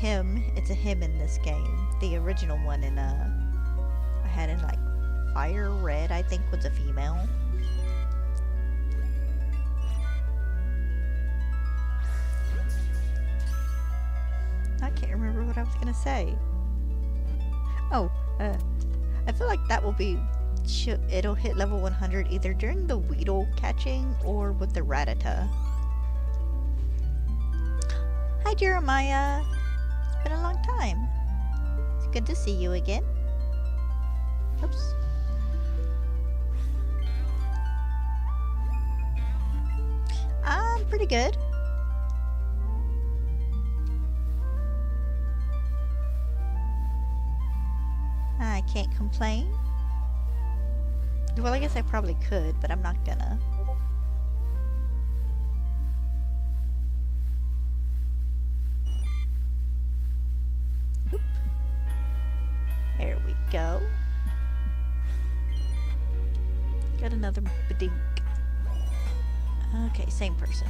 It's a him in this game. The original one in I had in like Fire Red, I think, was a female. I can't remember what I was gonna say. Oh, I feel like that will be It'll hit level 100 either during the Weedle catching or with the Rattata. Hi Jeremiah! It's been a long time. It's good to see you again. Oops. I'm pretty good. I can't complain. Well, I guess I probably could, but I'm not gonna. Oop. There we go. Got another badink. Okay, same person.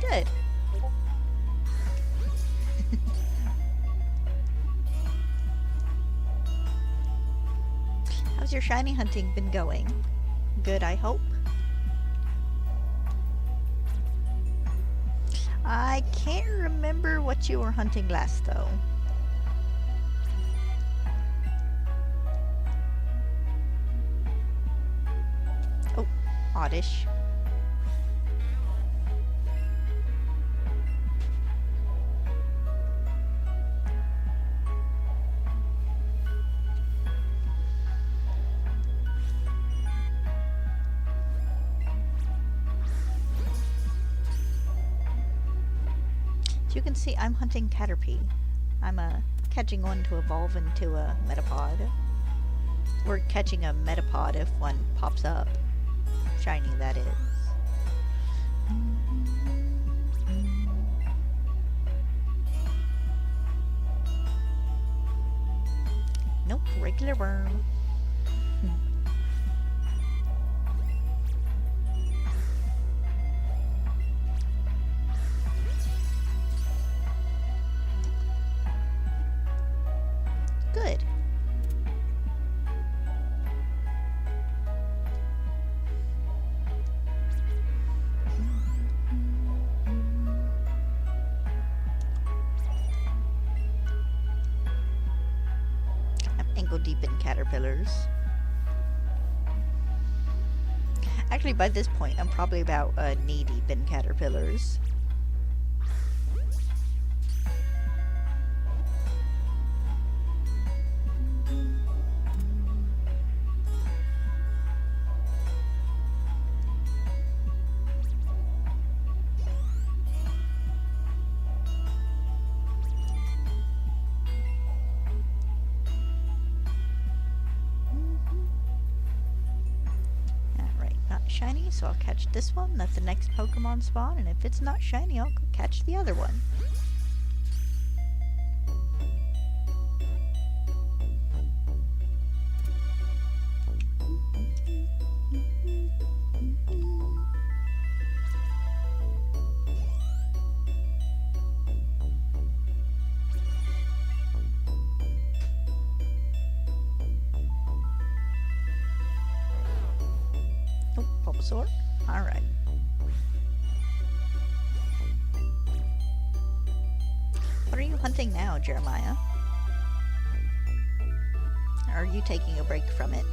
Good. How's your shiny hunting been going? Good, I hope. I can't remember what you were hunting last, though. Oh, oddish. As you can see, I'm hunting Caterpie. I'm catching one to evolve into a Metapod. Or catching a Metapod if one pops up. Shiny, that is. Nope, regular worm. Good. I'm ankle deep in caterpillars. Actually, by this point, I'm probably about knee deep in caterpillars. Shiny, so I'll catch this one, let the next Pokemon spawn, and if it's not shiny, I'll go catch the other one. Bulbasaur? Alright. What are you hunting now, Jeremiah? Or are you taking a break from it?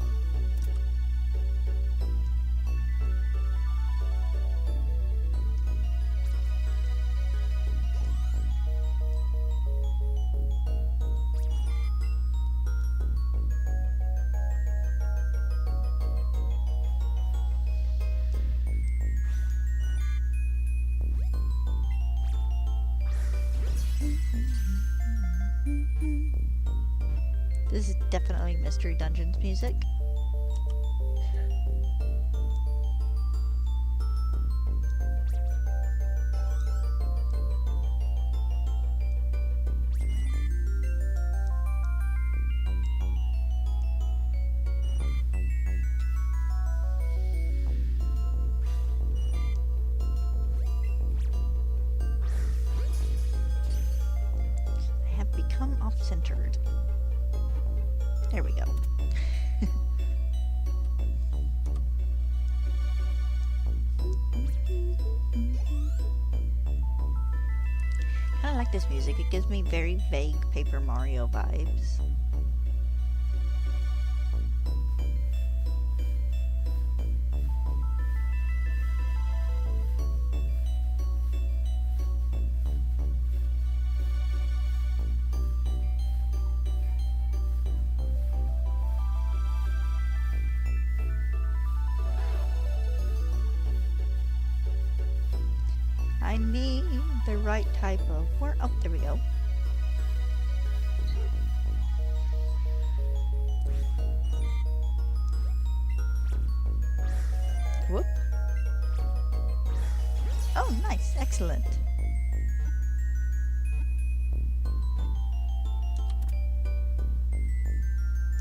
This is definitely Mystery Dungeons music. I have become off-centered. There we go. Kinda like this music. It gives me very vague Paper Mario vibes. I need the right type of work. Oh, there we go. Whoop. Oh, nice. Excellent.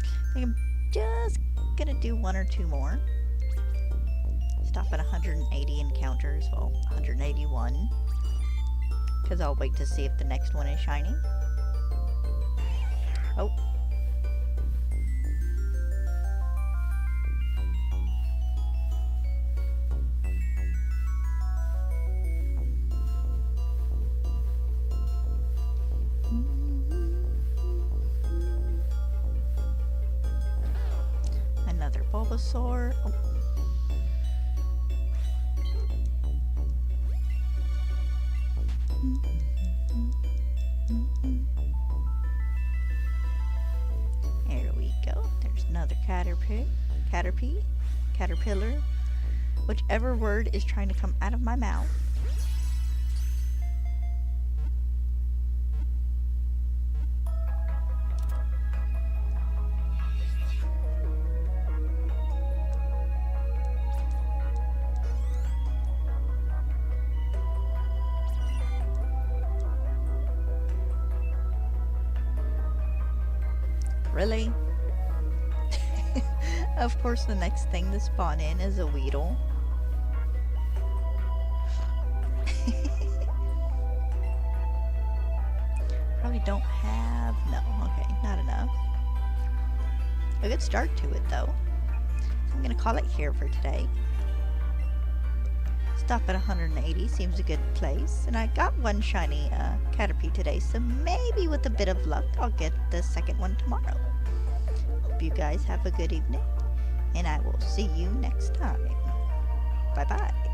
I think I'm just gonna do one or two more. Stop at 180 encounters, well, 181. Because I'll wait to see if the next one is shiny. Oh. Another Bulbasaur. Oh. There we go. There's another Caterpillar, whichever word is trying to come out of my mouth. Really? Of course, the next thing to spawn in is a Weedle. Probably don't have... no, okay, not enough. A good start to it, though. So I'm gonna call it here for today. Stop at 180 seems a good place. And I got one shiny Caterpie today, so maybe with a bit of luck, I'll get the second one tomorrow. Hope you guys have a good evening, and I will see you next time. Bye-bye.